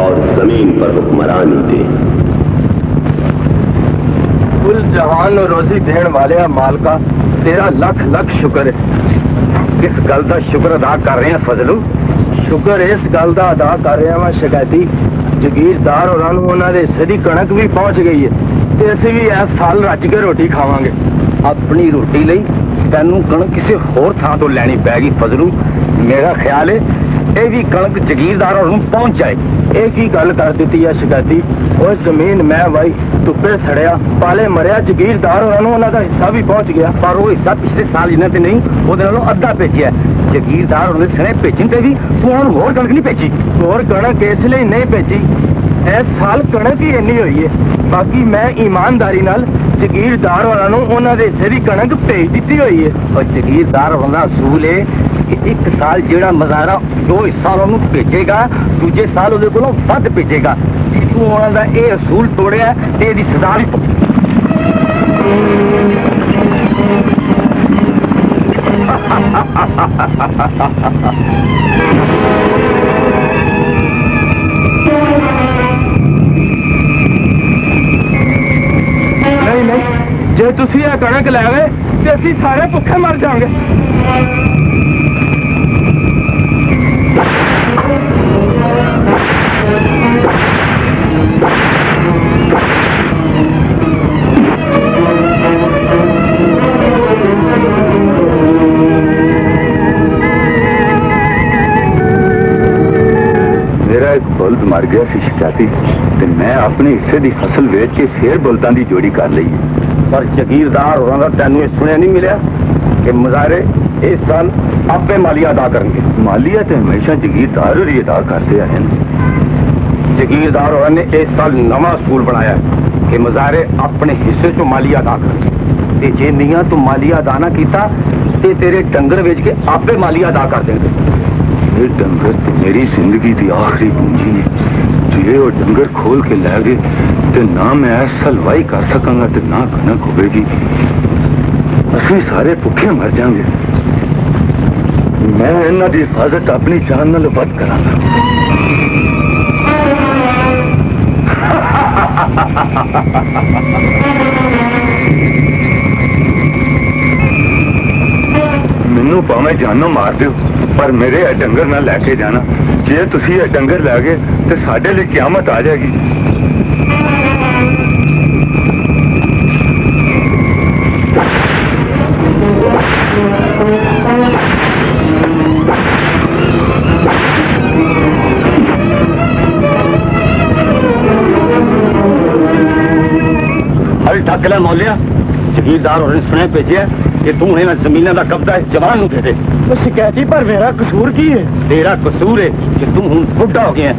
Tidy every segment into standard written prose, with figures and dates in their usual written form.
और जमीन पर हुक्मरानी दे। कुल जहान और रोजी देने वाले मालका तेरा लख लख शुक्र है। किस गल का शुक्र अदा कर रहे हैं फजलू? शुक्र इस गल का अदा कर रहे हैं मैं शिकायती जगीरदार और उन्होंने हिस्से की कणक भी पहुंच गई है ते असीं भी इस साल रज के रोटी खावांगे। अपनी रोटी लई तैनू कणक किसी होर थां तो लैनी पैगी फजलू। मेरा ख्याल है ये भी कणक जगीरदार और पहुंच जाए। एक ही गल कर दी है शिकायती, और जमीन मैं वाई धुप्पे सड़िया पाले मरिया जगीरदार और उन्होंने हिस्सा भी पहुंच गया, पर वो हिस्सा पिछले साल इन्हें ते नहीं वो अद्धा भेजा। जगीरदार उन्हें सने भेजन ते भी तू उन्होंने होर कणक नहीं भेजी। होर कणक इसलिए नहीं भेजी इस साल कणक ही इन्नी हुई है। बाकी मैं ईमानदारी नाल जगीरदार वालों उन्होंने हिस्से की कणक भेज दी हुई है। और जगीरदार वाला असूल है कि एक साल जेड़ा मजारा जो हिस्सा उन्होंने भेजेगा दूजे साल उहदे कोलों वध भेजेगा। तू उन्होंने ये असूल तोड़िया ते इहदी सजा भी नहीं नहीं जे तुसी यह कणक लै गए ते असीं सारे भुखे मर जाएंगे। मेरा एक बुल्द मर गया सी शिकायती ते मैं अपने हिस्से की फसल वेच के फिर बुल्दां की जोड़ी कर ली। पर जगीरदार होगा तेन सुनिया नहीं मिला कि मुजाहरे इस साल आपे मालिया अदा करेंगे। मालिया तो हमेशा जगीरदार ही अदा करते आए हैं। जगीरदार होने इस साल नवा स्कूल बनाया है कि मुजाहरे अपने हिस्से चो मालिया अदा करेंगे। जे मियाँ तू मालिया अदा ना किया तो तेरे डंगर बेच के आपे मालिया अदा कर देंगे। ये डंगर तो मेरी जिंदगी की आखिरी पूंजी है। जे वो डंगर खोल के लै गए तो ना मैं इस साल वाही कर सकांगा तो ना कनक होगी। असीं सारे भुखे मर जाएंगे। मैं इन्हां दी हिफाजत अपनी जान नाल वध करांगा। मैनू भावें जानो मार दो पर मेरे ये डंगर ना लैके जाना। जे तुसी ये डंगर लै गए तो साडे लिए क़यामत आ जाएगी। अरे ढक लै मौलिया, जगीरदार और सुने भेजे कि तू इन्हां जमीनों का कब्जा इस जवान नूं दे दे। तो शिकायती पर मेरा कसूर की है? तेरा कसूर है कि तू हुण बुढ़ा हो गया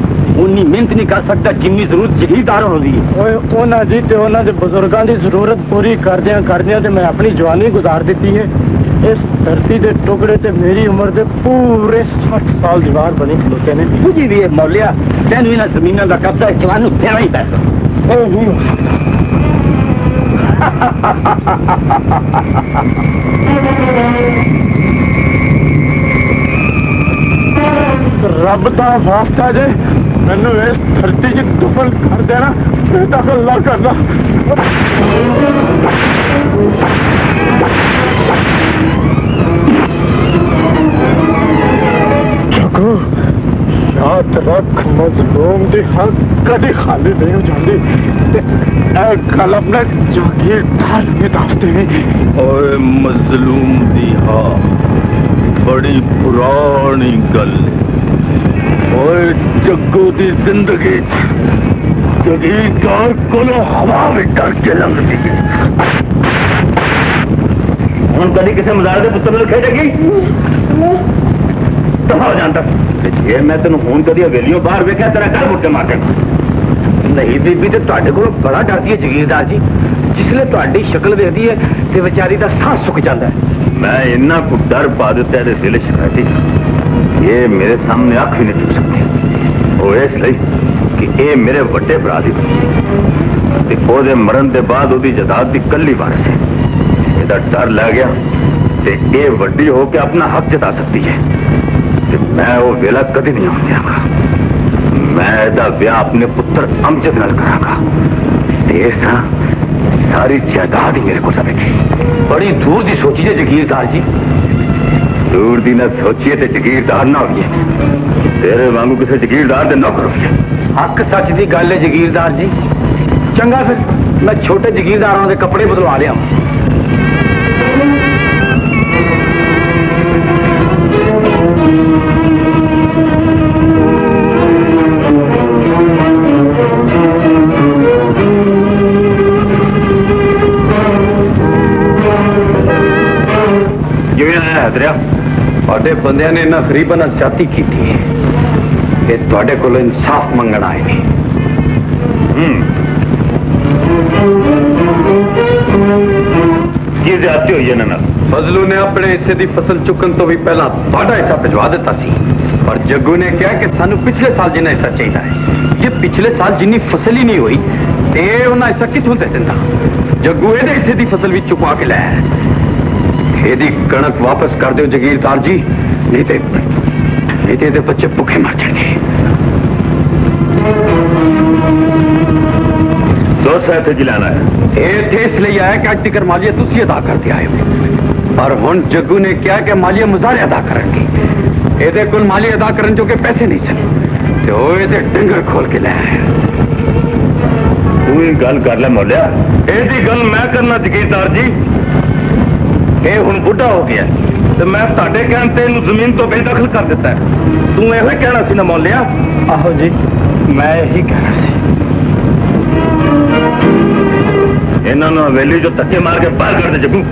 उन्नी मेहनत नहीं कर सकता जिन्नी जरूरत जगीरदार होती है। उन्होंने जी तो उन्होंने बुजुर्गों की जरूरत पूरी करदियां तो मैं अपनी जवानी गुजार दी है। इस धरती के टुकड़े ते मेरी उम्र के पूरे 60 साल दीवार बनी खलोते ने। तुझी भी मौलिया तेन इन्हां जमीनों का कब्जा इस जवान नूं देना ही पैसा। रब का वास्ता जे मैनू इस धरती च दफन कर देना फिर तक अल्लाह करना। याद रख मजलूम की हक कभी खाली नहीं हो जाती। गल अपने जागीरदार के दसते और मजलूम दी बड़ी पुरानी गल और जग्गू की जिंदगी जगीरदार को हवा में डर के लंघती है। हम कभी किसी मजाक के पुत्र खेडेगी दफा हो जाता जे मैं तेन हूं कभी हवेलियों बाहर वेख्या तेरा घर मुट्टे मार नहीं। बीबी तो तुहाडे कोलों बड़ा डरती है जगीरदार जी। जिसले तुहाडी शक्ल देखती है तो बेचारी का सांस सुक जाता है। मैं इन्ना को डर पा दिता है दिल शिकायती ये मेरे सामने अख ही नहीं चुक सकती। वो इसलिए कि ये मेरे वड्डे भरा दी ओदे मरण के बाद ओदी जायदाद की कल्ली वारस है। ਇਹਦਾ डर लै गया तो ये वड्डी होकर अपना हक जता सकती है। मैं वो वेला कभी नहीं आने देंगा। मैं मैं ਇਹਦਾ ਵਿਆਹ ਆਪਣੇ ਪੁੱਤਰ ਅਮਜਦ ਨਾਲ ਕਰਾਂਗਾ ਤੇ ਇਸ ਸਾਰੀ ਜਾਇਦਾਦ ਹੀ ਮੇਰੇ ਕੋਲ ਆਵੇਗੀ। बड़ी दूर दी सोची जे जगीरदार जी। दूर दी ना सोचिए ते जगीरदार ना होइए, तेरे वांगू किसी जगीरदार दे नौकर होइए। हक सच दी गल है जगीरदार जी। चंगा फिर मैं छोटे जगीरदारों के कपड़े बदलवा लिया। ਤੁਹਾਡੇ ਬੰਦਿਆਂ ਨੇ ਇਹਨਾਂ ਗਰੀਬਾਂ ਨਾਲ ਜ਼ਿਆਦਤੀ ਕੀਤੀ ਹੈ। ਇਹ ਤੁਹਾਡੇ ਕੋਲ ਇਨਸਾਫ ਮੰਗਣ ਆਏ ਨੇ। ਕੀ ਜ਼ਿਆਦਤੀ ਹੋਈ ਇਹਨਾਂ ਨਾਲ? ਫਜ਼ਲੂ ਨੇ ਆਪਣੇ ਹਿੱਸੇ ਦੀ ਫਸਲ ਚੁੱਕਣ ਤੋਂ ਵੀ ਪਹਿਲਾਂ ਤੁਹਾਡਾ ਹਿੱਸਾ ਭਿਜਵਾ ਦਿੱਤਾ ਸੀ, ਪਰ ਜੱਗੂ ਨੇ ਕਿਹਾ ਕਿ ਸਾਨੂੰ ਪਿਛਲੇ ਸਾਲ ਜਿੰਨਾ ਹਿੱਸਾ ਚਾਹੀਦਾ ਹੈ। ਜੇ ਪਿਛਲੇ ਸਾਲ ਜਿੰਨੀ ਫਸਲ ਹੀ ਨਹੀਂ ਹੋਈ ਤੇ ਉਹਨਾਂ ਹਿੱਸਾ ਕਿੱਥੋਂ ਦੇ ਦਿੰਦਾ? ਜੱਗੂ ਇਹਦੇ ਹਿੱਸੇ ਦੀ ਫਸਲ ਵੀ ਚੁਕਵਾ ਕੇ ਲੈ ਆਇਆ। ਇਹਦੀ ਕਣਕ ਵਾਪਸ ਕਰ ਦਿਓ ਜਗੀਰਦਾਰ ਜੀ, ਨਹੀਂ ਤੇ ਇਹਦੇ ਬੱਚੇ ਭੁੱਖੇ ਮਰ ਜਾਣਗੇ। ਦੋਸਤ ਇੱਥੇ ਜਿਲਾਣਾ ਹੈ। ਇਹ ਇਸ ਲਈ ਆਇਆ ਕਿ ਅੱਜ ਤੱਕ ਮਾਲੀਆ ਤੁਸੀਂ ਅਦਾ ਕਰਦੇ ਆਏ ਹੋ, ਪਰ ਹੁਣ ਜੱਗੂ ਨੇ ਕਿਹਾ ਕਿ ਮਾਲੀਆ ਮੁਜ਼ਾਰੇ ਅਦਾ ਕਰਨਗੇ। ਇਹਦੇ ਕੋਲ ਮਾਲੀ ਅਦਾ ਕਰਨ ਜੋਗੇ ਪੈਸੇ ਨਹੀਂ ਸਨ ਤੇ ਉਹ ਇਹਦੇ ਡੰਗਰ ਖੋਲ ਕੇ ਲੈ ਆਇਆ। ਤੂੰ ਹੀ ਗੱਲ ਕਰ ਲੈ ਮੌਲਿਆ, ਇਹਦੀ ਗੱਲ ਮੈਂ ਕਰਨਾ ਜਗੀਰਦਾਰ ਜੀ। ਇਹ ਹੁਣ ਬੁੱਢਾ ਹੋ ਗਿਆ ਤੇ ਮੈਂ ਤੁਹਾਡੇ ਕਹਿਣ ਤੇ ਇਹਨੂੰ ਜ਼ਮੀਨ ਤੋਂ ਬੇਦਖਲ ਕਰ ਦਿੱਤਾ ਹੈ। ਤੂੰ ਇਹੋ ਹੀ ਕਹਿਣਾ ਸੀ ਨਾ ਮੌਲਿਆ? ਆਹੋ ਜੀ, ਮੈਂ ਇਹੀ ਕਹਿਣਾ ਸੀ। ਇਹਨਾਂ ਨੂੰ ਹਵੇਲੀ ਜੋ ਧੱਕੇ ਮਾਰ ਕੇ ਬਾਹਰ ਕਰ ਦੇ ਜੱਗੂ।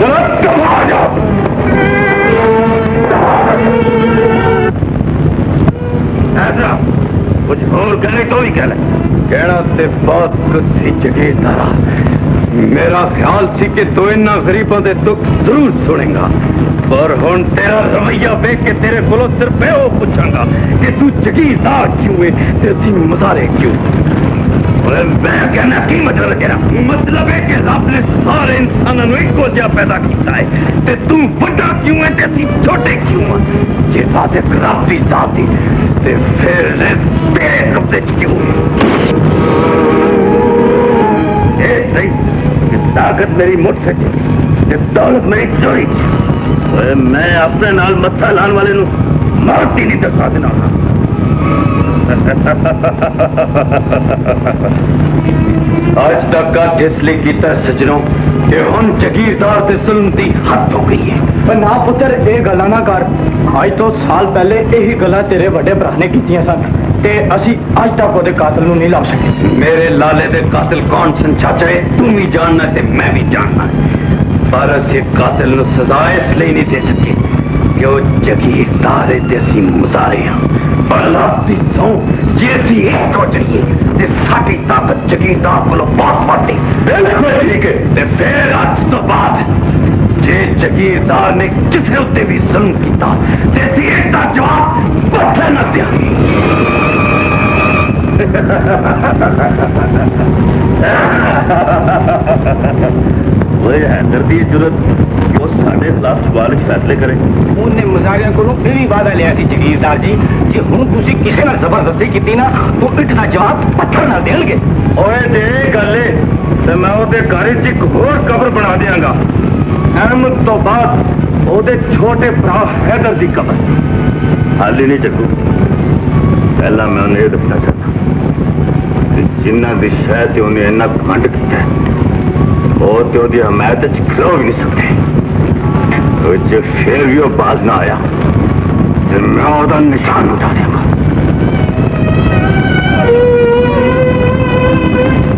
ਚਲੋ ਕਮਾ ਆ ਜਾਓ। ऐसा कुछ और कहने तो ही कह ले। कहना ते बहुत कुछ सी जगीरदारा। मेरा ख्याल सी कि तू इन्ना गरीबों के दुख जरूर सुनेगा, पर हुण तेरा रवैया वेख के तेरे कोलों सिर्फ यो पूछांगा कि तू जगीरदार क्यों है ते असीं मुजारे क्यों? मैं कहना की मतलब है तेरा? मतलब है कि रब ने सारे इंसानों को इक्को जिहा पैदा किया है ते तू बड़ा क्यों है ते असीं छोटे क्यों हैं? जे बात एक रब दी जात दी ते फिर तेरे कब्जे च क्यों? ये सही कि ताकत मेरी मुठ से ते दौलत मेरी चोरी। मैं अपने नाल मत्था लाने वाले नूं मारती नहीं दसा देना। आज तक का इसलिए कीता सजनों कि हुण जगीरदार ते जुल्म दी हद हो गई है। पर ना पुत्र ये गल्लां ना कर। आज तो साल पहले यही गल्लां तेरे बड़े भरा ने कीतियां सन ते असी आज तक ओदे कातिल नूं नहीं ला सके। मेरे लाले दे कातिल कौन सन चाचा है तू भी जानना ते मैं भी जानना, पर असी कातिल नूं सजा इसलिए नहीं दे सके कि वो जगीरदार है ते असी मुजारे हां। अल्लाह दी सौ जे असी एक हो जाइए ते साडी ताकत जगीरदार कोलों बहुत बढ़ती। बिल्कुल ठीक है। ते फिर आज तो बाद जे जगीरदार ने किसी उत्ते भी जुल्म कीता ते असी इसदा जवाब पत्थर न देंगे। वह हैदर दी जरूरत वो साढ़े खिलाफ सवाल फैसले करे। उन्हें मुजाहिरियां कोलों फिर भी वादा लिया सी जगीरदार जी, जे हुण तुसीं किसी नाल जबरदस्ती कीती ना तो इतना जवाब पत्थर नाल देणगे। ओए ते गल ते मैं ओदे घर च एक होर कब्र बना देंगा। अहमद तो बाद ओदे छोटे भरा हैदर दी कब्र। हाल ही नहीं जग्गू, पहला मैं उन्हें दसना चाहता कि जिन्ना दी शायद उन्हें इन्ना घमंड किया है वो तो ओदी हमायत च खलो भी नहीं सकते। जे फिर भी वो बाज ना आया तो मैं ओदा निशान उठा देंगा।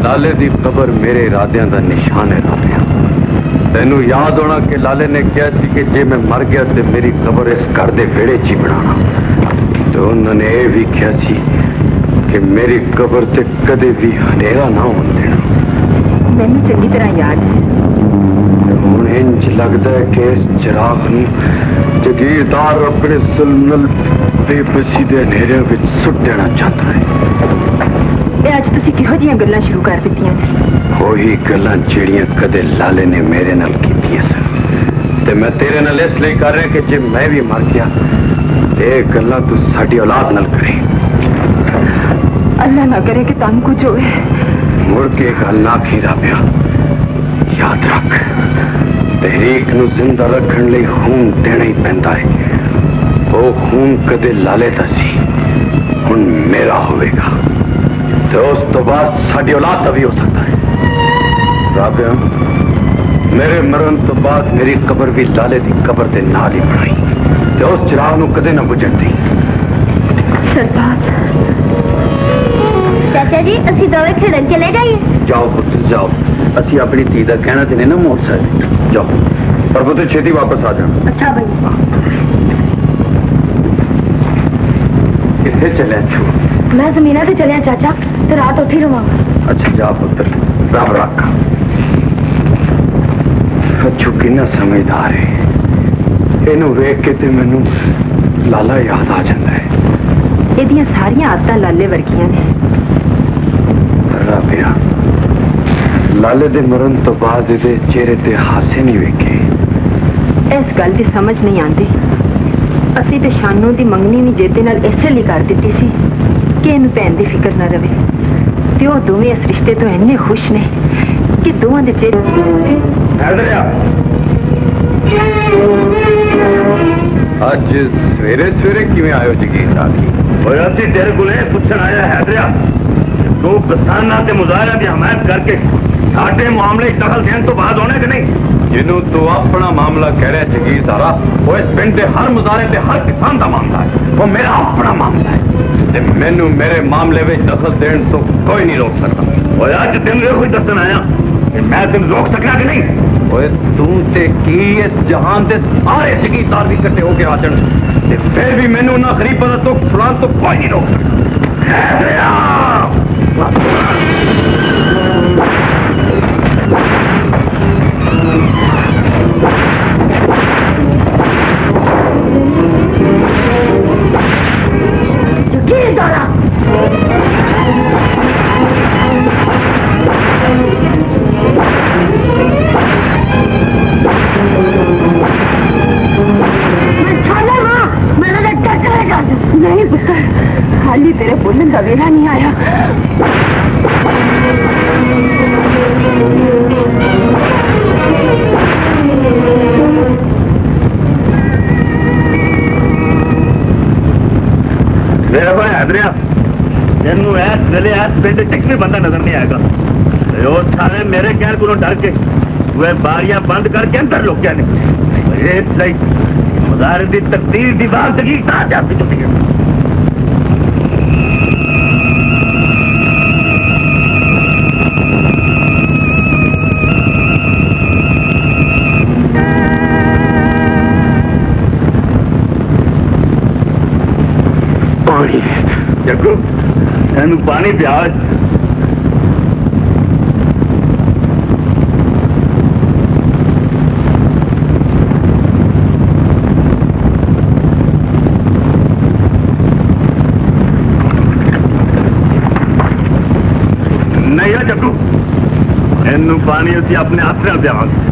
लाले दी कबर मेरे इरादियां दा निशान है। लालिया तेनू याद होना कि लाले ने कहा सी कि जे मैं मर गया तो मेरी कबर इस घर दे वेड़े च ही बनाना। तो उन्होंने ये भी कहा सी कि मेरी कबर से कदे भी अंधेरा ना होने देना। मैनू चंगी तरह याद है। हुण इंज लगता है कि इस चिराग नूं जगीरदार अपने जुल्म बेबसी दे अंधेरे विच सुट देना चाहता है। अज तुसीं किहो जिहियां गल्लां शुरू कर दित्तियां ने? ਉਹੀ ਗੱਲਾਂ ਜਿਹੜੀਆਂ ਕਦੇ ਲਾਲੇ ਨੇ ਮੇਰੇ ਨਾਲ ਕੀਤੀਆਂ ਸਨ ਤੇ ਮੈਂ ਤੇਰੇ ਨਾਲ ਇਸ ਲਈ ਕਰ ਰਿਹਾ ਕਿ ਜੇ ਮੈਂ ਵੀ ਮਰ ਗਿਆ ये गल्ला तू साडी औलाद नाल करे। अल्लाह ना करे कि तन कुछ होए। मुड़ के गल ना खीरा पिया। याद रख, तहरीक नू जिंदा रखने लिए खून देना ही पैंदा है। वो खून कदे लाले दा सी, हुण मेरा होवेगा, तो उस तो बाद साडी औलाद दा भी हो सकता है। राबिया, मेरे मरण तो बाद मेरी कबर भी लाले दी कबर दे नाल ही बनाई, तो उस चिराग नू कदे ना बुझण दी। सरताज चाचा जी, असि दोवे खेलन चले जाइए। जाओ पुत्र जाओ, असी अपनी धी का कहना तो नहीं ना मोड़ सकते। जाओ, पर पुत्र छेती वापस आ जाना। अच्छा भाई। कितने चले छू? मैं जमीना ते चलिया चाचा, तो रात उठी रवांगा। अच्छा जा पुत्र, रब रख। अच्छू कितना समझदार है, इनू वेख के ते मैनू लाला याद आ जाता है। ਇਹਦੀਆਂ ਸਾਰੀਆਂ ਆਦਤਾਂ ਲਾਲੇ ਵਰਗੀਆਂ ਨੇ। राबिया, लाले दे मरण तो बाद इहदे चेहरे ते हासे नहीं वेखे। इस गल की समझ नहीं आती। असी ते शानू की मंगनी भी जेते नाल इसे लिए कर दी सी कि इनू भैन की फिक्र न रहे, ते वो दोवें इस रिश्ते तो इन्ने खुश ने कि दोवां दे चेहरे। अज सवेरे सवेरे किवें आयो जगीर साहब? असि तेरे को पूछन आया हैदरिया, तू किसाना ते मुजाहरा की हमायत करके साडे मामले दखल देने तो बाद होने कि नहीं? जिन्हों तू अपना मामला कह रहा जगीर सारा, वो इस पिंड के हर मुजाहरे ते हर किसान का मामला है। वो मेरा अपना मामला है ते मैनू मेरे मामले में दखल देने तो कोई नहीं रोक सकता। और अज तेन कोई दसन आया कि मैं तेन रोक सकना कि नहीं? ओए तू ते की इस जहान दे सारे जगीरदार भी इकट्ठे होके आ जाण ते फिर भी मैनू ना गरीबां दा दुख फलाण तो कोई नहीं रोक सकता। नहीं पुत्र, खाली तेरे बोलने का वेला नहीं आया। मेरा भाई हैदरिया, तेनू ऐस वेले ऐस पिंड च भी बंदा नजर नहीं आएगा। वो सारे मेरे कहर को डर के वे बारियां बंद करके अंदर लुक गए। मुजाहरे की तकदीर दीवार तक कहाँ जाती चुकी है। पानी जग्गू, तेनू पानी प्याज। नहीं है जग्गू, इनू पानी असी अपने हाथ से देवांगे।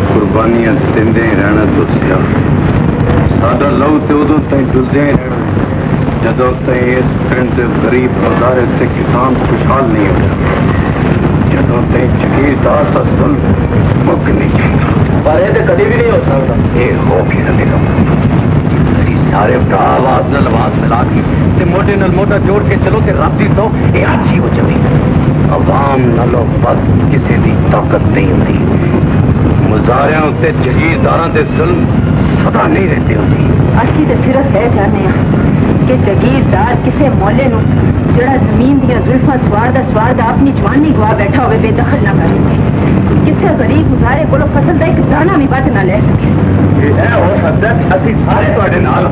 कुर्बानियां देंदे रहना दोस्तिया, साडा लहू तो उदों तक डुलदे रहना जदों तक इस पिंड के गरीब बाजारे से किसान खुशहाल नहीं होता, जदों तक जगीरदार का जुल्म मुक नहीं जाता। पर ये कभी भी नहीं हो सकता। ये हो के रहेगा। सारे भरा आवाज नाल आवाज मिला के मोटे नाल मोटा जोड़ के चलो ते रब दी तो ये आज ही हो जाए। अवाम नालों बद किसी की ताकत नहीं होती। मुजाहरियां उत्ते जगीरदारां दे जुल्म सदा नहीं रहते होती। असी तो सिर्फ यह चाहते हैं कि जगीरदार किसी मोले नूं जड़ा जमीन दियां जुल्फां स्वारदा अपनी जवानी गवा बैठा होवे बेदखल ना करे, किसी गरीब मुजाहरे कोलों फसल का एक दाना भी बद ना ले सके। ਇਹ ਹੋ ਸਕਦਾ ਅਸੀਂ ਸਾਰੇ ਤੁਹਾਡੇ ਨਾਲ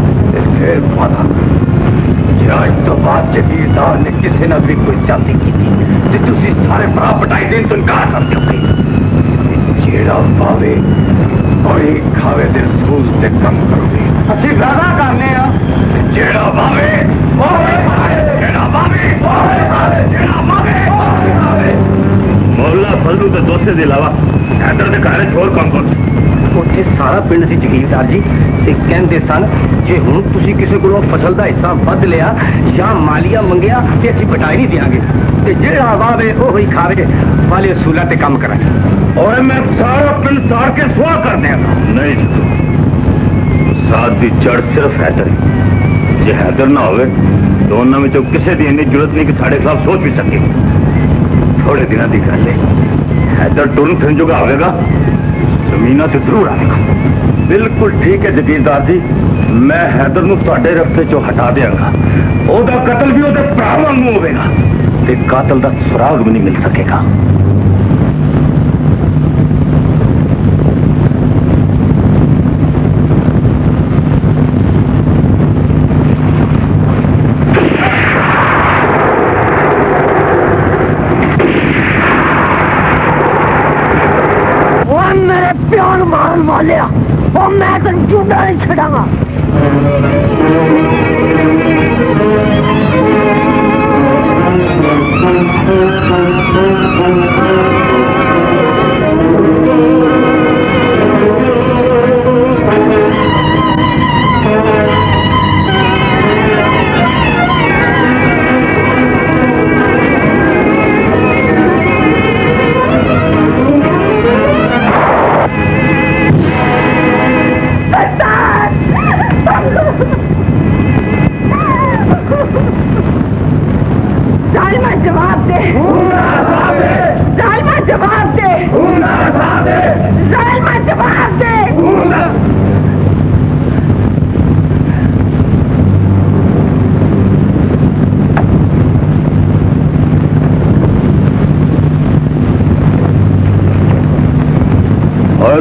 ਫਿਰ ਵਾਦਾ ਜੇ ਅੱਜ ਤੋਂ ਬਾਅਦ ਜਗੀਰਦਾਰ ਨੇ ਕਿਸੇ ਨਾਲ ਵੀ ਕੋਈ ਜਾਤੀ ਕੀਤੀ ਤੇ ਤੁਸੀਂ ਸਾਰੇ ਭਰਾ ਪਟਾਈ ਦੇਣ ਤੋਂ ਇਨਕਾਰ ਕਰ ਦਿਓਗੇ ਜਿਹੜਾ ਪਾਵੇ ਕੋਈ ਖਾਵੇ ਦੇ ਸਕੂਲ ਤੇ ਕੰਮ ਕਰੋਗੇ ਅਸੀਂ ਵਾਦਾ ਕਰਨੇ ਆ ਜਿਹੜਾ ਪਾਵੇ ਜਿਹੜਾ ਪਾਵੇ ਜਿਹੜਾ ਪਾਵੇ ਮੌਲਾ ਫਜ਼ਲੂ ਤੇ ਦੋਸਤੇ ਦੇ ਇਲਾਵਾ ਹੈਦਰ ਦੇ ਘਰ ਹੋਰ ਕੰਮ ਕਰੋ ਉੱਥੇ ਸਾਰਾ ਪਿੰਡ ਸੀ ਜਗੀਰਦਾਰ ਜੀ ਤੇ ਕਹਿੰਦੇ ਸਨ ਜੇ ਹੁਣ ਤੁਸੀਂ ਕਿਸੇ ਕੋਲੋਂ ਫਸਲ ਦਾ ਹਿੱਸਾ ਵੱਧ ਲਿਆ ਜਾਂ ਮਾਲੀਆ ਮੰਗਿਆ ਤੇ ਅਸੀਂ ਬਟਾਈ ਨਹੀਂ ਦਿਆਂਗੇ ਤੇ ਜਿਹੜਾ ਵਾਵੇ ਉਹ ਹੀ ਖਾਵੇ ਵਾਲੇ ਅਸੂਲਾਂ ਤੇ ਕੰਮ ਕਰਾਂਗੇ ਓਏ ਮੈਂ ਸਾਰਾ ਪਿੰਡ ਸਾੜ ਕੇ ਸੁਆਹ ਕਰ ਦਿਆਂਗਾ ਨਹੀਂ ਸਾਥ ਦੀ ਜੜ ਸਿਰਫ ਹੈਦਰ ਜੇ ਹੈਦਰ ਨਾ ਹੋਵੇ ਦੋਨਾਂ ਵਿੱਚੋਂ ਕਿਸੇ ਦੀ ਇੰਨੀ ਜ਼ਰੂਰਤ ਨਹੀਂ ਕਿ ਸਾਡੇ ਖਿਲਾਫ ਸੋਚ ਵੀ ਸਕੇ ਥੋੜੇ ਦਿਨਾਂ ਦੀ ਗੱਲ ਹੈ ਹੈਦਰ ਟੁਰਨ ਫਿਰਨ ਜੋਗਾ ਹੋਵੇਗਾ ਜ਼ਮੀਨਾਂ ਤੇ ਜ਼ਰੂਰ ਆਵੇਗਾ ਬਿਲਕੁਲ ਠੀਕ ਹੈ ਜਗੀਰਦਾਰ ਜੀ ਮੈਂ ਹੈਦਰ ਨੂੰ ਤੁਹਾਡੇ ਰਸਤੇ ਚੋਂ ਹਟਾ ਦਿਆਂਗਾ ਉਹਦਾ ਕਤਲ ਵੀ ਉਹਦੇ ਭਰਾਵਾਂ ਨੂੰ ਹੋਵੇਗਾ ਤੇ ਕਾਤਲ ਦਾ ਸੁਰਾਗ ਵੀ ਨਹੀਂ ਮਿਲ ਸਕੇਗਾ ਵਾਲਿਆ ਉਹ ਮੈਂ ਤੈਨੂੰ ਜੁੰਡਾ ਨਹੀਂ ਛੱਡਾਂਗਾ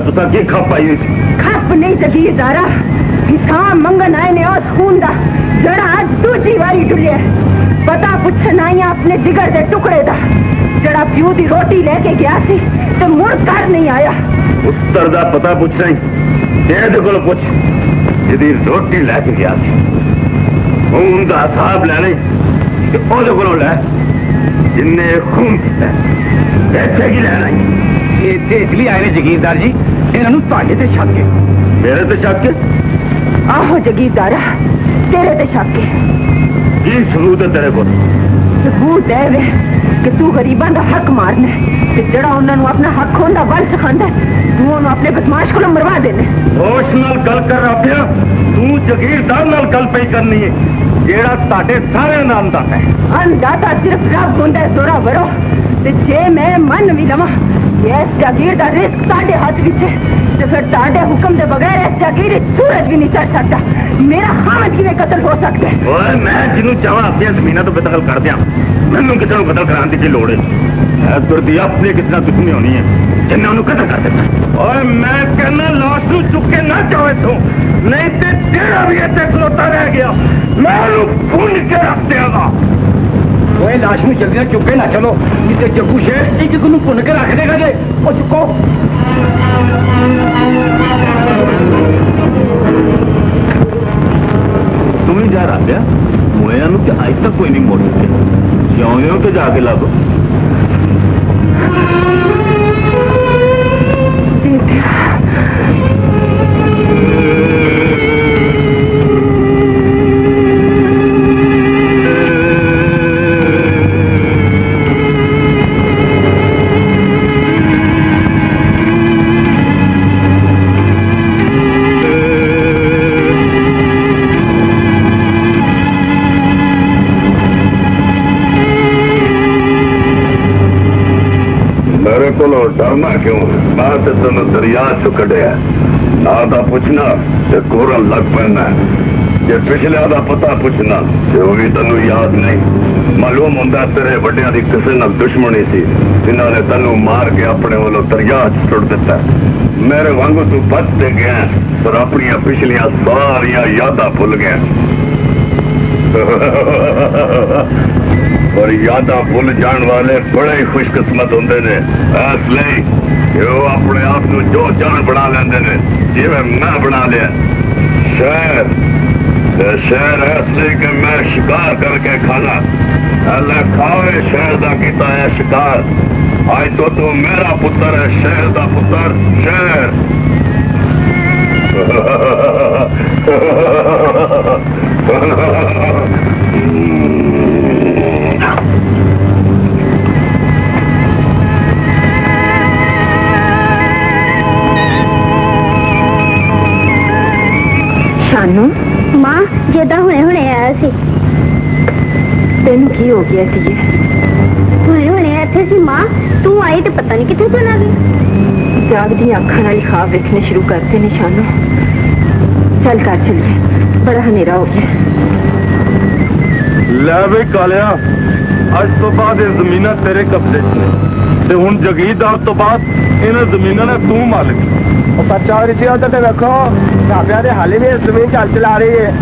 तुसा की खप पाई खप नहीं जगीरदारा हिसाब मंगन आए ने उस खून दा जड़ा आज दूसरी बारी डुलिया पता पुछन आईया अपने जिगर दे टुकड़े दा जड़ा प्यू दी रोटी लेके गया सी ते मुड़ कर नहीं आया उत्तर दा पता पुछ नहीं तेरे कोल पुछ जिदी रोटी लेके गया सी खून दा हिसाब लेने ते ओदे कोलों ले जिन्ने खून पीता ऐसे की लेना ਇੱਥੇ ਇਸ ਲਈ ਆਏ ਨੇ ਜਗੀਰਦਾਰ ਜੀ ਇਹਨਾਂ ਨੂੰ ਤੁਹਾਡੇ ਤੇ ਸ਼ੱਕ ਹੈ ਮੇਰੇ ਤੇ ਸ਼ੱਕ ਹੈ ਆਹੋ ਜਗੀਰਦਾਰਾ ਤੇਰੇ ਤੇ ਸ਼ੱਕ ਹੈ ਕੀ ਸਬੂਤ ਹੈ ਤੇਰੇ ਕੋਲ ਸਬੂਤ ਹੈ ਵੇ ਕਿ ਤੂੰ ਗਰੀਬਾਂ ਦਾ ਹੱਕ ਮਾਰਨਾ ਤੇ ਜਿਹੜਾ ਉਹਨਾਂ ਨੂੰ ਆਪਣਾ ਹੱਕ ਹੁੰਦਾ ਵੱਲ ਸਿਖਾਉਂਦਾ ਤੂੰ ਉਹਨੂੰ ਆਪਣੇ ਬਦਮਾਸ਼ ਕੋਲੋਂ ਮਰਵਾ ਦੇਣਾ ਹੋਸ਼ ਨਾਲ ਗੱਲ ਕਰ ਰਾਪਿਆ ਤੂੰ ਜਗੀਰਦਾਰ ਨਾਲ ਗੱਲ ਪਈ ਕਰਨੀ ਹੈ ਜਿਹੜਾ ਸਾਡੇ ਸਾਰਿਆਂ ਦਾ ਅੰਦਾਜ਼ਾ ਹੈ ਅੰਦਾਜ਼ਾ ਸਿਰਫ ਰੱਬ ਹੁੰਦਾ ਜ਼ੋਰਾ ਵਰੋ ਤੇ ਜੇ ਮੈਂ ਮੰਨ ਵੀ ਲਵਾਂ ਇਸ ਜਾਗੀਰ ਦਾ ਰਿਸਕ ਸਾਡੇ ਹੱਥ ਵਿੱਚ ਹੈ ਤੇ ਫਿਰ ਤੁਹਾਡੇ ਹੁਕਮ ਦੇ ਬਗੈਰ ਇਸ ਜਾਗੀਰ ਵਿੱਚ ਸੂਰਜ ਵੀ ਨਹੀਂ ਚੜ ਸਕਦਾ ਮੇਰਾ ਖਾਮਦ ਕਿਵੇਂ ਕਤਲ ਹੋ ਸਕਦਾ ਹੈ ਓਏ ਮੈਂ ਜਿਹਨੂੰ ਚਾਹਾਂ ਆਪਣੀਆਂ ਜ਼ਮੀਨਾਂ ਤੋਂ ਬੇਦਖਲ ਕਰ ਦਿਆਂ ਮੈਨੂੰ ਕਿਸੇ ਨੂੰ ਕਤਲ ਕਰਾਉਣ ਦੀ ਕੀ ਲੋੜ ਹੈ ਦੁਰਦੀ ਆਪਣੇ ਕਿਸੇ ਨਾਲ ਦੁਸ਼ਮਣੀ ਹੋਣੀ ਹੈ ਜਿੰਨੇ ਉਹਨੂੰ ਕਤਲ ਕਰ ਦਿੱਤਾ ਓਏ ਮੈਂ ਕਹਿੰਦਾ ਲਾਸ਼ ਨੂੰ ਚੁੱਕ ਕੇ ਨਾ ਜਾਓ ਇੱਥੋਂ ਨਹੀਂ ਤੇ ਜਿਹੜਾ ਵੀ ਇੱਥੇ ਖਲੋਤਾ ਰਹਿ ਗਿਆ ਮੈਂ ਉਹਨੂੰ ਭੁੰਨ ਕੇ ਰੱਖ ਦਿਆਂਗਾ ਓਏ ਲਾਸ਼ ਨੂੰ ਜਲਦੀ ਨਾਲ ਚੁੱਕੇ ਨਾ ਚਲੋ ਜਿੱਤੇ ਜੱਗੂ ਸ਼ੇਰ ਇੱਕ ਨੂੰ ਭੁੰਨ ਕੇ ਰੱਖ ਦੇਗਾ ਜੇ ਉਹ ਚੁੱਕੋ ਤੂੰ ਹੀ ਜਾ ਰਾਜਾ ਮੋਇਆ ਨੂੰ ਕਿ ਅੱਜ ਤੱਕ ਕੋਈ ਨਹੀਂ ਮੋੜ ਸਕਿਆ ਜਿਉਂਦੇ ਹੋ ਕਿ ਜਾ ਕੇ ਲੱਭ डरना क्यों मैं तेन दरिया चो कढ़िया ना तो पूछना ते कोरन लग पैना जे पिछले का पता पूछना तो भी तेन याद नहीं मालूम होंगे तेरे वड्डिया की किसी न दुश्मनी सी जिन्होंने तेन मार के अपने वालों दरिया सुट दिता मेरे वांगू तू बचते गया पर अपनी पिछलियां सारिया यादा भुल गया और यादा भुल जाने वाले बड़े ही खुशकिस्मत होंगे ने इसलिए वो अपने आप को जो जान बना लेंगे ने जिवें मैं बना लिया शहर शहर इसलिए कि मैं शिकार करके खाना अल्लाह खावे शहर का किता है शिकार आज तो तू मेरा पुत्र है शहर का पुत्र शहर शानू मां जेदा हुने हुने आया सी तेन की हो गया सी ये हुने हुने ਇੱਥੇ ਸੀ मां तू आई तो पता नहीं किथे चला गई जागदी अखा नाल ख्वाब देखने शुरू करते ने शानू चल कर चलिए बड़ा हनेरा हो गया ਲੈ ਵੇ ਕਾਲਿਆ ਅੱਜ ਤੋਂ ਬਾਅਦ ਇਹ ਜ਼ਮੀਨਾਂ ਤੇਰੇ ਕਬਜ਼ੇ 'ਚ ਨੇ ਤੇ ਹੁਣ ਜਗੀਰਦਾਰ ਤੋਂ ਬਾਅਦ ਇਹਨਾਂ ਜ਼ਮੀਨਾਂ ਦਾ ਤੂੰ ਮਾਲਕ ਉਹ ਬੱਚਾ ਰਿਸ਼ੀ ਉਧਰ ਤੇ ਵੇਖੋ ਢਾਬਿਆਂ ਦੇ ਹਾਲੇ ਵੀ ਇਸ ਜ਼ਮੀਨ ਚੱਲ ਚਲਾ ਰਹੀ ਹੈ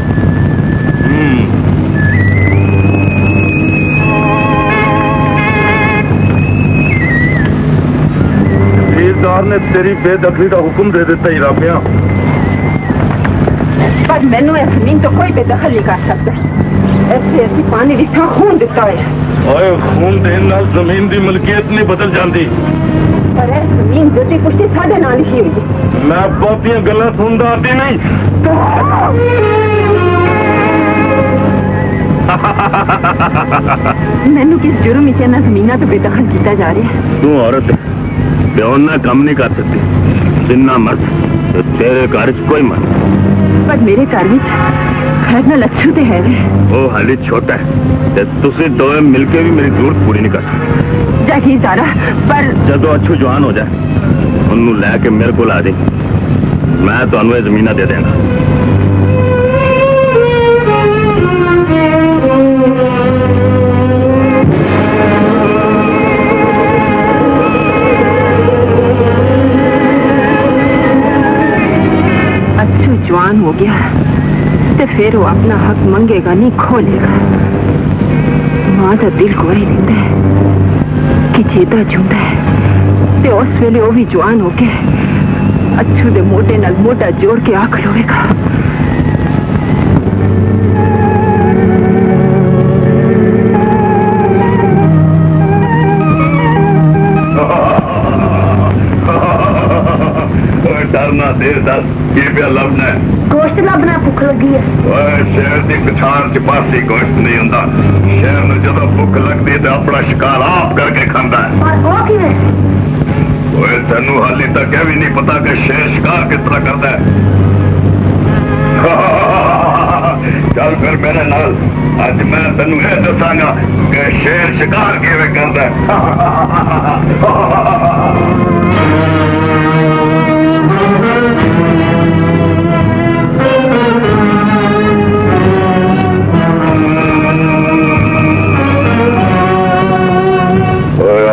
जगीरदार ने तेरी बेदखली का हुक्म दे दिता ही राबिया पर मैनू इस जमीन तो कोई बेदखल नहीं कर सकता ऐसे ऐसी पानी रिठा खून दिता है ओए खून देने नाल जमीन दी मलकियत नहीं बदल जाती पर इस जमीन जदी पुष्टि साडे नाल ही हुई मैं बहुतियां गल्लां सुनदा आती नहीं मैनू किस जुर्म विच इन्हां जमीनां तो बेदखल किया जा रहा है तू औरत प्योन ना कम नहीं कर सकती जिन्ना मर्द तो तेरे घर च कोई मर्द पर मेरे घर विच खैर नाल अच्छू ते है वे वो हाली छोटा है ते तुसी दोवे मिलके भी मेरी जरूरत पूरी नहीं कर सकते जागीरदारा पर जदों अच्छू जवान हो जाए उन्होंने लैके मेरे को ला दे मैं तुहानू ये जमीना दे देंगा जवान हो गया तो फिर वो अपना हक मंगेगा नहीं खोलेगा मां का दिल गवाही देता है कि चेता चुंदा है तो उस वेले वो भी जवान हो के अच्छू दे मोटे नाल मोटा जोड़ के आ खलोवेगा डरना देर दस ये पे लभना है गोश्त लभना भुख लगी है शहर की पछाड़ च पासी गोश्त नहीं होंदा शहर में जदों भुख लगती तो अपना शिकार आप करके खांदा है और वो किवें ओए तेनू हाली तक यह भी नहीं पता कि शेर शिकार किस तरह करता है चल फिर मेरे नाल अज मैं तेनू यह दसांगा कि शेर शिकार किवें करता है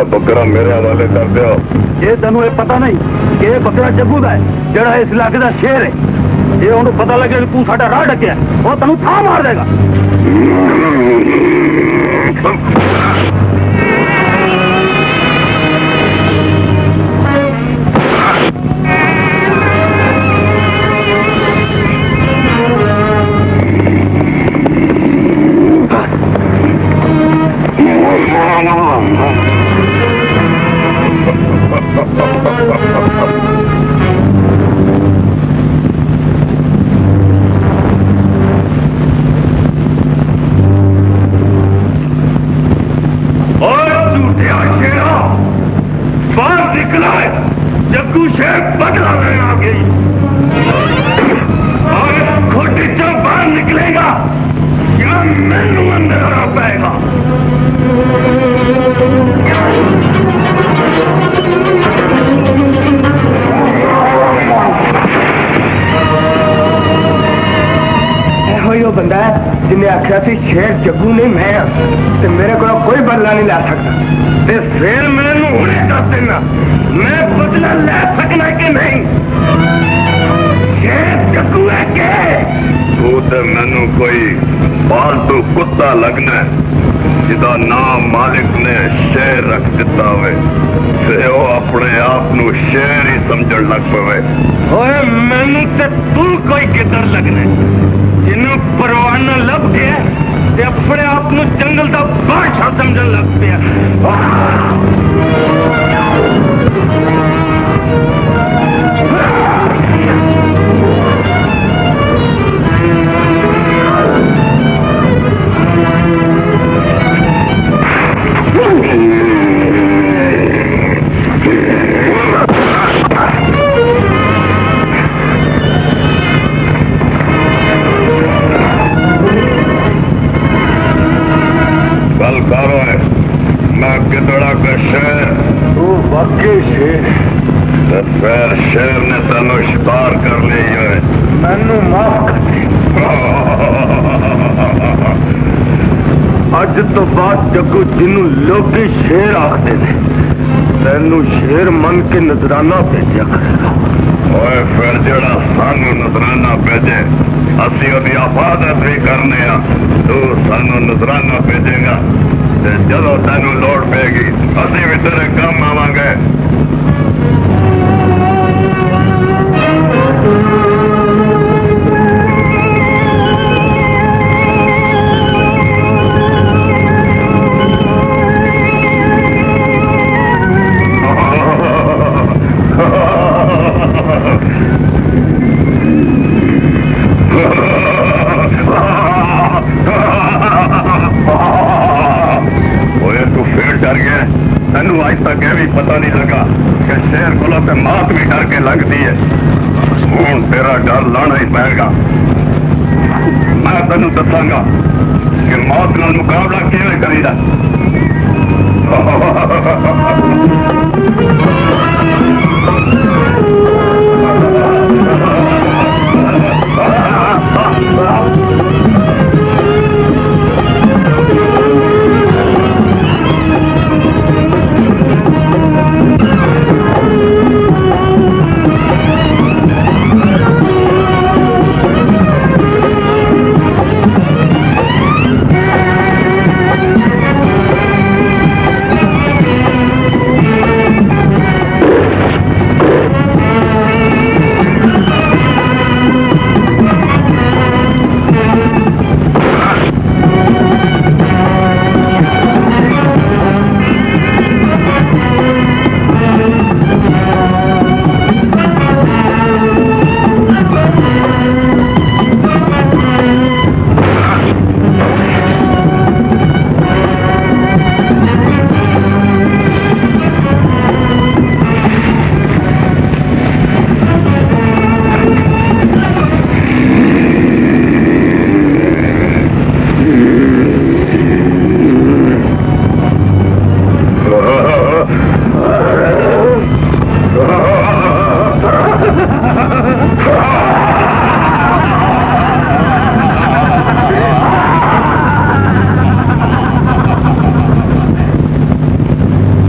बकरा मेरे हवाले कर दो ये तेनू ये पता नहीं कि ये बकरा जग्गू का है जड़ा इस इलाके का शेर है ये उन्हें पता लगे तू साडा राह डकिया वो तेनू था मार देगा जग्गू शेर बदला में आ गई और खुद जब बाहर निकलेगा क्या मैनू अंदर आना पाएगा बंदा है जिन्हें आख्या सी शेर जग्गू नहीं मैं ते मेरे को कोई बदला नहीं लै सकता ते फिर मैनू हुणे दस देना मैं बदला लै सकना कि नहीं शेर चकू है के तू तो मैनू कोई फालतू कुत्ता लगना है जिदा नाम मालिक ने शेर रख दिता होवे ते ओ अपने आप नू शेर ही समझण लग पवे ओए मैनू ते तू कोई किधर लगना जिन्नू परवाना लभ गया ते अपने आप नू जंगल दा बादशाह समझण लग पिया गिदड़ा का शेर तू वाकई शेर फिर शेर ने तेन शिकार कर ली है मैनू माफ कर दे अज तो बाद जगू जिन्नू लोगी शेर आखते ने तेनू शेर मन के नजराना भेजा करेगा ओए फिर जड़ा सानू नजराना भेजे असी ओदी हिफाजत भी करने तू सानू नजराना भेजेगा ते चलो तेनू लोड़ पेगी असी भी तेरे काम आवांगे तेनू आज तक यह भी पता नहीं लगा कि शेर को मौत भी डर के लगती है हूं तेरा डर लाना ही पैगा मैं तेन दसांगा कि मौत नाल मुकाबला किवें करीदा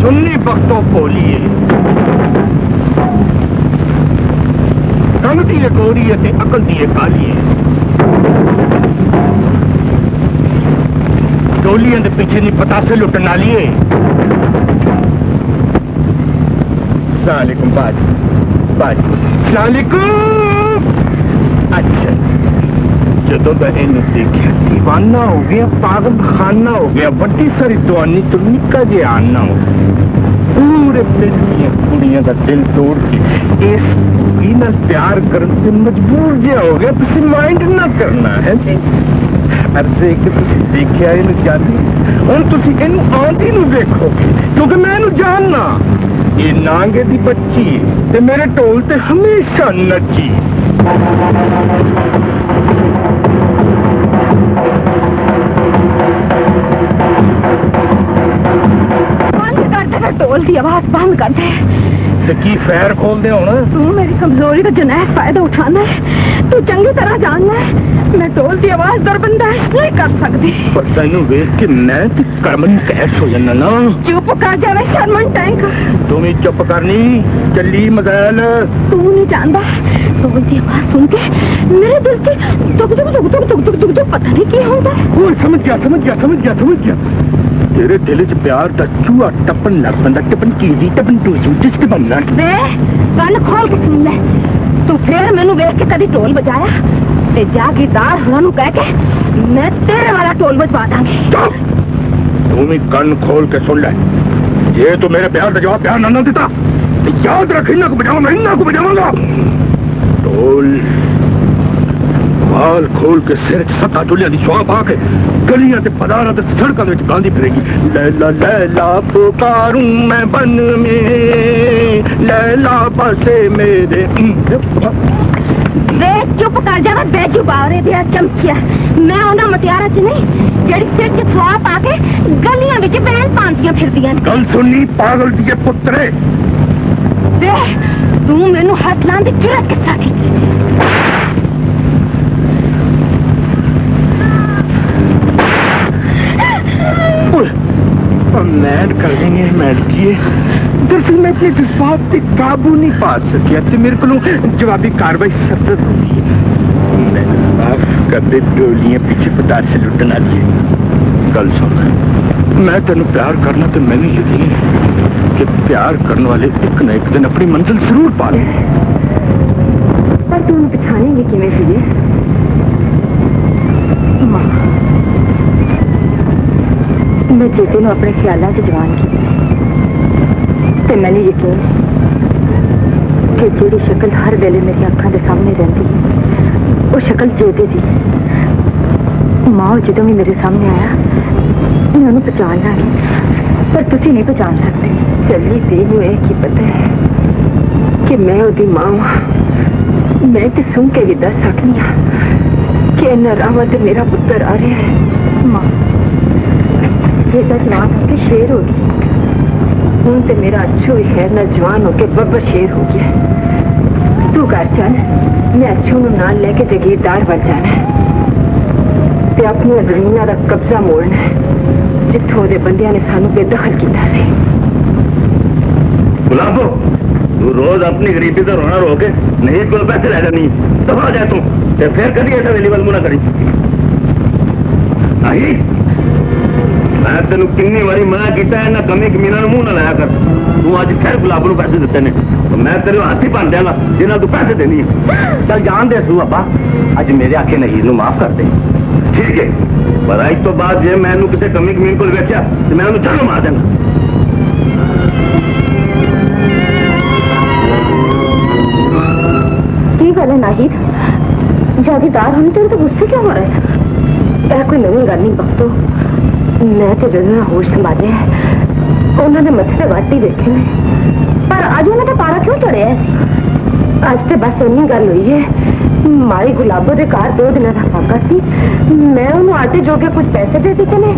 सुन्नी बख्तों बोलिए रंग दी गोरी है अकल दी काली है डोलियां दे पीछे नहीं पतासे लुटन वाली है सलामुअलैकुम बाजी सलामुअलैकुम अच्छा जदों का इन्हें देखिया दीवाना हो गया पागल खाना हो गया बड़ी सारी दुआनी तो निक्का जे आना हो पूरे पिंड दी कुड़ियां का दिल तोड़ के इस कुड़ी नाल प्यार करन से मजबूर जे हो गया तुसी माइंड ना करना है जी अर्जे कि तुसी देखिया इन्हू जाती हुण तुसी इन्हू आंधी नू देखोगे क्योंकि मैं इन्हू जानना ये नांगे दी बच्ची ते मेरे ढोल ते हमेशा नची ढोल की आवाज बंद कर दे ਤੇ ਕੀ ਫੈਰ ਖੋਲਦੇ ਹੁਣ? तू मेरी कमजोरी का जनाह फायदा उठाना है। तू चंगी तरह जानना है मैं ढोल की आवाज दरबंदाश नहीं कर सकती। ਪਰ ਤੈਨੂੰ ਵੇਖ ਕੇ ਮੈਂ ਤੇ ਕਰਮਨ ਕਹਿਸ਼ ਹੋ ਜਾਣਾ ਨਾ। चुप कर जावे शर्मन टैंक। ਤੂੰ ਵੀ ਚੁੱਪ ਕਰਨੀ। ਚੱਲੀ ਮਜ਼ੈਲ। तू नहीं जानता ढोल की आवाज सुन के मेरे दिल की दुख दुख दुख दुख दुख दुख दुख दुख पता नहीं क्या होता है। ਓਏ ਸਮਝ ਗਿਆ। ਤੇਰੇ ਦਿਲ 'ਚ ਪਿਆਰ ਦਾ ਚੂਹਾ ਟੱਪਣ ਲੱਗ ਪੈਂਦਾ। ਟੱਪਣ ਕੀ ਟੱਪਣ ਤੂੰ ਜਿਸ ਤੇ ਬੰਨਾ। ਵੇ ਕੰਨ ਖੋਲ ਕੇ ਸੁਣ ਲੈ ਤੂੰ ਫੇਰ ਮੈਨੂੰ ਵੇਖ ਕੇ ਕਦੀ ਢੋਲ ਵਜਾਇਆ ਤੇ ਜਾਗੀਰਦਾਰ ਹੋਰਾਂ ਨੂੰ ਕਹਿ ਕੇ ਮੈਂ ਤੇਰੇ ਵਾਲਾ ਢੋਲ ਵਜਵਾ ਦਾਂਗੀ। ਤੂੰ ਵੀ ਕੰਨ ਖੋਲ ਕੇ ਸੁਣ ਲੈ। ਜੇ ਤੂੰ ਮੇਰੇ ਪਿਆਰ ਦਾ ਜਵਾਬ ਪਿਆਰ ਨਾ ਦਿੱਤਾ ਤੇ ਯਾਦ ਰੱਖ ਇਹਨਾਂ ਕੋ ਬਜਾਵਾਂਗਾ ਢੋਲ। ਵਾਲ ਖੋਲ ਕੇ ਸਿਰ 'ਚ 7 ਟੋਲਿਆਂ ਦੀ ਸ਼ੁਆ ਪਾ ਕੇ ਗਲੀਆਂ ਤੇ ਬਾਜ਼ਾਰਾਂ ਤੇ ਸੜਕਾਂ ਦੇ ਵਿੱਚ ਗਾਉਂਦੀ ਫਿਰੇਗੀ। ਲੈਲਾ ਪੁਕਾरूं ਮੈਂ ਬਨ ਮੇ ਲੈਲਾ ਬਸੇ ਮੇਰੇ। ਵੇ ਚੁੱਪ ਕਰ ਜਾ ਬੇਜੁਬਾਰੇ ਦਿਆ ਚਮਚਿਆ। ਮੈਂ ਉਹਨਾਂ ਮਟਿਆਰਾਂ 'ਚ ਨਹੀਂ ਜਿਹੜੀ ਸਿਰ 'ਚ ਸਵਾ ਪਾ ਕੇ ਗਲੀਆਂ ਵਿੱਚ ਬੈਣ ਪਾਉਂਦੀਆਂ ਫਿਰਦੀਆਂ ਨੇ। ਗੱਲ ਸੁਣਨੀ ਪਾਗਲ ਦੀ ਪੁੱਤਰੇ। ਵੇ ਤੂੰ ਮੈਨੂੰ ਹੱਥ ਲਾਉਣ ਦੀ ਜੁਰਤ ਕਿੱਥਾ ਕੀਤੀ? मैन कर देंगे मैन किए। दरअसल मैं अपने जज्बात पे काबू नहीं पा सकिया तो मेरे को जवाबी कार्रवाई सख्त होगी। मैंने माफ कर दे डोलियां पीछे पतार से लुटना दिए। गल सुन मैं तेन प्यार करना तो मैंने यकीन है कि प्यार करने वाले एक न एक दिन अपनी मंजिल जरूर पा लें। पर तुम पछानेंगे किवें तुझे? मां मैं जेते ਨੂੰ ਆਪਣੇ ਖਿਆਲਾਂ 'ਚ ਜਵਾਨ ਕੀਤਾ ਤੇ ਮੈਨੂੰ ਯਕੀਨ ਕਿ ਜਿਹੜੀ ਸ਼ਕਲ ਹਰ ਵੇਲੇ ਮੇਰੀ ਅੱਖਾਂ ਦੇ ਸਾਹਮਣੇ ਰਹਿੰਦੀ ਹੈ ਉਹ ਸ਼ਕਲ ਜੇਤੇ ਦੀ ਮਾਂ ਜਦੋਂ ਵੀ ਮੇਰੇ ਸਾਹਮਣੇ ਆਇਆ ਮੈਂ ਉਹਨੂੰ ਪਛਾਣ ਲਾਂਗੀ ਪਰ ਤੁਸੀਂ ਨਹੀਂ ਪਛਾਣ ਸਕਦੇ। ਚੱਲੀ ਤੇ ਨੂੰ ਇਹ ਕੀ ਪਤਾ ਹੈ ਕਿ ਮੈਂ ਉਹਦੀ ਮਾਂ ਹਾਂ। ਮੈਂ ਤੇ ਸੁਣ ਕੇ ਵੀ ਦੱਸ ਸਕਦੀ ਹਾਂ ਕਿ ਇਹਨਾਂ ਰਾਵਾਂ ਤੇ ਮੇਰਾ ਪੁੱਤਰ ਆ ਰਿਹਾ ਹੈ। ਮਾਂ ये तो जवान होके शेर हो गई हूं तो मेरा अच्छू भी खैर ना जवान होके बब्बर शेर हो गया। तू घर चल मैं अच्छू नाल लेके जगीरदार बन जाना है ते अपनी जमीना का कब्जा मोड़ना है जिथों दे बंदियां ने सानू बेदखल किया सी। गुलाबो तू रोज अपनी गरीबी तो रोना रो के नहीं कोई पैसे ले जानी दफा जा तू ते फिर कभी ऐसा वेली बल मुना करी नहीं। मैं तेन किन्नी बारी मना किया इन्हें कमी कमीना मुंह ना लाया कर। तू अज फिर गुलाब को पैसे दिते ने मैं तेरे हाथ ही बन देगा जिन्हें तू पैसे देनी है। चल जान दे सू अपा अज मेरे आखे नहीर नू माफ कर दे ठीक है पर अज तो बाद जे मैं किसी कमी कमीन को वेख्या तो मैं उन्हें जान मार देना। की गल है नाहिद जागीरदार होने तेरे तो गुस्से क्यों हो रहे हैं? कोई नवी गल नहीं बख्तो मैं तो जदों होश संभाले उन्होंने मथे से वाटी देखे ने पर अज उन्होंने पारा क्यों चढ़िया? अज तो बस इन्नी गल हुई है मारी गुलाबो के घर 2 दिन का फाका सी मैं उन्होंने आटे जोगे कुछ पैसे दे दिते ने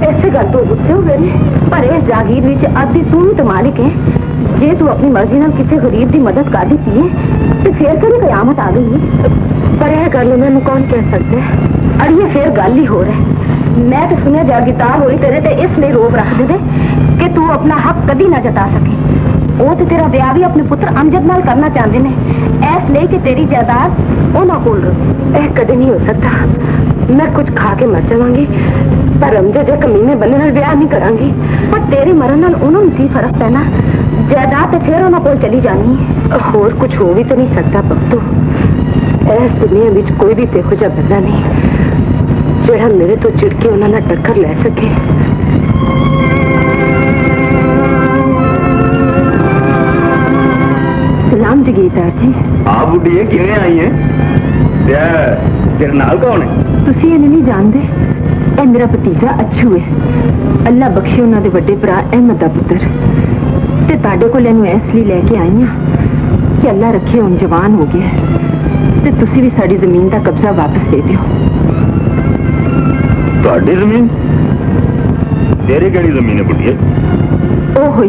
इस गल तो गुस्से हो गए ने पर इस जागीर विच आधी तू भी तो मालिक है। जे तू अपनी मर्जी नाल किसी गरीब की मदद कर दी है तो फिर तो कयामत आ गई पर यह गल उन्होंने कौन कह सकता है? अड़िए फिर गल ही हो रहा है मैं तो सुनिया जागीरदार होई तेरे ते इसलिए रोब रख दे कि तू अपना हक कदी ना जता सके। वो तो तेरा ब्याह भी अपने पुत्र अमजद नाल करना चाहते ने इसलिए कि तेरी जायदाद उन्हां कोल रहे। यह कदी नहीं हो सकता। मैं कुछ खा के मर जावांगी पर अमजद या कमीने बंदे नाल ब्याह नहीं करांगी। पर तेरे मरण नाल उन्होंने की फर्क पैना जायदाद तो फिर उन्हां कोल चली जानी है। होर कुछ हो भी तो नहीं सकता पप्पू। इस दुनिया विच कोई भी तेहो जिहा बंदा नहीं जेड़ा मेरे तो चिड़के उन्होंने टक्कर ले सके। सलाम जगीरदार जी। आप बुढ़िए किवें आई है तेरे नाल कौन है? तुसी इन्हें नहीं जानते ए मेरा भतीजा अच्छू है अल्लाह बख्शे उन्होंने बड़े भरा अहमद का पुत्र ते ताडे कोल इहनूं इसलिए लैके आई हां कि अल्लाह रखे हुण जवान हो गया ते तुसी भी साडी जमीन का कब्जा वापस दे दिओ। ਤੁਹਾਡੀ ਜ਼ਮੀਨ? तेरी केड़ी जमीन है बुढ़िए? ओ होई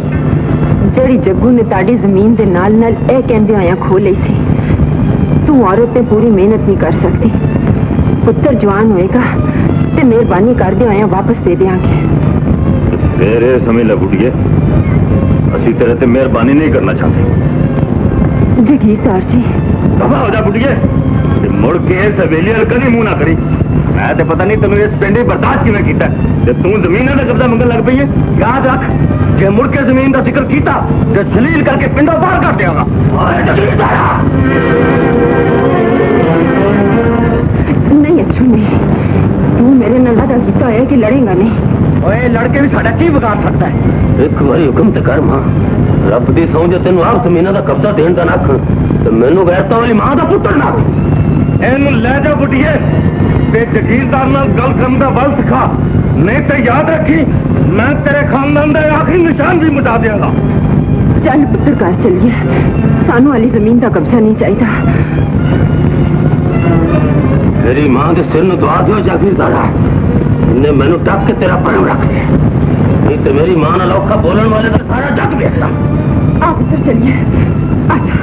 ਜਿਹੜੀ ਜੱਗੂ ਨੇ ਤੁਹਾਡੀ ਜ਼ਮੀਨ ਦੇ ਨਾਲ ਨਾਲ ਇਹ ਕਹਿੰਦੇ ਹੋਇਆ ਖੋ ਲਈ ਸੀ, ਤੂੰ ਔਰਤ ਤੇ ਪੂਰੀ ਮਿਹਨਤ ਨਹੀਂ ਕਰ ਸਕਦੀ। ਪੁੱਤਰ ਜਵਾਨ ਹੋਏਗਾ ਤੇ ਮਿਹਰਬਾਨੀ ਕਰਦੇ ਹੋਇਆ ਵਾਪਸ ਦੇ ਦੇਵਾਂਗੇ। तेरे समझ ला बुढ़िए, ਅਸੀਂ ਤੇਰੇ ਤੇ ਮਿਹਰਬਾਨੀ ਨਹੀਂ ਕਰਨਾ ਚਾਹੁੰਦੇ। ਜਗੀਰਦਾਰ ਜੀ ਦਫਾ ਹੋ ਜਾ ਬੁੱਢੀਏ, ਤੇ ਮੁੜ ਕੇ ਇਸ ਹਵੇਲੀ ਵੱਲ ਕਦੀ ਮੂੰਹ ਨਾ ਕਰੀ। ਮੈਂ ਤੇ ਪਤਾ ਨਹੀਂ ਤੈਨੂੰ ਇਸ ਪਿੰਡ ਹੀ ਬਰਦਾਸ਼ਤ ਕਿਵੇਂ ਕੀਤਾ ਤੇ ਤੂੰ ਜ਼ਮੀਨਾਂ ਦਾ ਕਬਜ਼ਾ ਮੰਗਣ ਲੱਗ ਪਈ ਹੈ। ਯਾਦ ਰੱਖ, ਜੇ ਮੁੜ ਕੇ ਜ਼ਮੀਨ ਦਾ ਜ਼ਿਕਰ ਕੀਤਾ ਤੇ ਜ਼ਲੀਲ ਕਰਕੇ ਪਿੰਡੋਂ ਬਾਹਰ ਕਰ ਦਿਆਂਗਾ। ਨਹੀਂ ਅੱਛੂ ਨਹੀਂ, ਤੂੰ ਮੇਰੇ ਨਾਲ ਵਾਅਦਾ ਕੀਤਾ ਹੋਇਆ ਕਿ ਲੜੇਗਾ ਨਹੀਂ। ਓਏ ਲੜਕੇ ਵੀ ਸਾਡਾ ਕੀ ਵਿਗਾੜ ਸਕਦਾ ਹੈ? ਇੱਕ ਵਾਰੀ ਹੁਕਮ ਤੇ ਕਰ ਮਾਂ, ਰੱਬ ਦੀ ਸਹੁੰ ਜੇ ਤੈਨੂੰ ਆਪ ਜ਼ਮੀਨਾਂ ਦਾ ਕਬਜ਼ਾ ਦੇਣ ਦਾ ਨੱਖ ਤੇ ਮੈਨੂੰ ਗੈਰਤਾਂ ਵਾਲੀ ਮਾਂ ਦਾ ਪੁੱਤਰ ਨਾ। ਇਹਨੂੰ ਲੈ ਜਾ ਬੁੱਢੀਏ ਤੇ ਜਗੀਰਦਾਰ ਨਾਲ ਗੱਲ ਕਰਨ ਦਾ ਬਲ ਸਿਖਾ, ਨਹੀਂ ਤੇ ਯਾਦ ਰੱਖੀ ਮੈਂ ਤੇਰੇ ਖਾਨਦਾਨ ਦਾ ਆਖਰੀ ਨਿਸ਼ਾਨ ਵੀ ਮਿਟਾ ਦਿਆਂਗਾ। ਚੱਲ ਪੁੱਤਰ ਘਰ ਚੱਲੀਏ, ਸਾਨੂੰ ਵਾਲੀ ਜ਼ਮੀਨ ਦਾ ਕਬਜ਼ਾ ਨਹੀਂ ਚਾਹੀਦਾ। ਮੇਰੀ ਮਾਂ ਦੇ ਸਿਰ ਨੂੰ ਦਵਾ ਦਿਓ ਜਾਗੀਰਦਾਰਾ, ਨੇ ਮੈਨੂੰ ਟੱਕ ਕੇ ਤੇਰਾ ਪਰਮ ਰੱਖ ਲਿਆ, ਨਹੀਂ ਤੇ ਮੇਰੀ ਮਾਂ ਨਾਲ ਔਖਾ ਬੋਲਣ ਵਾਲੇ ਦਾ ਸਾਰਾ ਜੱਗ ਵੇਖਦਾ। ਆ ਪੁੱਤਰ ਚੱਲੀਏ। ਅੱਛਾ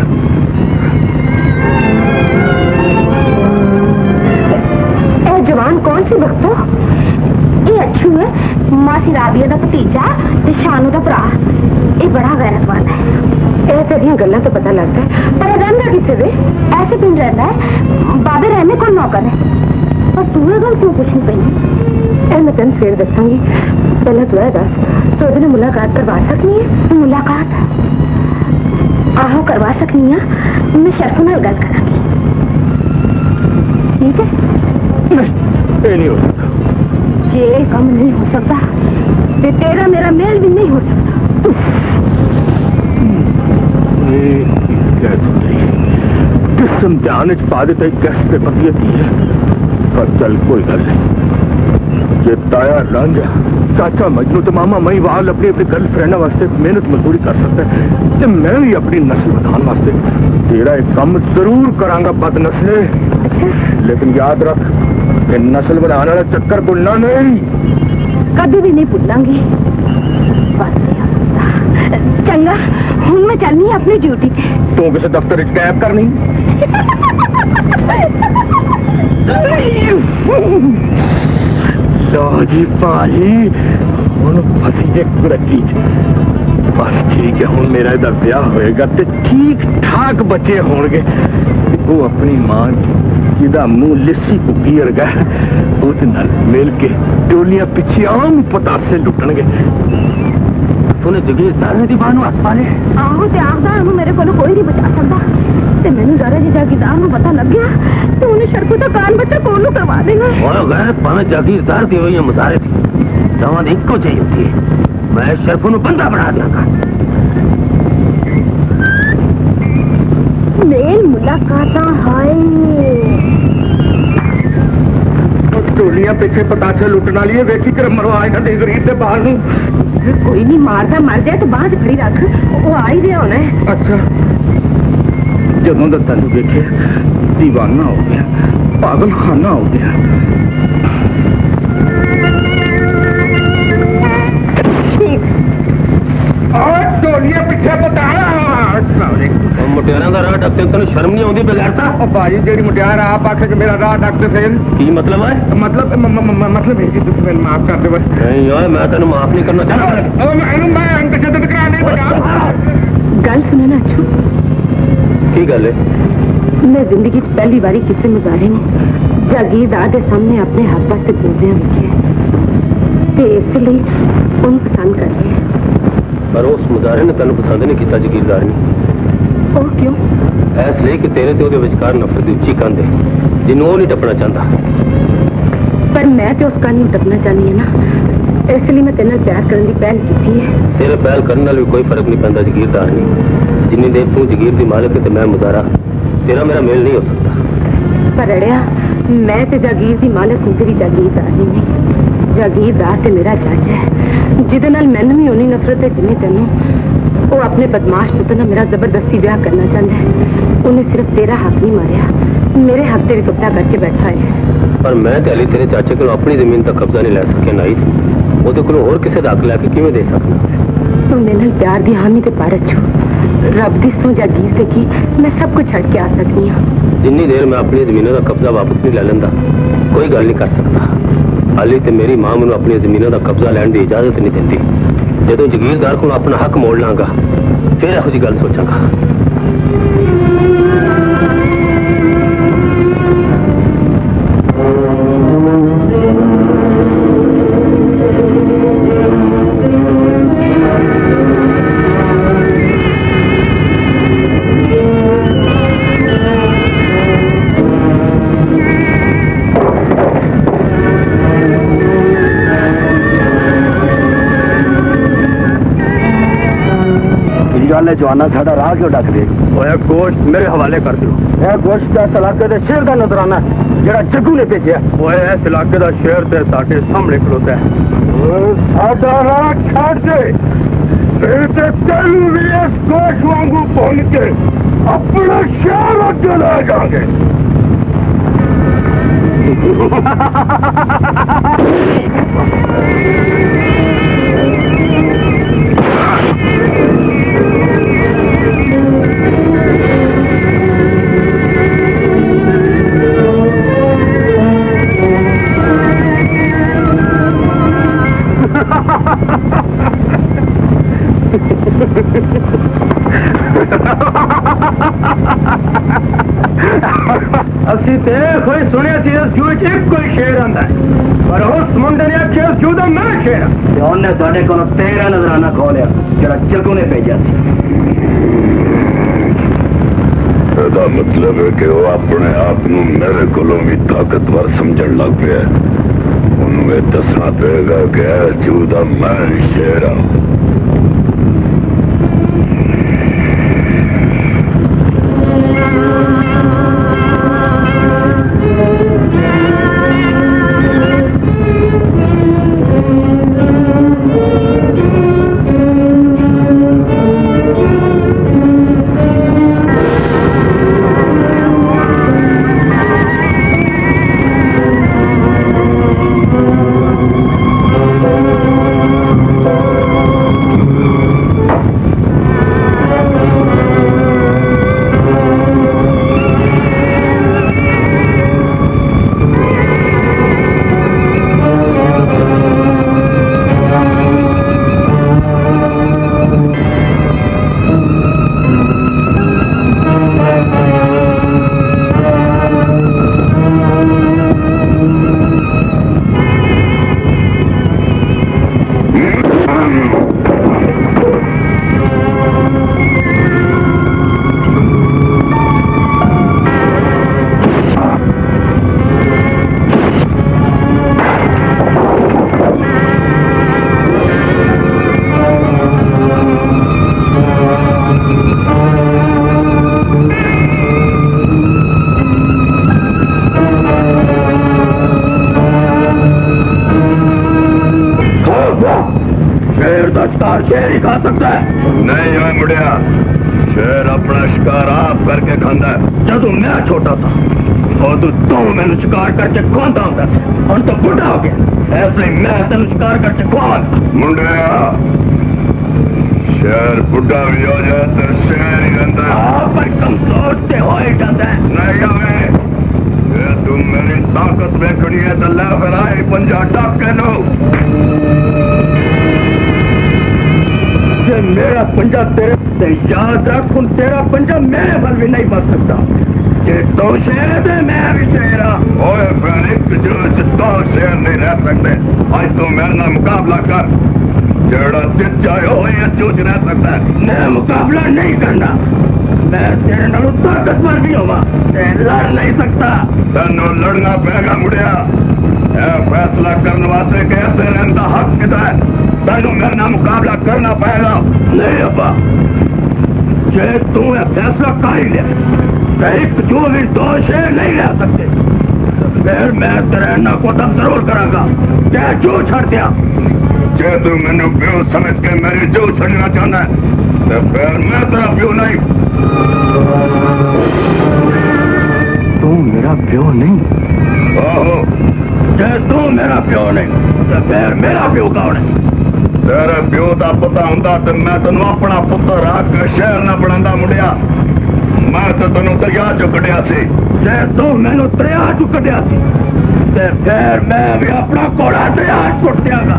ਇਹ ਜਵਾਨ ਕੌਣ ਸੀ ਬਖਤੋ? ਇਹ ਅੱਛੂ ਹੈ, ਮਾਸੀ ਰਾਬੀਆ ਦਾ ਭਤੀਜਾ ਤੇ ਸ਼ਾਨੂ ਦਾ ਭਰਾ। ਇਹ ਬੜਾ ਗੈਰਤਵਾਨ ਹੈ। ਇਹ ਤੇਰੀਆਂ ਗੱਲਾਂ ਤੋਂ ਪਤਾ ਲੱਗਦਾ ਹੈ, ਪਰ ਇਹ ਰਹਿੰਦਾ ਕਿੱਥੇ ਵੇ? ਐਸੇ ਪਿੰਡ ਰਹਿੰਦਾ ਹੈ, ਬਾਬੇ ਰਹਿਣੇ ਕੋਲ ਨੌਕਰ ਹੈ। ਪਰ ਤੂੰ ਇਹ ਗੱਲ ਕਿਉਂ ਪੁੱਛਣੀ ਪਈ? ਇਹ ਮੈਂ ਤੈਨੂੰ ਫੇਰ ਦੱਸਾਂਗੀ, ਪਹਿਲਾਂ ਤੂੰ ਇਹ ਦੱਸ, ਤੂੰ ਉਹਦੇ ਨਾਲ ਮੁਲਾਕਾਤ ਕਰਵਾ ਸਕਨੀ ਹੈ? ਮੁਲਾਕਾਤ ਆਹੋ ਕਰਵਾ ਸਕਨੀ ਆ। ਮੈਂ ਸ਼ਰਫੂ ਨਾਲ ਗੱਲ ਕਰਾਂਗੀ, ਠੀਕ ਹੈ? ਨਹੀਂ, ਇਹ ਨਹੀਂ ਹੋ ਸਕਦਾ। ਜੇ ਇਹ ਕੰਮ ਨਹੀਂ ਹੋ ਸਕਦਾ ਤੇ ਤੇਰਾ ਮੇਰਾ ਮੇਲ ਵੀ ਨਹੀਂ ਹੋ ਸਕਦਾ। जिसम जाने पा देता कैसे पतियती है, पर चल कोई गल नहीं। जे ताया रांझा चाचा मजनू तो मामा महिवाल अपनी अपनी गर्लफ्रेंड वास्ते मेहनत मजदूरी कर सकता है, ते मैं भी अपनी नस्ल बढ़ाने वास्ते तेरा एक काम जरूर करांगा बदनस्ले। लेकिन याद रख कि नस्ल बढ़ाने वाला चक्कर भुलना नहीं। कभी भी नहीं भूलांगी। बस चंगा, हुण मैं चलनी है अपनी ड्यूटी ते। तू किसी दफ्तर कैब करनी? लो जी भाई, हुण फसी जे कुरकी बस ठीक है। हुण मेरा इधर ब्याह होएगा ते ठीक ठाक बच्चे होणगे। वो अपनी मां जिदा मुंह लिस्सी कुकी वर्गा उस नाल मिल के टोलियां पिछे आम पतासे लुटणगे। तूने जगीरदार ने दी बानू हथ पा ले। आहो ते आखदा हूं मेरे कोलों कोई नहीं बचा सकदा ते मैनू जरा जी जागीरदार नूं पता लग गया तो उन्हें शर्फू दा कान बच्चा कोल नूं करवा देना। और गैरत पावे जागीरदार दी होई मुजारे थी, दवा दी इक्को चाहिए थी। मैं शर्फू नूं बंदा बना दियांगा। मेल मुलाकातां हाय टोलियां पीछे पतासे लुटन वाली है, वेखी कर मरवा इन्हां दे गरीब दे बाल नूं। कोई नहीं, मारदा मर जाए तो बांह खड़ी रख, वो आ ही रहा होना है। अच्छा, जदों दा तैनूं वेखिया दीवाना हो गया, पागल खाना हो गया। और टोलियां पीछे पताया मुटियारा का राह डकते तेन शर्म नहीं आती बगैरता? भाई जी मुटियार आप आखे कि मेरा राह डकते फिर की मतलब है? मतलब है कि तुम मैंने माफ कर दे बस। नहीं यार, मैं तेन माफ नहीं करना चाहता। गल सुने ना अच्छू, की गल है? मैं जिंदगी च पहली बारी किसी मुजारे ने जागीरदार के सामने अपने हाथ पास बोलदे वेखे, इसलिए उन्हें पसंद कर लिया। पर उस मुजारे ने तेन पसंद नहीं किया जागीरदार ने। ਉਹ ਕਿਉਂ? इसलिए कि तेरे ते ਉਹਦੇ ਵਿਚਕਾਰ नफरत ਦੀ ਉੱਚੀ ਕੰਧ ਹੈ ਜਿਹਨੂੰ ਉਹ ਨਹੀਂ ਟੱਪਣਾ ਚਾਹੁੰਦਾ। पर मैं तो उसका नहीं टपना चाहनी है ना, इसलिए मैं तेरे नाल प्यार करने की पहल की है। तेरे पहल करने नाल भी कोई फर्क नहीं पैंदा जागीरदार नहीं। जिन्नी देर तू जागीर की मालिक है ते मैं मुजारा, तेरा मेरा मेल नहीं हो सकता। पर अड़िया, मैं तो जागीर की मालिक हूं, तेरी जागीरदार नहीं। जागीरदार ते मेरा जज है, जिदे नाल मैनू भी उन्नी नफरत है जिन्नी तेनू। वो अपने बदमाश पुत्र नाल मेरा जबरदस्ती ब्याह करना चाहता है। उन्हें सिर्फ तेरा हक नहीं मारिया, मेरे हक से भी कब्जा करके बैठा है। पर मैं ते अली तेरे चाचे को अपनी जमीन तक कब्जा नहीं लै सकिया नाई, वो तो होर किसी का हक लैके किवें दे सकना? तू मेरे प्यार दी हामी ते पारत छो रब दी सो जागीर ते की मैं सब कुछ छड़ के आ सकती हूँ। जिन्नी देर मैं अपनी जमीनों का कब्जा वापस नहीं ले लेंदा कोई गल नहीं कर सकता। हाली ते मेरी मां मैनू अपनी जमीनों का कब्जा लैण की इजाजत नहीं देती। जो जगीरदार को अपना हक मोड़ लांगा फिर यहो जी गल सोचांगा। जवाना साडा राह क्यों डक दे? गोश्त मेरे हवाले कर दो। यह गोश्त का इस इलाके के शेर का नजराना जरा जग्गू ने भेजा। इस इलाके का शेर ते साडे सामने खलोता है। साडा राह छाड़ दे ते तेनू भी इस गोश्त वांगू भुन के अपना शहर अगे ले जाएंगे। असी ते कोई सुनिया सी इस जू एक कोई शेर आंदा है पर उस मुंडे ने आखिया इस जू दा मैं शेर ते उन्हें साडे कोल 13 नजराना खोलिया जेड़ा जग्गू ने भेजा सी। ਇਹਦਾ ਮਤਲਬ ਹੈ ਕਿ ਉਹ ਆਪਣੇ ਆਪ ਨੂੰ ਮੇਰੇ ਕੋਲੋਂ ਵੀ ਤਾਕਤਵਰ ਸਮਝਣ ਲੱਗ ਪਿਆ। ਉਹਨੂੰ ਇਹ ਦੱਸਣਾ ਪਏਗਾ ਕਿ ਇਸ ਜੂ ਦਾ ਮੈਂ ਸ਼ੇਰ ਹਾਂ। शेर ही खा सकता है? नहीं मैं मुड़िया शेर अपना शिकार आप करके खांदा है। जदों मैं छोटा था और तू मैनू शिकार करके खुआंदा होंदा हुण तो बुढ़ा हो गया इसलिए मैं तेन शिकार करके खुआवांगा। मुंडिया शेर बुढ़ा भी हो जाए तो शेर ही रहता है। पर कमजोर से हो ही जाता है। नहीं हमें तू मेरी ताकत देखनी है तो ला फिर आए पंजा डाके लो। मेरा पंजा तेरे से याद रख हूं तेरा पंजा मेरे बल भी नहीं बच सकता। जे तो शेर है मैं भी शेर हूं। ओए फिर एक जो दो शेर नहीं रह सकते। आज तू मेरे ना मुकाबला कर जेड़ा जित जाए हो या जूझ रह सकता है। मैं मुकाबला नहीं करना मैं तेरे नालों ताकतवर भी होगा लड़ नहीं सकता। तेनों लड़ना पेगा मुड़िया फैसला करने वास्ते कैसे रहता हक किता है तेनों मेरे ना मुकाबला करना पड़ेगा। नहीं अब्बा जे तू फैसला कर ही लिया एक जो भी दो शेर नहीं रह सकते फिर मैं तेरे ना को तब जरूर करांगा चाहे जो छड़ दिया। जे तू मैनू प्यो समझ के मेरी जो छड़ना चाहना है तो फिर मैं तेरा प्यो नहीं। तू मेरा प्यो नहीं? आहो जे तू मेरा प्यो नहीं तो फिर मेरा प्यो कौन है? तेरे प्यो का पता होंदा ते मैं तेन अपना पुत्र आख के शहर ना बनांदा मुंडिया। मैं तो तेन दरिया चो कढ़िया सी ते तू मैनू दरिया चो कढ़िया सी ते फिर मैं भी अपना घोड़ा दरिया सुट दियागा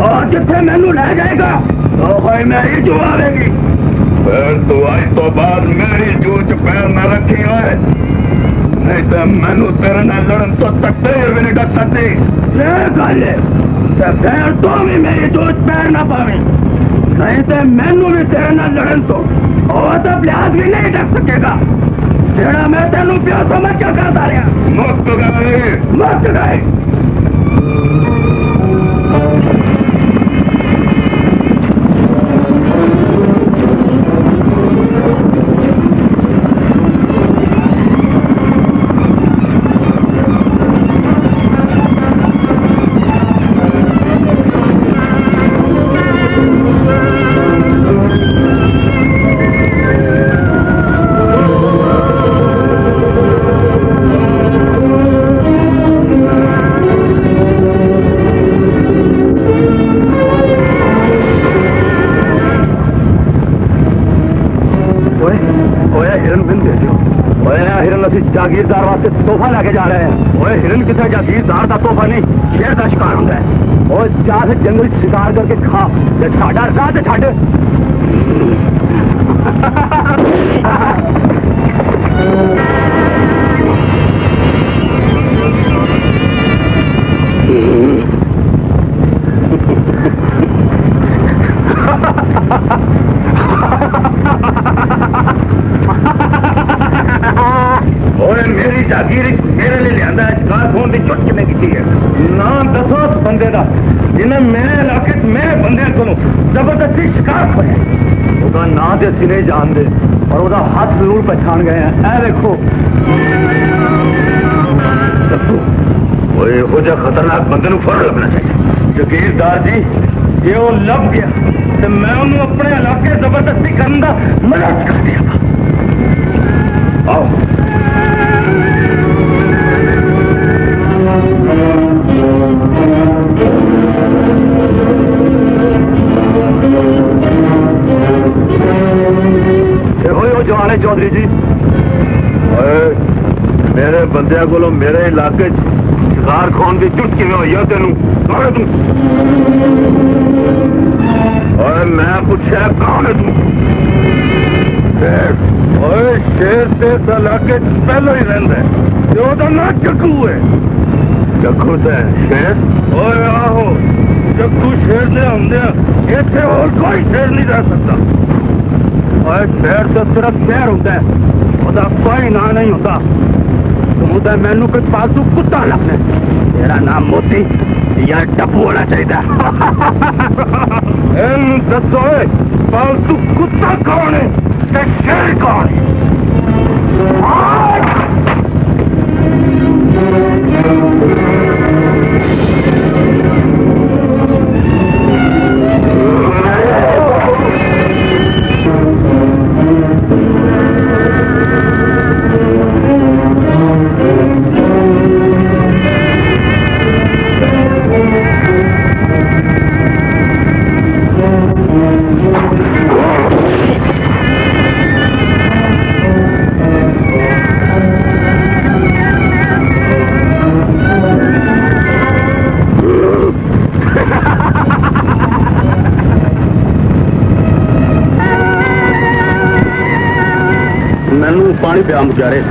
और जिथे मैनू ले जाएगा तो भाई मेरी जो आवेगी। फिर तू आज तो बाद मेरी जू च पैर न रखी होए नहीं तो मैनू तेरे नाल लड़न तो तकदीर भी नहीं डर सकती। ये गल है ते फिर तू भी मेरी जू च पैर ना पावे नहीं तो मैनू भी तेरे नाल लड़न तो और तो लिहाज भी नहीं डर सकेगा। जेड़ा मैं तेनू प्यो समझ के करता रहा मुक्त गए। जागीरदार वास्ते तोहफा लेके जा रहे हैं। ओए हिरन किसे जागीरदार का तोहफा नहीं शेर का शिकार होता है। और जा से जंगल शिकार करके खा ते साडा राह ते छड्ड। मेरी जागीर मेरे लिए लिया शिकार फोन की चुट किने की है। नाम दसो उस बंदे का जिन्हें मेरे इलाके मेरे बंदे को जबरदस्ती शिकार खोया। उसका नाम तो असं नहीं जानते और उसका हाथ जरूर पहचान गए हैं। ऐ देखो हो जा खतरनाक बंदे को फौरन लभना चाहिए। जगीरदार जी जे वो लभ गया तो मैं उन्होंने अपने इलाके जबरदस्ती करने का मदद कर दिया। आओ जवाने चौधरी जी मेरे बंदे को मेरे इलाके शिकार खान की चुट कि हुई है तेन कौन है तू? और मैं पूछा कौन है तू? शेर से इलाके पहले ही रहा ना जग्गू है। जग्गू से शेर और आहो जग्गू शेर ने आंदे इतने और कोई शेर नहीं रह सकता। और शेर तो सिर्फ शेर होता है उसका कोई ना नहीं होता। तू तो मैनू कोई पालतू कुत्ता लगना तेरा नाम मोती या डब्बू होना चाहिए। दसो पालतू कुत्ता कौन है ते शेर कौन है? मैनू पानी पिया मुचारे।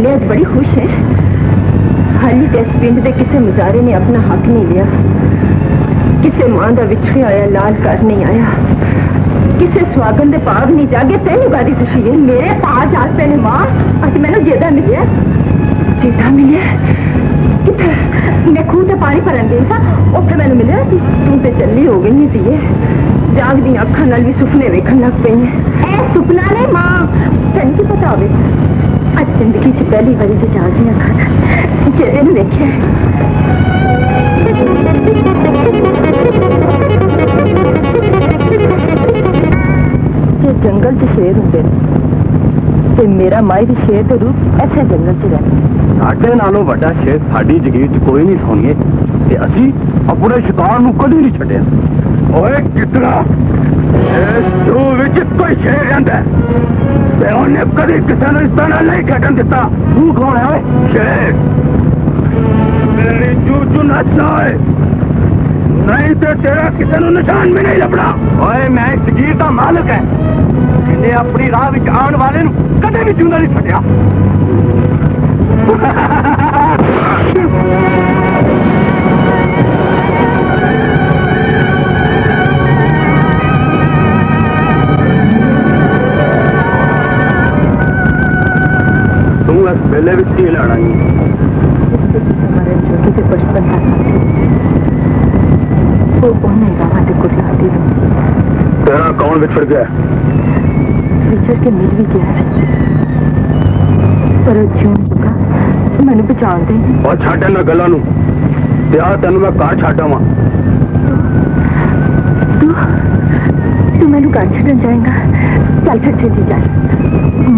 आज बड़ी खुश है। हाली ते इस पिंड दे किसे मुजारे ने अपना हक नहीं लिया, किसे मां दा विछड़िया होया लाल घर नहीं आया, किसे स्वागन दे पाग नहीं जागे। तेन गादी खुशी है मेरे पास आज तेने मां अज मैनू जेदा मिलिया। जेदा मिलिया किथे? मैं खूह ते पानी भरन गई था, उत्थे मैनू मिलिया सी। तू ते चली हो गई सी, जागदी अखां नाल भी सुपने वेखण लग पई है। ए सुपना ने मां तेन की पता होवे आज जिंदगी च पहली बारी से जागदी अखां जेदे नूं वेखिया। जंगल च शेर होंदे ते मेरा माई भी शेर के रूप ऐसे जंगल च रहंदा। साडे नालों वड्डा शेर साडी जगीर च कोई नहीं सोनीए ते असीं अपने शिकार नूं कदी नहीं छड्डिया। ओए कितरा इस जू विच कोई शेर रहिंदा ते ओहने कदी किसे नूं इस तरह नहीं खटन दित्ता। तू कौन है? ओए शेर मेरी जू चू नचना है, नहीं तो तेरा किसी नूं निशान भी नहीं लभना। ओए मैं जगीर दा मालिक है, जिन्हें अपनी राह विच आने वाले नूं कदे भी जिंदा नहीं छड्डिया। तू इस बेले विच की लैणा ही? हमारे छोटे से बचपन का वो उन्हें राह ते कुर्लाती तेरा कौन बिछड़ गया? विचर के मिल भी गया है, पर जिਉਂ चुका मैंने पहचान दे। और छाटे ना गला नूं ते आ तेनू मैं घर छड्ड आवां। तू मैनू घर छड्डन जाएगा? चल फिर छेती जाए,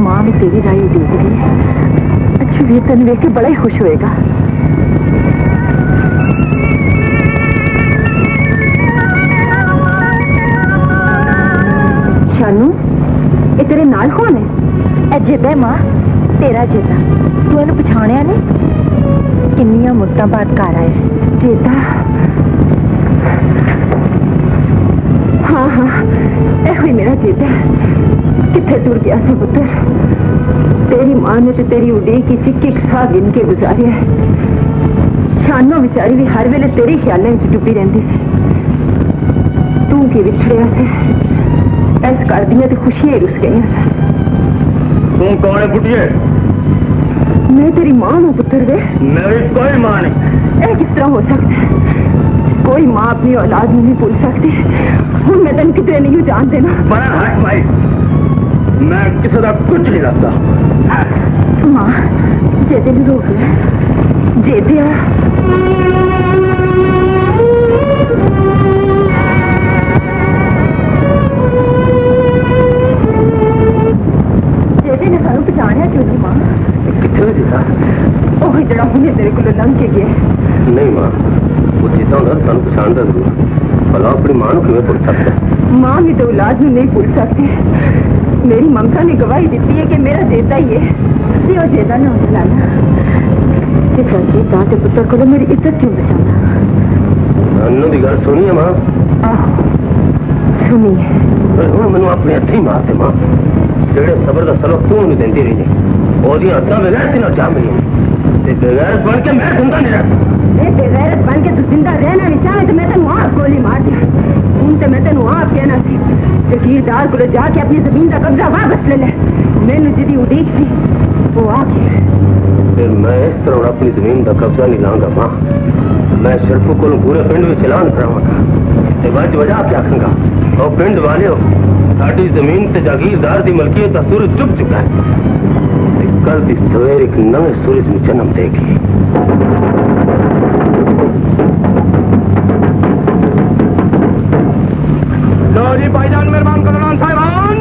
मां भी तेरी राह देख रही है। अच्छी वीर तेन वेख के बड़ा ही खुश होएगा। शानू ये तेरे नाल कौन है? जेदा है मां, तेरा जेदा। तू इन्हें पछाणिया नहीं? किन्नियां मुद्दां बाद घर आए जेदा। हाँ हाँ ए मेरा जेदा किथे टुर गया था पुत्र? तेरी मां ने तो तेरी उड़ीक की चिक्की साह गिन के गुजारिया है। शानो बेचारी भी हर वेले तेरे ख्यालों में डुबी रहती थी। तू की विछड़िया से इस घर दियां तो खुशियां रुस गई। तू कौन है बुढ़िए? मैं तेरी मां हूं पुत्र वे। मेरी कोई मां नहीं। यह किस तरह हो सकता है? कोई मां अपनी औलाद नहीं भूल सकती। हूं मैं तेन कितने नहीं जान देना। बड़ा हट भाई, मैं किसी का कुछ नहीं लगता। मां जेदे भी रोक ले, जेदे जेदे ने सानू पहचानिया क्यों नहीं? मां कितने जीता? ओह जड़ा हुणे तेरे को लंघ के गया। नहीं मां, वो जीता होना सानू पछाणदा जरूर, भला अपनी मां नूं किवें भुल सकदा? मां भी तो औलाद नूं नहीं भूल सकती। मेरी ममता ने गवाही दी है कि मेरा जेदा ही है, ते ओ जेदा ना होने लाना। ते चाची ताते पुत्र को मेरी इज्जत क्यों बचाना? अन्नू दी गल सुनी है मां? सुनी है। हुण मैनू अपने हत्थी मार दे मां, जेड़े सबर दा सबक तू नहीं देंदी रही है। ओदियां हत्थां बगैर तेनों जा मिली ते बगैर बन के मैं जिंदा नहीं रह। बेगैरत बन के तू जिंदा रहना नहीं चाहे तो मैं तेन आप गोली मार दिया। हूं तो मैं तेन आप कहना सी जगीरदार को जाके अपनी जमीन का कब्जा वापस ले ले। मैनू जिदी उड़ीक सी वो आ गया। फिर मैं इस तरह अपनी जमीन का कब्जा नहीं लाऊंगा मां। मैं सिर्फ को पूरे पिंड में ऐलान करावांगा ते वज वजा के आखूंगा, और पिंड वाले हो साडी जमीन ते जागीरदार दी मलकियत दा सूरज चुक चुका है। कल दी सवेर एक नवे सूरज में जन्म देगी। लो जी भाईजान, मेहरबान कदरान साहिबान,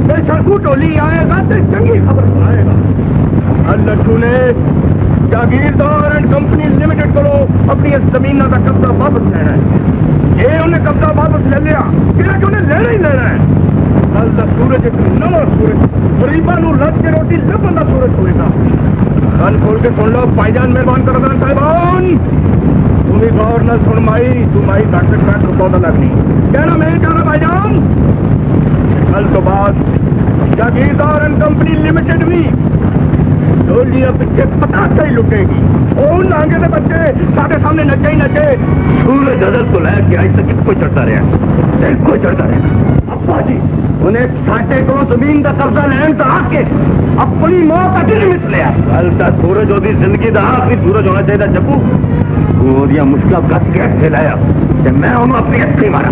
ये शरकू टोली आएगा तो चंगी खबर सुनाएगा। लट्टू ने जागीरदार एंड कंपनी लिमिटेड को अपनी जमीन का कब्जा वापस लेना है। ये उन्हें कब्जा वापस ले लिया फिर उन्हें लेना ही लेना है। कल का सूरज एक नवा सूरज गरीबा रज के रोटी लभन का सूरज होगा। कल खोल के सुन लो भाईजान मेहरबान करदान साहिबान तुम्हें गौर न सुन माई तू माई घट से घट रुपौदा लगनी कहना मैं कहना भाईजान कल तो बाद जागीरदार एंड कंपनी लिमिटेड भी डोलिया पीछे पटाखा ही लुटेगी। ओ नांगे के बच्चे साढ़े सामने नचे ही नचे। सूरज अदल तो लैके आज तक कोई चढ़ता रहा कोई चढ़ता रहा। अब्बा जी उन्हें साढ़े को जमीन का कब्जा लैन तो आके अपनी मौत का दिन मिस लिया। कल तक सूरज ओदी जिंदगी का आखिरी सूरज होना चाहिए जब्बू ओदिया मुश्किल कस के हथे लाया मैं उन्होंने अपनी हथी मारा।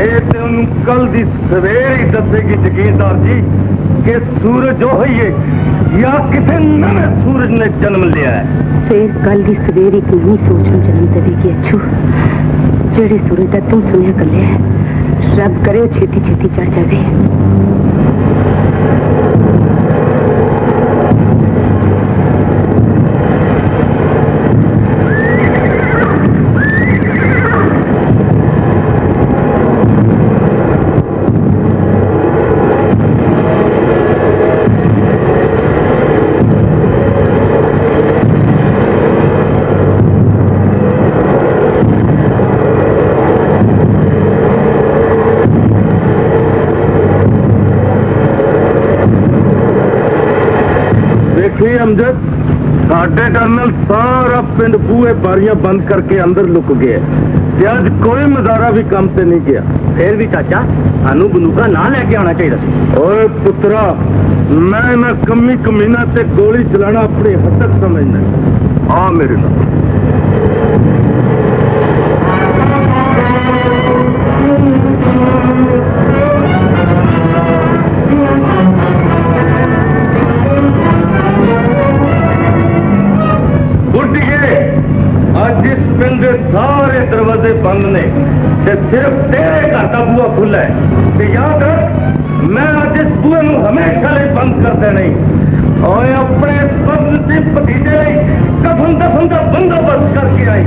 एक कल दी सवेर ही दसेगी जगीरदार जी कि सूरज जो है या किसी नवे सूरज ने जन्म लिया है। फिर कल की सवेरे की ही सोच में जन्म देगी अच्छू जेड़े सूरज का तू सुनिया कले है रब करे छेती छेती चढ़ जावे। अमजद साढ़े टर्नल सारा पिंड बूहे बारियां बंद करके अंदर लुक गए अज कोई मजारा भी काम से नहीं गया। फिर भी चाचा सानू बंदूका ना लेके आना चाहिए। ओए पुत्रा मैं ना कमी कमीना से गोली चलाना अपनी हद तक समझना। आ मेरे नाल सारे दरवाजे बंद ने सिर्फ तेरे घर का बुआ खुला है। याद रख मैं आज इस बुए को हमेशा लिए बंद कर देना और अपने बदनसीब भतीजे कफन दफन का बंदोबस्त करके आई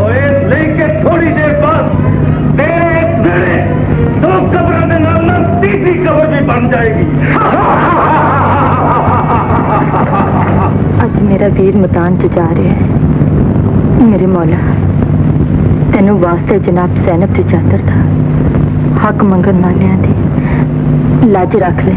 और लेके थोड़ी देर बाद तेरे बेड़े दो कब्रों के नाम ना तीसरी कब्र भी बन जाएगी। आज मेरा वीर मैदान च जा रहा है। मेरे मौला तेनों वास्ते जनाब सैनब की चादर था हक मंगन वालियां दी लाज रख ले।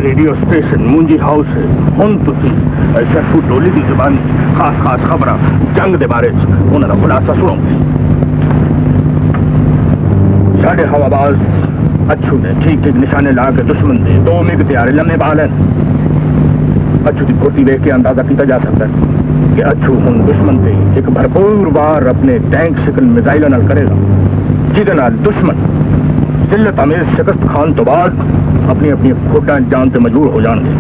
रेडियो स्टेशन मुंजी हाउस है हुन तुसी शरफू डोली की जुबान खास खास खबर जंग के बारे उन्होंने खुलासा सुनो। साढ़े हवाबाज अच्छू ने ठीक ठीक निशाने ला के दुश्मन के 2 मिग तैयारे लम्हे पा लें। अच्छू की फुर्ती देख के अंदाजा किया जा सकता है कि अच्छू हुन दुश्मन से एक भरपूर वार अपने टैंक शिकल मिसाइलों नाल करेगा जिहदे नाल दुश्मन जिल्लत अमीर शिकस्त खान तो बाद अपनी अपनी खोटा जान से मजबूर हो जाएंगे।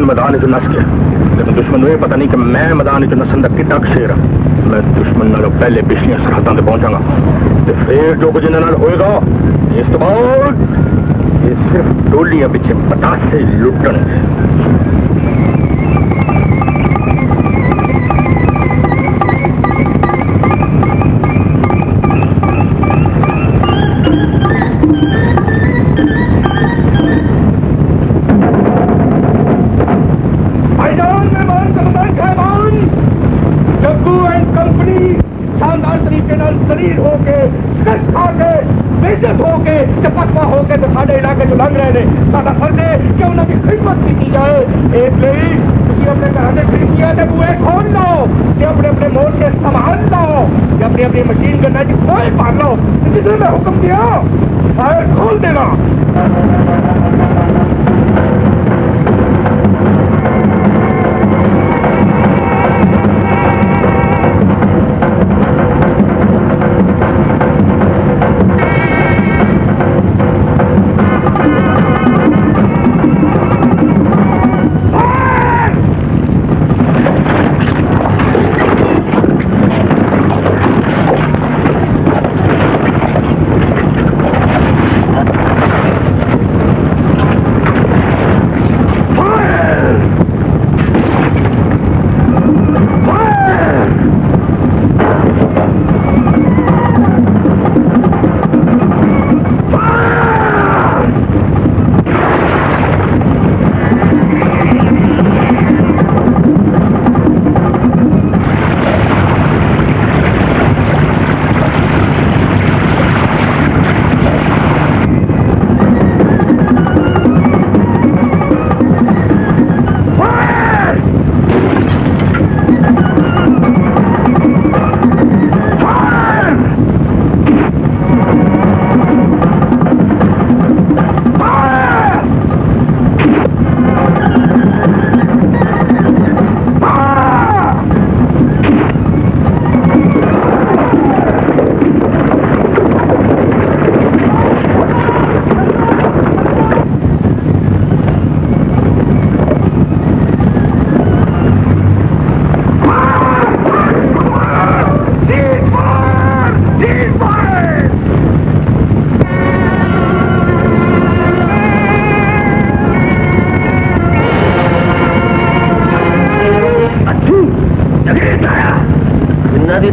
मैदान च नस गया, लेकिन दुश्मन को यह पता नहीं कि मैं मैदान च नसन का कितना शेर हाँ। मैं दुश्मन नालों पहले पिछलियां सरहदां ते पहुंचांगा ते फिर जो कुछ इन्हां नाल होएगा इस तो बाद ये सिर्फ डोलियां पिछे पतासे लुटण। शरीर होके खाके बेइज्जत होके पतवा होके तो साढ़े इलाके च लंघ रहे हैं। साडा फर्ज है कि उन्होंने खिदमत की जाए। इसलिए अपने घर के खिड़कियां के बूहे खोल लो, अपने अपने मोर्चे संभाल लो, अपनी अपनी मशीन गन्ना की खोल पा लो। जिसने मैं हुक्म दिया फायर खोल देना।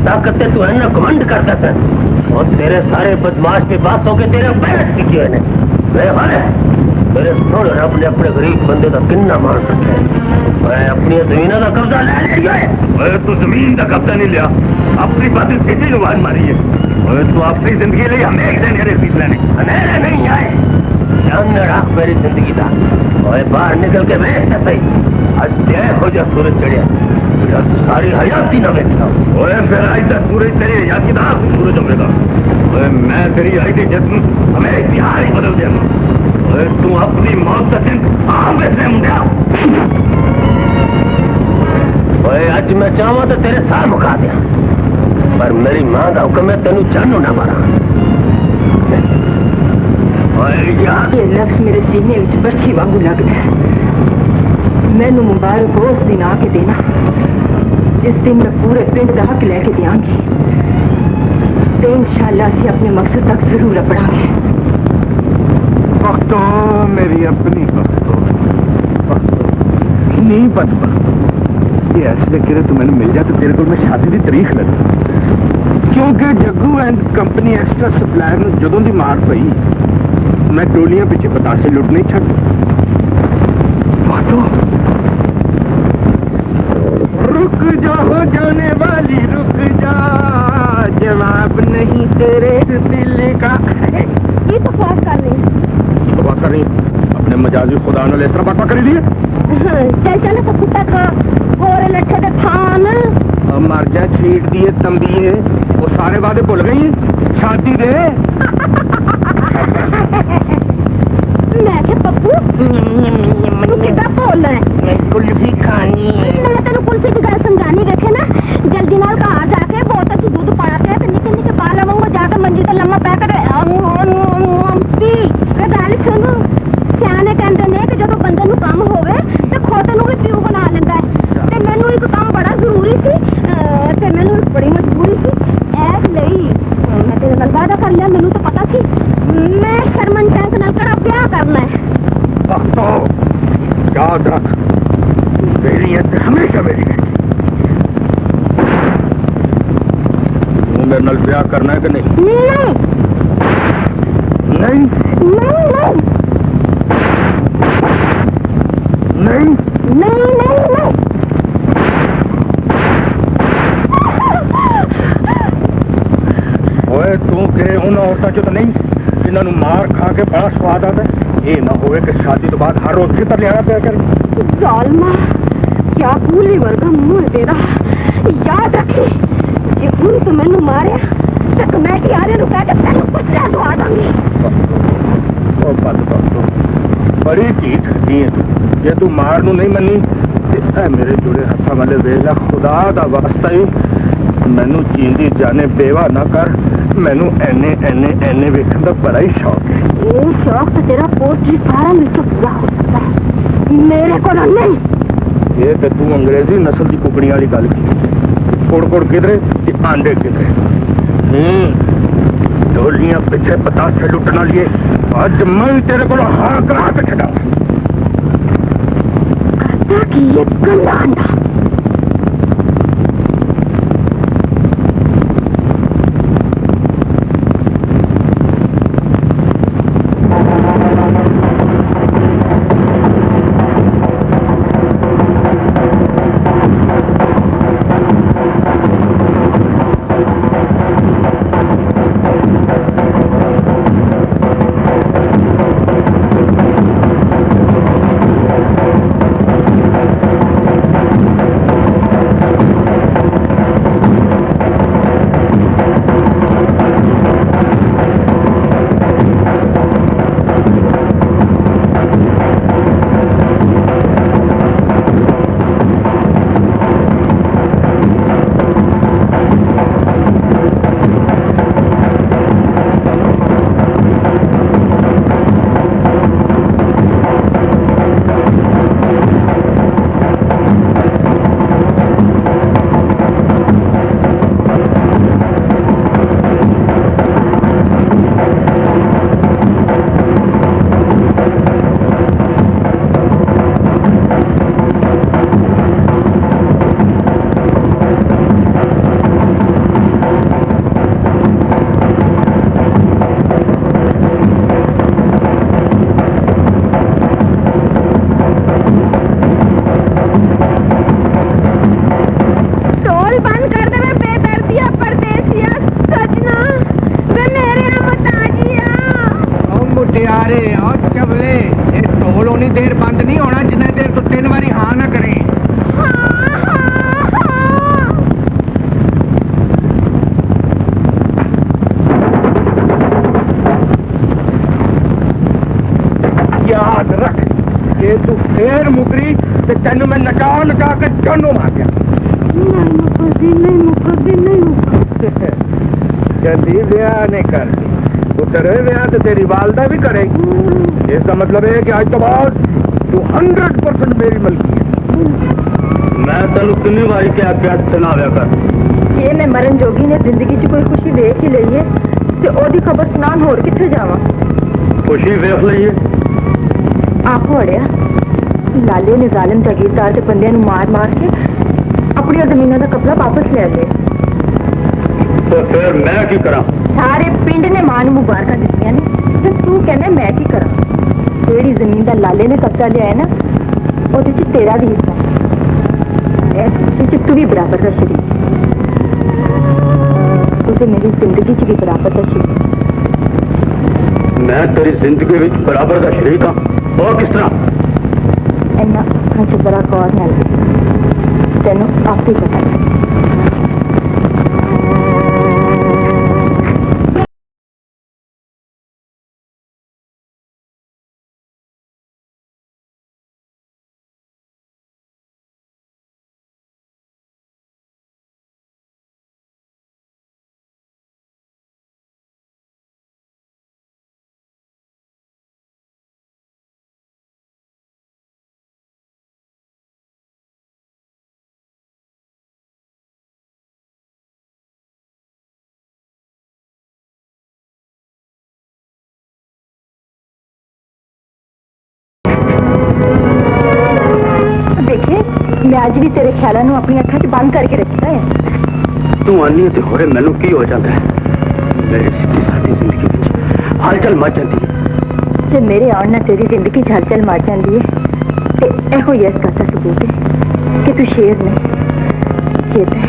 ताकत तू है ना घमंड करता था और तेरे सारे बदमाश के पास होके तेरे बैठ की है मेरे थोड़े अपने अपने गरीब बंदे का किन्ना मार सकते हैं। मैं अपनी जमीनों का कब्जा ले लिया है। तू जमीन का कब्जा नहीं लिया, अपनी बातें सीधी जुबान मारी है। तू अपनी जिंदगी लिए हमें एक दिन मेरे सीख लेने अनेरे नहीं आए। ध्यान रख मेरी जिंदगी का और बाहर निकल के बैठ सही। आज जय हो जा सूरज चढ़िया सारी हयाती न बैठता। फिर आज तक सूरज तेरी हयाती था सूरज होगा। मैं तेरी आई थी जिसम हमें इतिहास ही बदल देगा। तू अपनी मौत का दिन आगे मुंडिया। अज मैं चाहवा तो तेरे सार मुका दिया, पर मेरी मां का हुक्म है तेन जानू ना मारा। ये लफ्ज मेरे सीने विच बरछी वांगू लगता है। मैनू मुबारक हो उस दिन आके देना जिस दिन मैं पूरे पिंड का हक लैके देंगी। तो इंशाअल्लाह असी अपने मकसद तक जरूर अपनांगे। तो मेरी अपनी नहीं पता ये ऐसे कि तू मैंने मिल जाए तो तेरे को मैं शादी की तारीख लग, क्योंकि Jaggu and company extra supplier में जदों की मार पई मैं टोलियां पिछे पतासे लुट नहीं छड़। रुक जाओ जाने वाली रुक जा, जवाब नहीं तेरे दिल का। ये तो बात कर रही अपने मजाजी खुदा ने इस तरह बात कर लिए। चल चल तो कुत्ता खा गोरे लट्ठे दे थान मर जा छीट दिए तंबिए वो सारे वादे भुल गई शादी दे। मैं के पप्पू तू कितना बोल रहा है? मैं कुल्फी खानी है। मैं तेन कुल्फी की गल समझानी देखे ना, जल्दी नाल घर जाके बहुत अच्छी दूध पा के निके निके बाल वांगू जाकर मंजी ते लम्मा पै कर पी। गल सुन, सियाने कहंदे ने कि जदों बंदे नूं काम होवे ते खोते नूं ਤੂੰ ਕਿਹੜੇ ਉਹਨਾਂ ਔਰਤਾਂ ਚੋਂ ਤਾਂ ਨਹੀਂ ਜਿਨ੍ਹਾਂ ਨੂੰ ਮਾਰ ਖਾ ਕੇ ਬੜਾ ਸਵਾਦ ਆਉਂਦਾ? ਇਹ ਨਾ ਹੋਵੇ ਕਿ ਸ਼ਾਦੀ ਤੋਂ ਬਾਅਦ ਹਰ ਰੋਜ਼ ਫਿੱਤਰ ਲਿਆਣਾ ਪਿਆ ਕਰੇ। ਜ਼ਾਲਮਾ, क्या कूली वर्गा मुंह है तेरा। याद रखी, जे हुण तू मैनू मारिया तो कमेटी वाले नूं कह के तैनूं कुचलिया दवा दांगी। ओ बदबख्त, बड़ी ढीठ हड्डी है तू। जे तू मार नूं नहीं मन्नी ते ऐ मेरे जुड़े हत्थां वाले वेख ला, खुदा दा वास्ता ही मैनू जींदी जाने बेवा ना कर। मैनू एने एने एने वेखण दा बड़ा ही शौक है। ये शौक तो तेरा पोल्ट्री फार्म में तो पूरा हो सकता है, मेरे को नहीं। ये तो तू अंग्रेजी नस्ल की कुकड़ी वाली गल की। कुड़ कुड़ किधरे ते आंडे किधरे। ढोलियां पिछे पतासे लुटना लिए अज मैं तेरे को हार करा के छड़ा। करता कि ये गंदा अंडा तेन मैं नचा नचा के जानो मार गया। जल्दी ब्याह नहीं करती, उतरे ब्याह तो तेरी वालदा भी करेगी। इसका मतलब है कि आज तो बाद तू 100% मेरी मलकी है। मैं तेन कितनी बारी क्या क्या सुनाव्या कर। ये मैं मरण जोगी ने जिंदगी च कोई खुशी देख ही ली है ते ओदी खबर सुनान होर किथे जावां। खुशी वेख लईए। आखो अड़िया, लाले ने जालिम जागीरदार के बंदे मार मार के अपनी जमीनों का कब्जा वापस ले लिया। तो फिर मैं की करा? सारे पिंड ने मां मुबारक दित्तियां ने ते तू कहने मैं की करा? जेड़ी जमीन दा लाले ने कब्जा लिया है ना, ओदे च तेरा भी हिस्सा है। इस तू भी बराबर का शरीक, तुझे मेरी जिंदगी च भी बराबर का शरीक। मैं तेरी जिंदगी में बराबर का शरीक हाँ? और किस तरह? इन्ना अखां च बड़ा गौर नाल तेनों आप ही पता है। मैं अज भी तेरे ख्यालों अपनी अखा च बंद करके रखा है। तू आनी तो होरे मैनू की हो जाता है। मेरी सीधी सादी जिंदगी में हलचल मच जाती है। जे मेरे आने ना तेरी जिंदगी च हलचल मच जाती है तो यहो ही इस गल का सबूत है कि तू शेर नहीं, चेता है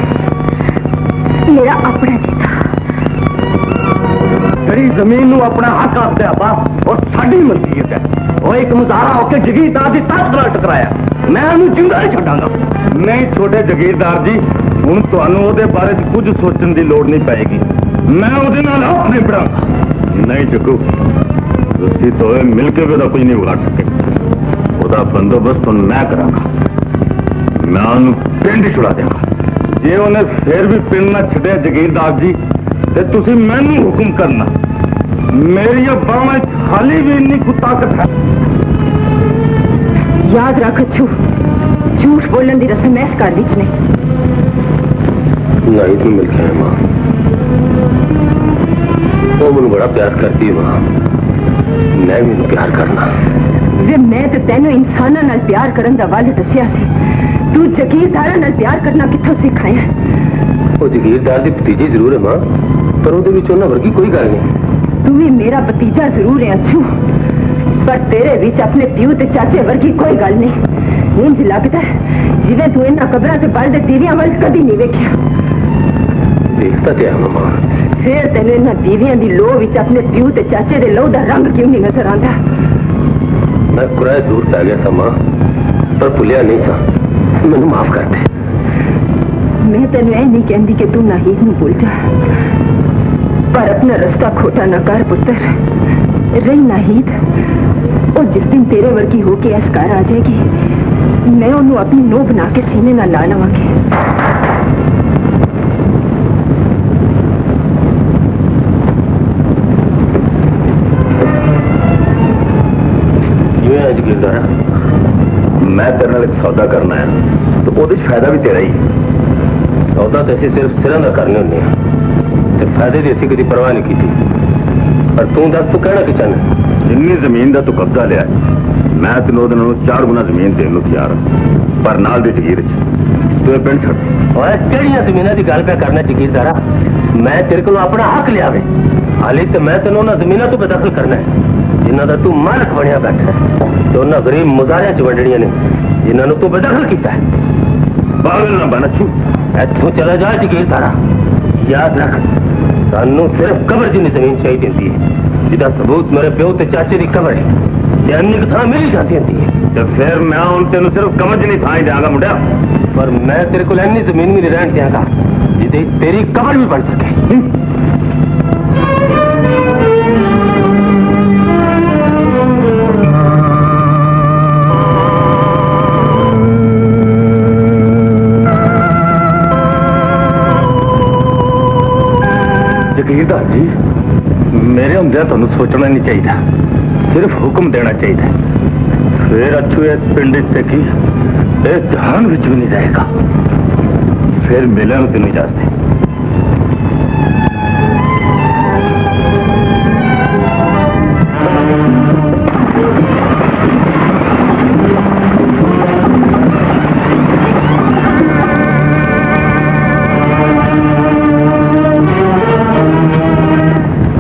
मेरा अपना चेता। ਜ਼ਮੀਨ ਨੂੰ ਆਪਣਾ ਹੱਕ ਆਖਦਾ ਬਾ ਉਹ ਸਾਡੀ ਮਲਕੀਅਤ ਹੈ ਉਹ ਇੱਕ ਮੁਜ਼ਾਹਰਾ ਹੋ ਕੇ ਜਗੀਰਦਾਰ ਦੀ ਤਾਕਤ ਨਾਲ ਟਕਰਾਇਆ ਮੈਂ ਉਹਨੂੰ ਜਿੰਦਾ ਨਹੀਂ ਛੱਡਾਂਗਾ ਨਹੀਂ ਛੋਟੇ ਜਗੀਰਦਾਰ ਜੀ ਹੁਣ ਤੁਹਾਨੂੰ ਉਹਦੇ ਬਾਰੇ ਕੁਝ ਸੋਚਣ ਦੀ ਲੋੜ ਨਹੀਂ ਪਏਗੀ ਮੈਂ ਉਹਦੇ ਨਾਲ ਆਪ ਨਿਬੜਾਂਗਾ ਨਹੀਂ ਜੱਗੂ ਤੁਸੀਂ ਦੋਵੇਂ ਮਿਲ ਕੇ ਵੀ ਉਹਦਾ ਕੁਝ ਨਹੀਂ ਵਿਗਾੜ ਸਕੇ ਉਹਦਾ ਬੰਦੋਬਸਤ ਹੁਣ ਮੈਂ ਕਰਾਂਗਾ ਮੈਂ ਉਹਨੂੰ ਪਿੰਡ ਛੁਡਾ ਦਿਆਂਗਾ ਜੇ ਉਹਨੇ ਫੇਰ ਵੀ ਪਿੰਡ ਨਾ ਛੱਡਿਆ ਜਗੀਰਦਾਰ ਜੀ ਤੇ ਤੁਸੀਂ ਮੈਨੂੰ ਹੁਕਮ ਕਰਨਾ ਮੇਰੀਆਂ ਬਾਹਾਂ 'ਚ ਹਾਲੀ ਵੀ ਇੰਨੀ ਕੁ ਤਾਕਤ ਹੈ याद रख अच्छू झूठ बोलने की रस्म इस घर विच नहीं नाहिद में मिल गया मां वो मुझे बड़ा प्यार करती है मां मैं भी उन्हें प्यार करना वे मैं तो तेनों इंसाना नाल प्यार करन दा वल दसिया सी तू जगीरदारा नाल प्यार करना कित्थों सिखाया वो जगीरदार दी भतीजी जरूर है मां पर ਉਹਦੇ ਵਿੱਚ ਉਹਨਾਂ ਵਰਗੀ ਕੋਈ ਗੱਲ ਨਹੀਂ तू भी मेरा भतीजा जरूर है अच्छू पर तेरे बीच अपने प्यू ते चाचे वर्गी कोई गल नहीं इंज लगता है जिवें तू इन्हां कबरां ते बलदे दीवियां वल कदी नहीं वेख्या देखता क्या है मां फिर तेनों इन्हां दीवियां दी लोह विच अपने प्यू ते चाचे दे लहू दा रंग क्यों नहीं नजर आंदा मैं कुराए दूर पै गया सा मां पर भुलिया नहीं सा मैनू माफ कर दे मैं तेनों यह नहीं कहती कि तू नाहीद नूं भूल जा पर अपना रास्ता खोटा न कर पुत्र रही नाहीद और जिस दिन तेरे वर्गी होके इस घर आ जाएगी मैं उन्होंने अपनी नोह बना के सीने ना ला लवांगी जगीरदारा मैं तेरे नाल एक सौदा करना है तो ਉਹਦੇ 'ਚ फायदा भी तेरा ही सौदा तो असं सिर्फ सिरों का करने होंगे ते फायदे की असं कभी परवाह नहीं की पर तू दस तू कहना कि चाहना जिन्नी जमीन का तू कब्जा लिया मैं तेन ਉਹਦੇ ਨਾਲੋਂ 4 गुना जमीन देने ਨੂੰ ਤਿਆਰ ਹਾਂ पर नाल दी जगीर तू ये पिंड छੱਡ और ਕਿਹੜੀਆਂ ਜ਼ਮੀਨਾਂ ਦੀ ਗੱਲ ਪਿਆ ਕਰਨਾ ਜਗੀਰਦਾਰਾ मैं तेरे को अपना हक लिया वे हाली तो मैं तेन उन्होंने जमीनों तो बेदखल करना है जिन्हों का तू मालक बनया बैठा है तो उन्होंने गरीब मुजारिया च वंडणियां ने जिन्होंने तू बेदखल किया है पागल ना बन अच्छू इतों चला जा जगीरदारा याद रख सानू सिर्फ कबर जिन्नी जमीन चाहिए होती है जिसका सबूत मेरे प्यो ते चाचे की कबर है अन्य थां मिल जाती होती है तो फिर मैं हूं तेन सिर्फ कमर च नहीं थां ही देंगा मुंडिया पर मैं तेरे को इन्नी जमीन भी नहीं रहन देंगा जिसे तेरी कबर भी बन सके जगीरदार जी मेरे ਹੁੰਦਿਆਂ ਤੁਹਾਨੂੰ ਸੋਚਣਾ ਨਹੀਂ ਚਾਹੀਦਾ ਸਿਰਫ ਹੁਕਮ ਦੇਣਾ ਚਾਹੀਦਾ ਫਿਰ ਅੱਛੂ ਇਸ ਪਿੰਡ ਤੇ ਕੀ ਇਸ ਜਹਾਨ ਵਿੱਚ ਵੀ ਨਹੀਂ ਰਹੇਗਾ ਫਿਰ ਮਿਲਣ ਨੂੰ ਤੈਨੂੰ ਇਜਾਜ਼ਤ ਹੈ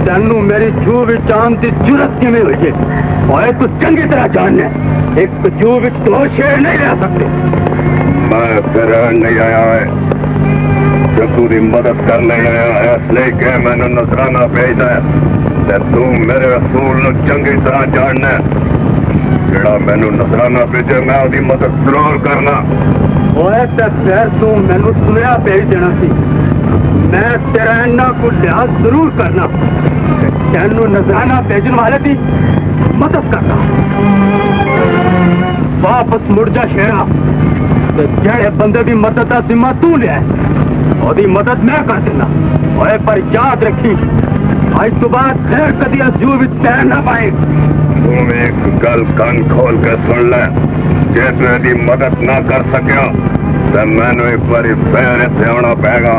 तेनू मेरी जू विच आन की जरूरत किवें हुई है और तू चंगी तरह जानना एक जू विच दो शेर नहीं रह सकते मैं फिर नहीं आया है जग्गू की मदद करने आया है इसलिए कि मैंने नजराना भेजना है तू मेरे रसूल ਨੂੰ ਚੰਗੀ ਤਰ੍ਹਾਂ ਜਾਣਨਾ ਜਿਹੜਾ ਮੈਨੂੰ ਨਜ਼ਰਾਨਾ ਭੇਜੇ ਮੈਂ ਉਹਦੀ ਮਦਦ ਜ਼ਰੂਰ ਕਰਨਾ ओए ते फिर तू मैनू सुनिया भेज देना सी मैं तेरा इन्ना को लिहाज जरूर करना तेनू नजराना भेजने वाले की मदद करना वापस मुड़ जा शेरा जेड़े बंदे की मदद का जिम्मा तू लिया ओदी मदद मैं कर देना ओए पर याद रखी आज तो बाद फिर कदी अजू विच पैर ना पाए तू एक गल कान खोल के सुन ले जे तू यदि मदद ना कर सकिया तो मैनू एक बार फिर इत्थे आना पेगा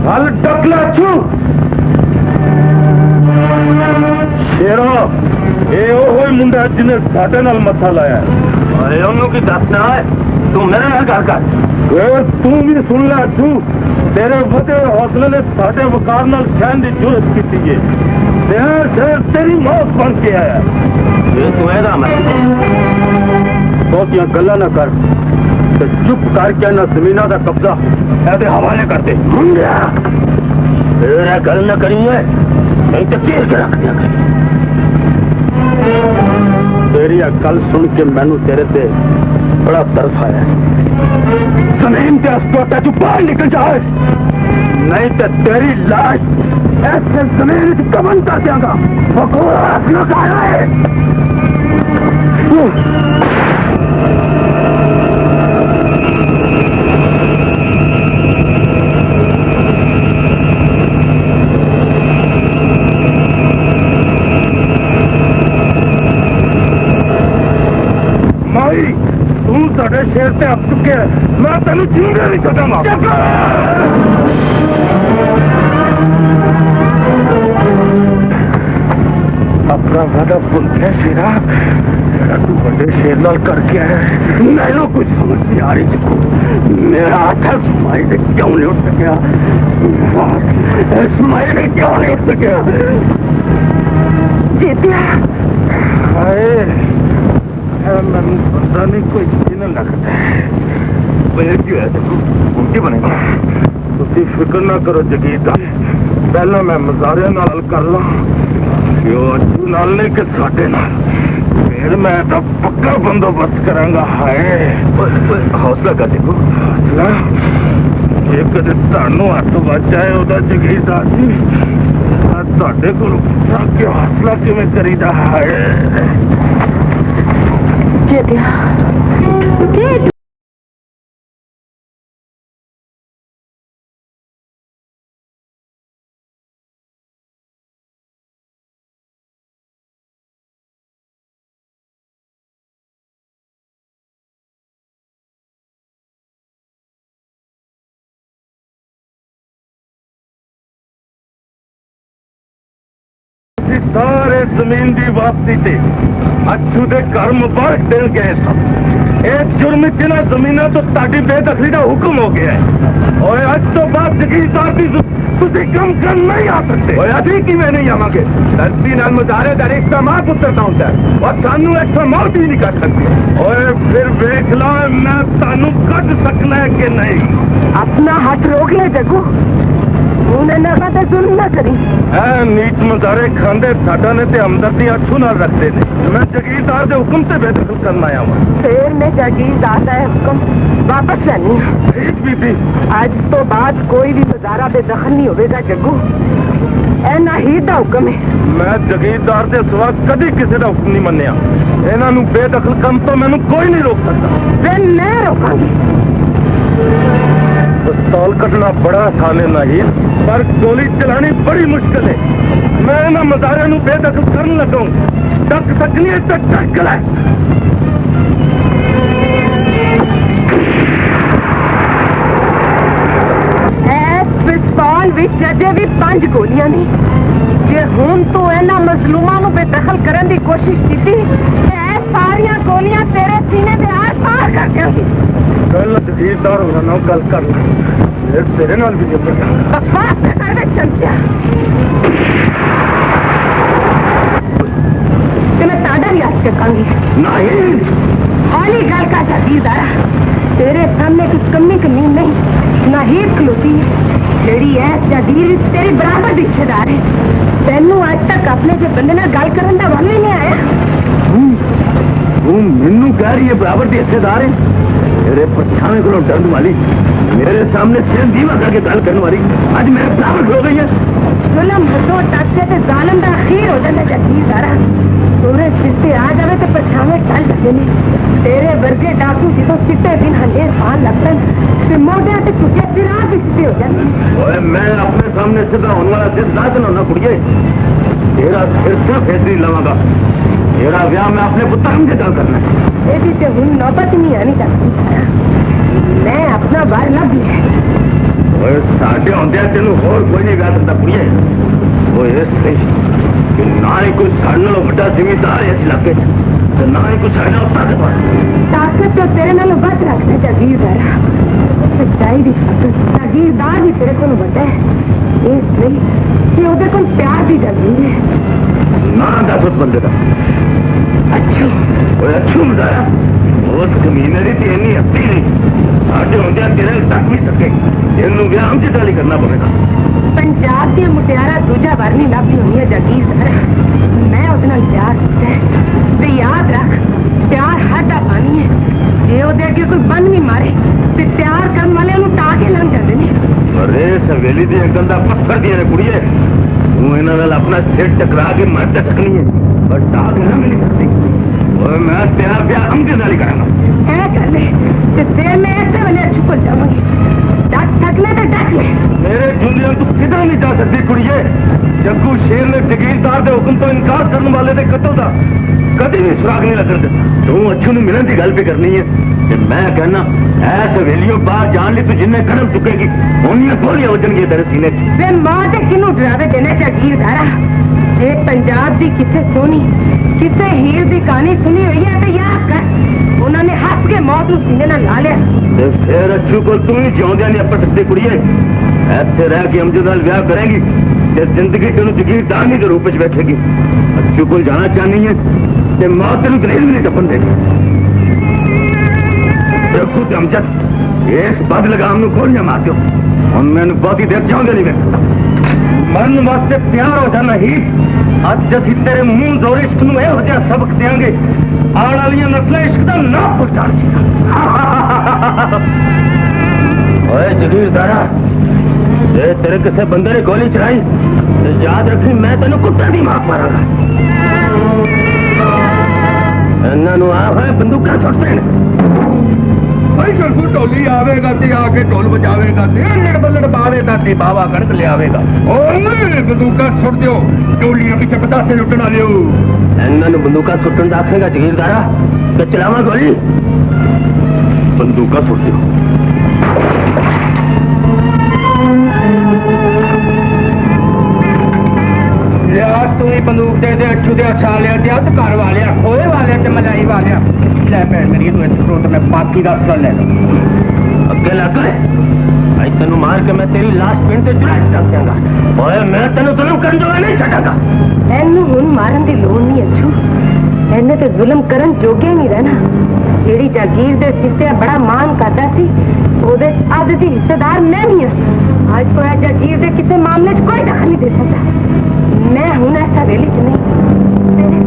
हल डकला छू शेरो ये वो मुंडा जिन्हें साडे नाल मथा लाया अरे उन्होंने की दसना है तू मेरे नाल गल कर तू भी सुन ला तू तेरे वधे हौसले ने साडे वकार नाल सहन की जरूरत की है तेरी मौत बन के आया ये तू है ना मैं ਬਹੁਤੀਆਂ ਗੱਲਾਂ ਨਾ ਕਰ ਤੇ ਚੁੱਪ ਕਰਕੇ ਨਾ ਜ਼ਮੀਨਾਂ ਦਾ ਕਬਜ਼ਾ ਇਹਦੇ ਹਵਾਲੇ ਕਰ ਦੇ ਮੁੰਡਿਆ तेरा गल न करिए नहीं तो चीर के रख दिया तेरी गल सुन के मैनू तेरे ते बड़ा तरस आया जमीन के अस्पताल तू बाहर निकल जाए नहीं तो तेरी लाश ऐसे जमीन की कमन कर देगा बकवास न कर तू साढ़े शेर से हक चुके मैं तेन जिंदे नहीं छड़ांगा अपना वादा भूल गया शेरा जरा तू बड़े शेर नाल करके आया मैनू कुछ समझ नहीं आ रही चिकू मेरा हाथ स्माइल से क्यों नहीं उठ सकिया स्माइल से क्यों नहीं उठ सकिया जीतिया मैंने पता नहीं कोई चिन्ह लगता है क्यों है उल्टी बनेगा तुम फिक्र ना करो जगीर पहला मैं मजारे नाल कर ला अच्छू नाल नहीं कि साडे नाल फिर मैं तो पक्का बंदोबस्त करांगा हाय हौसला कर देखो हौसला जे कदे तानू हथ बच जाए ओदा जगीरदार जी ਤੁਹਾਡੇ ਕੋਲ ਪੁੱਛਾਂ ਕਿ ਹੌਸਲਾ ਕਿਵੇਂ ਕਰੀਦਾ ਹੈ सारे जमीन की वापसी से अच्छू के घर मुबारक देन गए सब एक जुर्म जिन्हें जमीनों तो ताड़ी बेदखली का हुक्म हो गया है और अज तो बाद जगीरदार की तुझे कम कर नहीं आ सकते अभी कि नहीं आवागे धरती नाल मुजारे का रिश्ता मां पुत्रता होता है और सानू एक मौत ही नहीं कर सकती और फिर देख लो मैं सानू कट सकना है कि नहीं अपना हाथ रोक ले जगू जुल्म ना करी नीच मजारे खांदे साडा ने ते हमदर्दी अच्छू नाल रखते ने मैं जगीरदार के हुक्म से बेदखल करना आया हूं फिर मैं जगीरदार का हुक्म वापस लेनी ठीक भी थी आज तो बाद कोई भी मजारा बेदखल नहीं होगा जग्गू ए नाहीद दा हुक्म है मैं जगीरदार के सिवा कभी किसी का हुक्म नहीं मन्निया इन्हां नूं बेदखल करन तो मैनूं कोई नहीं रोक सकता फिर मैं रोकांगी पिस्तौल कटना बड़ा आसान है नहीं पर गोली चलानी बड़ी मुश्किल है मैं इन्हां मजारे नूं बेदखल करन लगा टक सकनी है तो टक ले पिस्तौल विच अजे भी 5 गोलियां ने जे हुण तो इन्हां मजलूमां नूं बेदखल करन दी कोशिश कीती ते सारियां गोलियां तेरे सीने दे आर पार कर देंगी कल जगीरदार होना ना गल करना फिर तेरे नाल भी निपट बकवास न कर दे चमचा ते मैं ताड़ा भी आज चकांगी नहीं हौली गल का जगीरदार तेरे सामने कुछ कमी कमीन नहीं नाहीद खलोती जेड़ी है जगीर तेरी बराबर रिश्तेदार है तेनू आज तक अपने से बंदे नाल गल करन दा वल ही नहीं आया तू मैनू कह रही है बराबर की हिस्सेदार है मेरे पछाने को डरन वाली मेरे सामने सिर दीवा करके गल करने वाली आज मेरे बराबर खो गई है जुलम हसो टाके ते जालिम दा अखीर हो जाने जगीरदारा तोरे सिर से आ जावे ते पछाने टल जाते ने तेरे वर्गे डाकू जितो चिट्टे दिन हंडेर पान लगतन ते मोढे ते चुके सिरा भी चिट्टे हो जाते ओए मैं अपने सामने सीधा होने वाला सिर दाद ना कुड़िए तेरा सिर सिर्फ ऐसे ही लवांगा तेरा ब्याह मैं अपने पुत्र के गल करना है ये ते हुन नौबत नहीं आनी चाहिए मैं अपना बार लब लिया साढ़े आंदे तेन होर कोई नहीं गा सकता कुड़िए वो इस कि ना ही कोई साढ़े नालों बड़ा जिम्मेदार है इस इलाके तो ना ही कोई साढ़े नालों ताकत तो तेरे नालों बच रखना जगीरदार सच्चाई दी खातर जगीरदार भी तेरे को बड़ा है इसलिए कि ओदे कोल प्यार दी जगह ना दस उस बंदे का अच्छू ओए अच्छू मजाया उस कमीने की तो इन्नी हत्ती नहीं साढ़े होंगे तेरे तक भी सके इनू विआह हम चिट्टा करना पड़ेगा पंजाब दी मुटियारा दूजा वार नहीं लभदी होनी है जागीरदार मैं ਉਹਦੇ ਨਾਲ प्यार ਕੀਤਾ ਤੇ याद रख प्यार हद ਦਾ पानी है ਜੇ ਉਹਦੇ ਅੱਗੇ ਕੋਈ ਬੰਨ ਵੀ ਮਾਰੇ ਤੇ प्यार ਕਰਨ ਵਾਲੇ ਉਹਨੂੰ ਟਾ ਕੇ ਲੰਘ ਜਾਂਦੇ ਨੇ अरे सवेली दी अंकल दा पत्थर दिया ने कुड़िए तू इन्हां नाल अपना सिर टकरा के मर ते सकनी है पर टाक ना मिल सकती ओए मैं तेरा ब्याह हम के नाल ही करांगा ऐ कर ले ते फिर मैं ऐसे वाले छुप जाऊंगी डट सकले ते डट ले मेरे दुनिया तू किधर नहीं जा सकती कुड़िए जग्गू शेर ने जगीरदार के हुक्म तो इनकार करने वाले दे कत्ल दा कभी भी सुराग नहीं लगन दे तू अच्छू नु मिलन दी गल भी करनी है ते मैं कहना ऐ सवेलियों बाहर जान ली तू जिन्ने कदम चुकेगी उन्नी गोलियां वजनगी तेरे सीने च वे मां ते किनू डरावे देने जागीरदारा जे पंजाब दी किसे सोनी किसे हीर दी कहानी सुनी हुई है तो याद कर उन्होंने हंस के मौत नु सीने नाल ला लिया ते फिर अच्छू को तू ही जिਉਂਦਿਆਂ नहीं अपड़ सकती कुड़िए ऐसे रह के अमजद नाल ब्याह करेंगी ते जिंदगी तेनू जगीरदारनी के रूप च बैठेगी अच्छू को जाना चाहनी है ते मां तेनू दलील भी नहीं टपन देगी देखो ते अमजद इस बद लगाम नु गोलियां मार दियो हुण मैनू बहुती देर चाहुंदे नहीं मैं मरन वास्ते तैयार हो जाना ही अज असीं तेरे मुंह जोर इश्क नू इहो जिहा सबक देंगे आने वाली नस्लें इश्क दा ना पहचान ओए जगीरदारा जे तेरे किसी बंदे ने गोली चलाई तो याद रखी मैं तेन कुत्ते दी मार मारांगा इन्हां आ है बंदूकां सुट्टदे ने भाई जल्दी ढोली आवेगा ते आके ढोल बजावेगा ते लड़बलड़ बावेगा ते बावा कणक ले आवेगा ओए बंदूका सुट दियो ढोलियां पीछे पतासे लुटना लियो इन्हां नूं बंदूकां सुट्टण दा आखेगा जगीरदारा ते चलावां गोली बंदूकां सुट दियो तू ही बंदूक दे दे अच्छू दे सालिया ते अत घर वाले खोए वाले ते मलाई वाले ले भैन मेरी तू इस फ्रूट में बाकी का असल ले लो अगे लग ले भाई तेन मार के मैं तेरी लाश पिंड से चुरा चक देंगा ओए मैं तेन जुल्म करने जो नहीं छड़ागा एनू हुण मारन दी लोड़ नहीं अच्छू एने ते जुल्म करन जोगे नहीं रहना जेड़ी जागीर दे सिर बड़ा मान करदा सी ओदे अज दी हिस्सेदार मैं नहीं हां आज तो जागीर दे किसी मामले च कोई दखल नहीं दे सकता मैं हूं ना सवेली च नहीं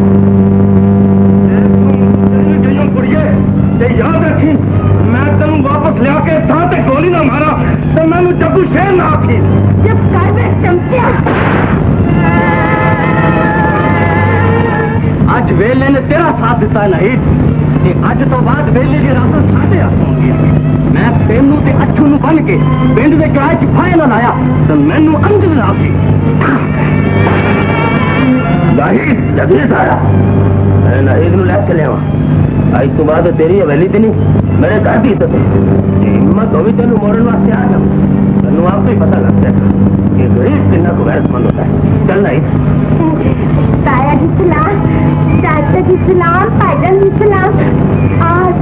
याद रखी मैं तेन वापस लिया के ते गोली ना मारा तो मैं जग्गू शेर ना आखी जब कर में चमचिया अज वेले ने तेरा साथ दिता नहीं कि अज तो बाद वेले की रात साढ़े हाथ होंगी मैं तेनू ते अच्छू नू बन के पिंड के किराए च फाए ना लाया तो मैनू अंदर ना आखी नहीं जगीरदारा मैं नाहिद नू लैके लिया आज तो बाद तेरी हवेली ते नहीं मेरे घर की इज्जत हिम्मत होगी तेन मोड़न वास्ते आ जाऊँ तेन आप ही पता लग जाएगा कि गरीब कितना को गैरतमंद होता है चल नहीं ताया जी सलाम चाचा जी सलाम भाईजान जी सलाम आज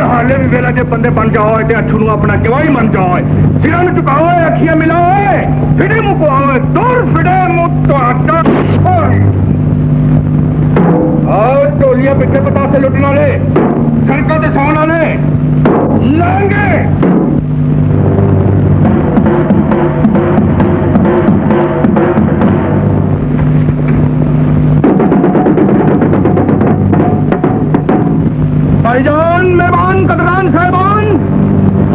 हाले भी वेला जे बंदे बन जाओ अच्छू नू अपना गवाही मन जाओ सिर चुकाओ अखियां मिलाओ फिरे मुंह को आओ दूर फिरे मुंह आओ टोलियां पिछले पता से लुटने वाले सड़कों से सौन वाले लाएंगे भाईजान मेहमान कदरान साहबान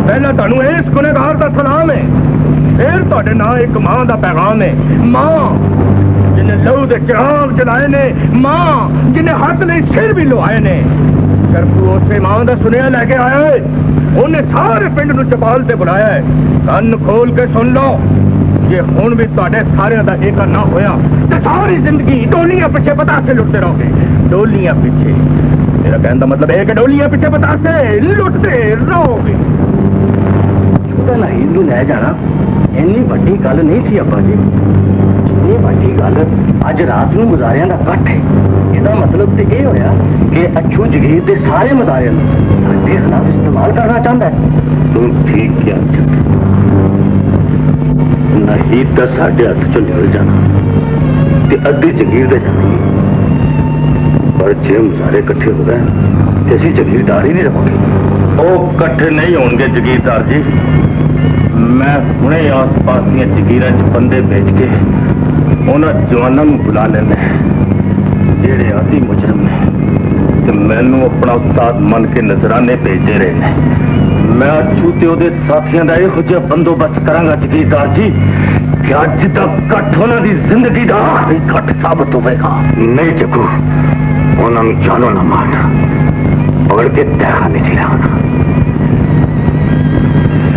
पहले तुहानू इस गुनहगार का सलाम है फिर तुहाडे नाल एक मां का पैगाम है मां जिन्हें लहू के चिराग जलाए ने मां जिन्हें हाथ नहीं सिर भी लुआए ने करपू उसे मां का सुनिया लैके आया है उन्हें सारे पिंड नू चपाल से बुलाया है कन खोल के सुन लो जे हुण भी तुहाडे सारिਆਂ ਦਾ एक ना होया तो सारी जिंदगी डोलियां पीछे पता से लुटते रहोगे डोलियां पीछे मेरा कहने का मतलब है कि डोलियां पीछे पता से लुटते रहोगे छोटा नाहिद नू लै जाना इन्नी बड़ी गल नहीं सी अब्बा जी ये भाई की गल अज रात नूं मुजारियां दा कट्ठ है। ਇਹਦਾ मतलब तो यह होया कि अच्छू जगीर के सारे मुजारियां साडे खिलाफ इस्तेमाल करना चाहता है। तू ठीक क्या नहीं तो साडे हथ चो निकल जाना ते अद्धी जगीर दे जानी, पर जे मुजारे इकट्ठे हो गए तो असीं जगीरदार ही नहीं रहोगे। वो इकट्ठे नहीं होंगे जगीरदार जी, मैं हुणे आस पास दी जगीरां च बंदे भेज के उन्हां जवानां नूं बुला लैंदा जेड़े आदि मुजरम ने ते मैनू अपना उस्ताद मन के नजराने भेजते रहे हैं। मैं अच्छू ते उहदे साथियों का इहो जिहा बंदोबस्त करांगा जगीरदार जी कि अज तक कट्ठ उन्हां दी जिंदगी का आखिरी कट्ठ साबित होवेगा। नहीं जगू, उन्हां नूं जानो ना मारना, पकड़ के तहखाने च लियाना,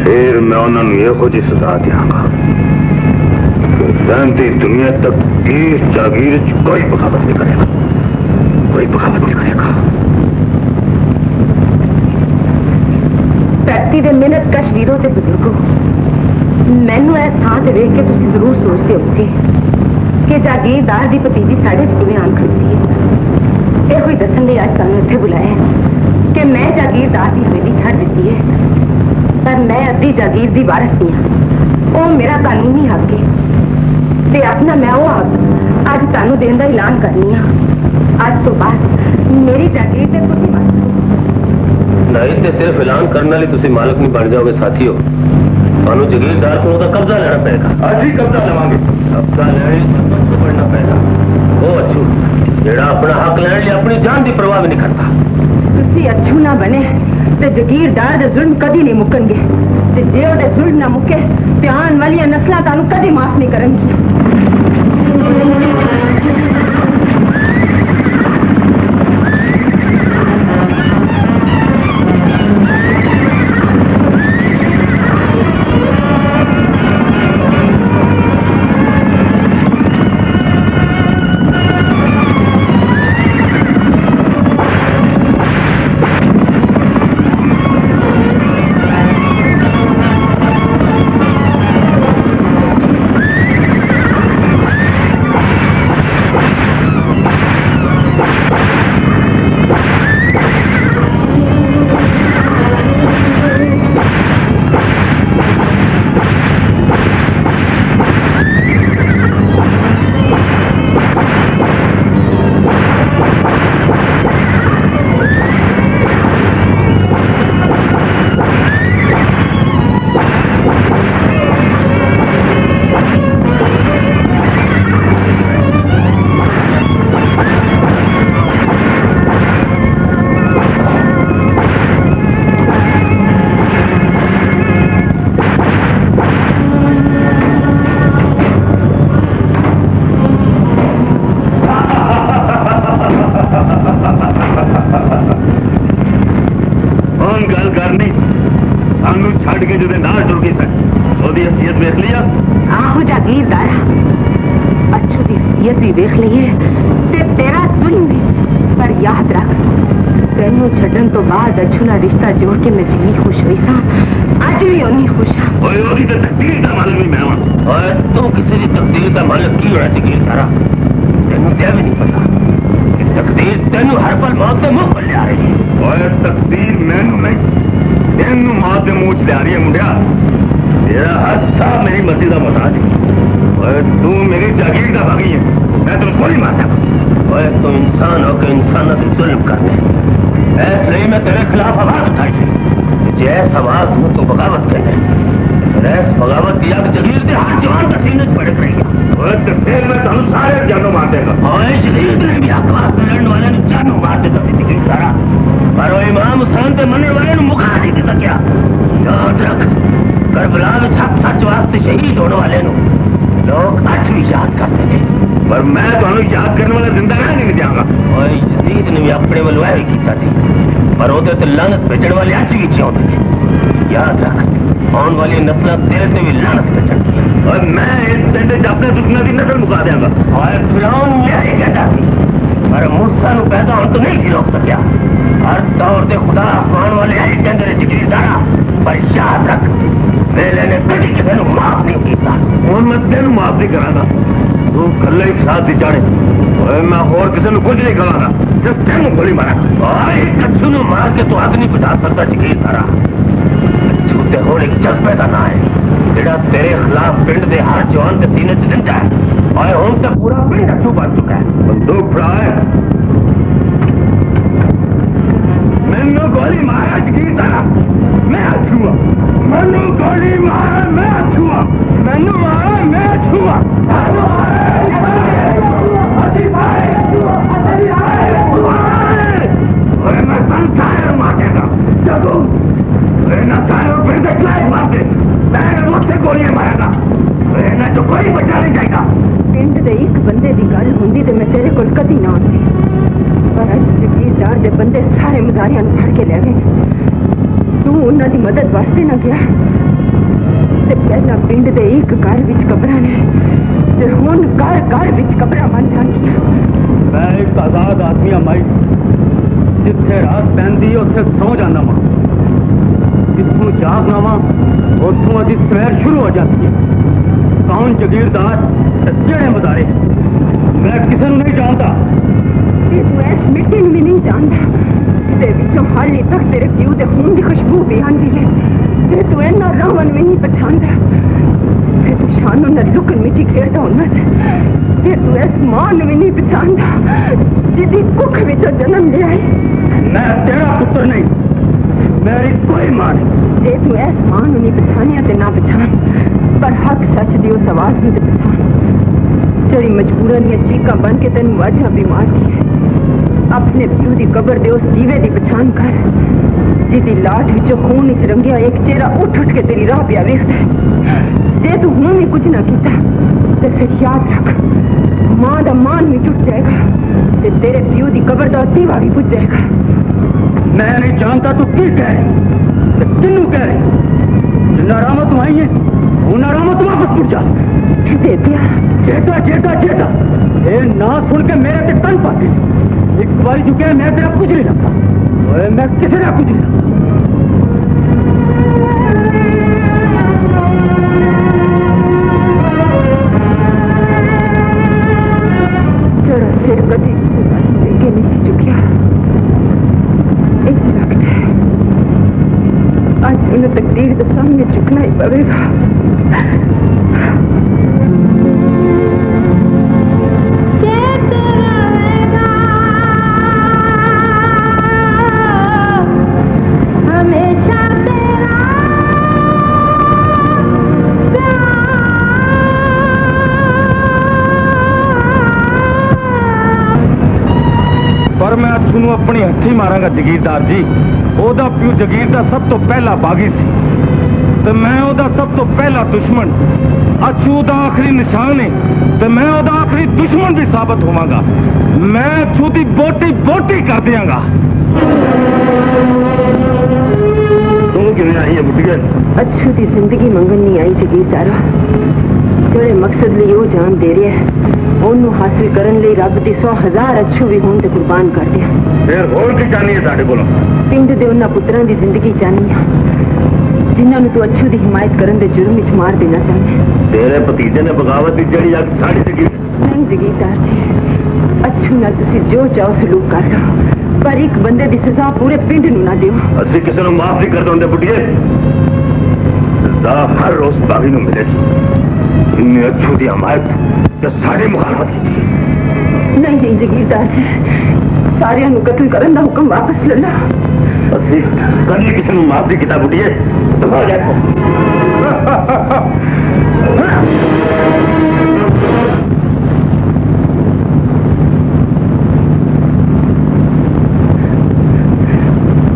फिर मैं उन्हां नूं इहो जी सजा देंगा कि रहंदी दुनिया तक तीर जागीर च कोई बगावत नहीं करेगा, कोई बगावत नहीं करेगा। धरती के मिहनत कश वीरों से बुजुर्गो, मैनू इस थां से वेख के तुसीं जरूर सोचते होगे कि जागीरदार की भतीजी साढ़े च किवें आन खड़ोती है। यह दसन लई अज तुहानूं इत्थे बुलाया है कि मैं जागीरदार की हवेली छड्ड दित्ती है, पर मैं अद्धी जागीर की वारिस नहीं हाँ। वो मेरा कानूनी हक है ते अपना मैं वो हक अज तुहानूं देण दा ऐलान करनी हाँ। अज तो बाद मेरी जागीर ते तुसीं मालक नहीं तो सिर्फ ऐलान करने वाली तुसी मालक नहीं बन जाओगे साथियों, तुहानू जगीरदार को उसका कब्जा लेना पड़ेगा। अज ही कब्जा लवांगे, कब्जा लेने को बढ़ना पड़ेगा। वो अच्छू जेड़ा अपना हक लेने लिए अपनी जान की परवाह भी नहीं करता। तुसी अच्छू ना बने ते जगीरदार दे जुल्म कदी नहीं मुकणगे ते जे ओदे जुल्म ना मुके ते आने वाली नस्लां तानू कदी माफ नहीं करनगी। देख लीए ते तेरा जुल्म भी, पर याद रख तेनू छड्डन तो बाद अच्छू ना रिश्ता जोड़ के मैं जिन्नी खुश हुई सा अज भी उन्नी खुश हाँ। तो तकदीर का मालिक भी मैं और तू किसी की तकदीर का मालिक की होना चाहिए सारा, तेनू क्या भी नहीं पता कि तकदीर तेनू हर पल मौत के मुंह पर ले आ रही है। और तकदीर मैनू नहीं तेनू मौत के मुंह च ले आ रही है। मुंडिया तेरा हर साह मेरी मर्जी का मसाज है, तू मेरी जागीर का भागी है, मैं तुम थोड़ी मार सकता। और तुम इंसान होकर इंसानों से जुल्म करने, इसलिए मैं तेरे खिलाफ आवाज उठाई थी। जैस आवाज में तू बगावत करने, ऐस बगावत की आग जगीर के हर जवान का सीने भड़क रही है। तो फिर मैं तुम सारे जानों मार देगा। और जगीर ने भी आवाज में लड़ने वाले ने जानों मार देगा जगीर सारा, पर वो इमाम हुसैन के मनने वाले ने मुका नहीं दे सकिया। याद रख करबला में सच वास्ते शहीद होने वाले लोग आज भी याद करते हैं, पर मैं तुम्हें याद करने वाला जिंदा नहीं जाऊंगा। और जदीद ने भी अपने वालों ही किया थी, पर वो तो लानत भेजने वाले आज भी चाहते हैं। याद रख आने वाली नस्ल तेरे से भी लानत भेजन, और मैं इस पिंड च अपने दुश्मन की नस्ल मुका देंगा। और फिरौन यही कहता थी, पर मूसा को पैदा होने तो नहीं रोक सकिया। हर दौर से खुदा आने वाले यही कहते रहे जगीरदारा, पर याद रख मेरे ने कभी किसी को माफ नहीं किया। मैं तेन माफ नहीं कराना, तू कल्ले ही फसाद दी जाने ओए मैं और किसी को कुछ नहीं कहांगा सिर्फ तेनू गोली मारा आए कच्छू नु मार के तू आग नहीं बुझा सकता जगीर तारा कच्छू ते होर एक जज्बे दा ना है जेड़ा तेरे खिलाफ पिंड दे हर जवान के सीने च जिंदा है और हुन तक पूरा पिंड कच्छू बन चुका है बंदूक फड़ाए मैनू गोली मारा जगीर तारा मैं छुआ मैनू गोली मारा मैं छुआ मैनू मारा मैं छुआ मैं संसार मारेगा जब मुझसे गोलियां मारेगा जो कोई बचा नहीं जाएगा पिंड दे एक बंदे दी गल हुंदी ते मैं तेरे कोल कदी ना आंदी पर अज जगीरदार दे बंदे सारे मजारियां फड़ के ले गए तू उन्हां दी मदद वास्ते ना गया ते पहला पिंड दे एक घर विच कब्रां ने ते हुण घर विच कब्रां बन जांदियां मैं एक आजाद आदमी हां माई जिथे रात पैंदी उत्थे सौ जाना वा जिथों जागना वा उथों अजी सवेर शुरू हो जाती है कौन जगीरदार जेड़े मदारे मैं किसी को नहीं जानता तू इस मिट्टी भी नहीं जानता ते विचों हाली तक तेरे प्यू दे खून दी खुशबू भी आंदी है ते तू इन्ना रावण भी नहीं पछाणदा ते तू शानों न लुकन मिट्टी खेड़दा हुंदा ते तू इस मां भी नहीं पछाणदा जिदी कुख विचों जन्म लिया है मैं तेरा पुत्र नहीं मेरी कोई मां नहीं जे तू इस मां नहीं पछाणिया ते ना पछाण पर हक सच दी उस आवाज भी ते पछाण जड़ी मजबूरन दी चीकां बन के तेन वाजा भी मारदी है अपने प्यू दी कब्र दे उस दीवे दी पछाण कर जिदी लाट विचों खून विच रंगिया एक चेहरा उठ के तेरी राह पिया वेखदा है जे तू हुण भी कुछ ना कीता ते फिर याद रख मां दा मान भी टूट जाएगा ते तेरे प्यू दी कब्र दा दीवा भी बुझ जाएगा मैं नहीं जानता तू की कह रही किन्नू कह रही जिन्ना रामत आई है उन्ना रामत वापस मुड़ जा दे दिया जेठा जेठा जेठा ये ना सुन के मेरे ते तन पाती एक बारी चुके मैं तेरा कुछ नहीं लगता मैं किसी का कुछ नहीं लगता तेरा सिर कभी लेके नहीं चुकिया एक लगता है आज उन्हें तकदीर के सामने झुकना ही पड़ेगा पर मैं अच्छू अपनी हथी मारांगा जगीरदार जी ओदा प्यू जगीर दा सब तो पहला बागी सी ते मैं ओदा सब तो पहला दुश्मन अच्छू दा आखिरी निशान है ते मैं ओदा आखिरी दुश्मन भी साबित होवांगा मैं अच्छू दी बोटी बोटी कर दियांगा तू किवें आई है बुढ़िया अच्छू दी जिंदगी मंगन नहीं आई जगीरदारा जेड़े मकसद लिए वो जान दे रहे हैं ਉਹਨੂੰ ਹਾਸਿਲ ਕਰਨ ਲਈ ਰੱਬ ਦੀ 100,000 ਅੱਛੂ ਵੀ ਹੋਣ ਤੇ ਕੁਰਬਾਨ ਕਰ ਦਿਆਂ फिर होर की चाहनी है साडे कोलों ਪਿੰਡ ਦੇ ਉਹਨਾਂ ਪੁੱਤਰਾਂ ਦੀ ਜ਼ਿੰਦਗੀ ਚਾਹਨੀ ਆ ਜਿਨ੍ਹਾਂ ਨੂੰ ਤੂੰ ਅੱਛੂ ਦੀ ਹਿਮਾਇਤ ਕਰਨ ਦੇ ਜੁਰਮ ਵਿੱਚ ਮਾਰ ਦੇਣਾ ਚਾਹੁੰਦਾ तेरे भतीजे ने बगावत की जड़ी अग साड़ी जगीर ਨਹੀਂ ਜਗੀਰਦਾਰ ਜੀ ਅੱਛੂ ਨਾਲ ਤੁਸੀਂ ਜੋ ਚਾਹੋ ਸਲੂਕ ਕਰ ਲਓ ਪਰ ਇੱਕ ਬੰਦੇ ਦੀ ਸਜ਼ਾ ਪੂਰੇ ਪਿੰਡ ਨੂੰ ਨਾ ਦਿਓ असि किसी को माफ नहीं करते होंगे बुढ़िए सजा हर रोज बागी नूं मिलेगी इन्हें अच्छू की हमायत सारी मुखालफत की नहीं नहीं जगीरदार जी सारियां नूं कत्ल करन दा हुक्म वापस ले लो असि कभी किसी को माफ नहीं किया बुढ़िए दफा जाओ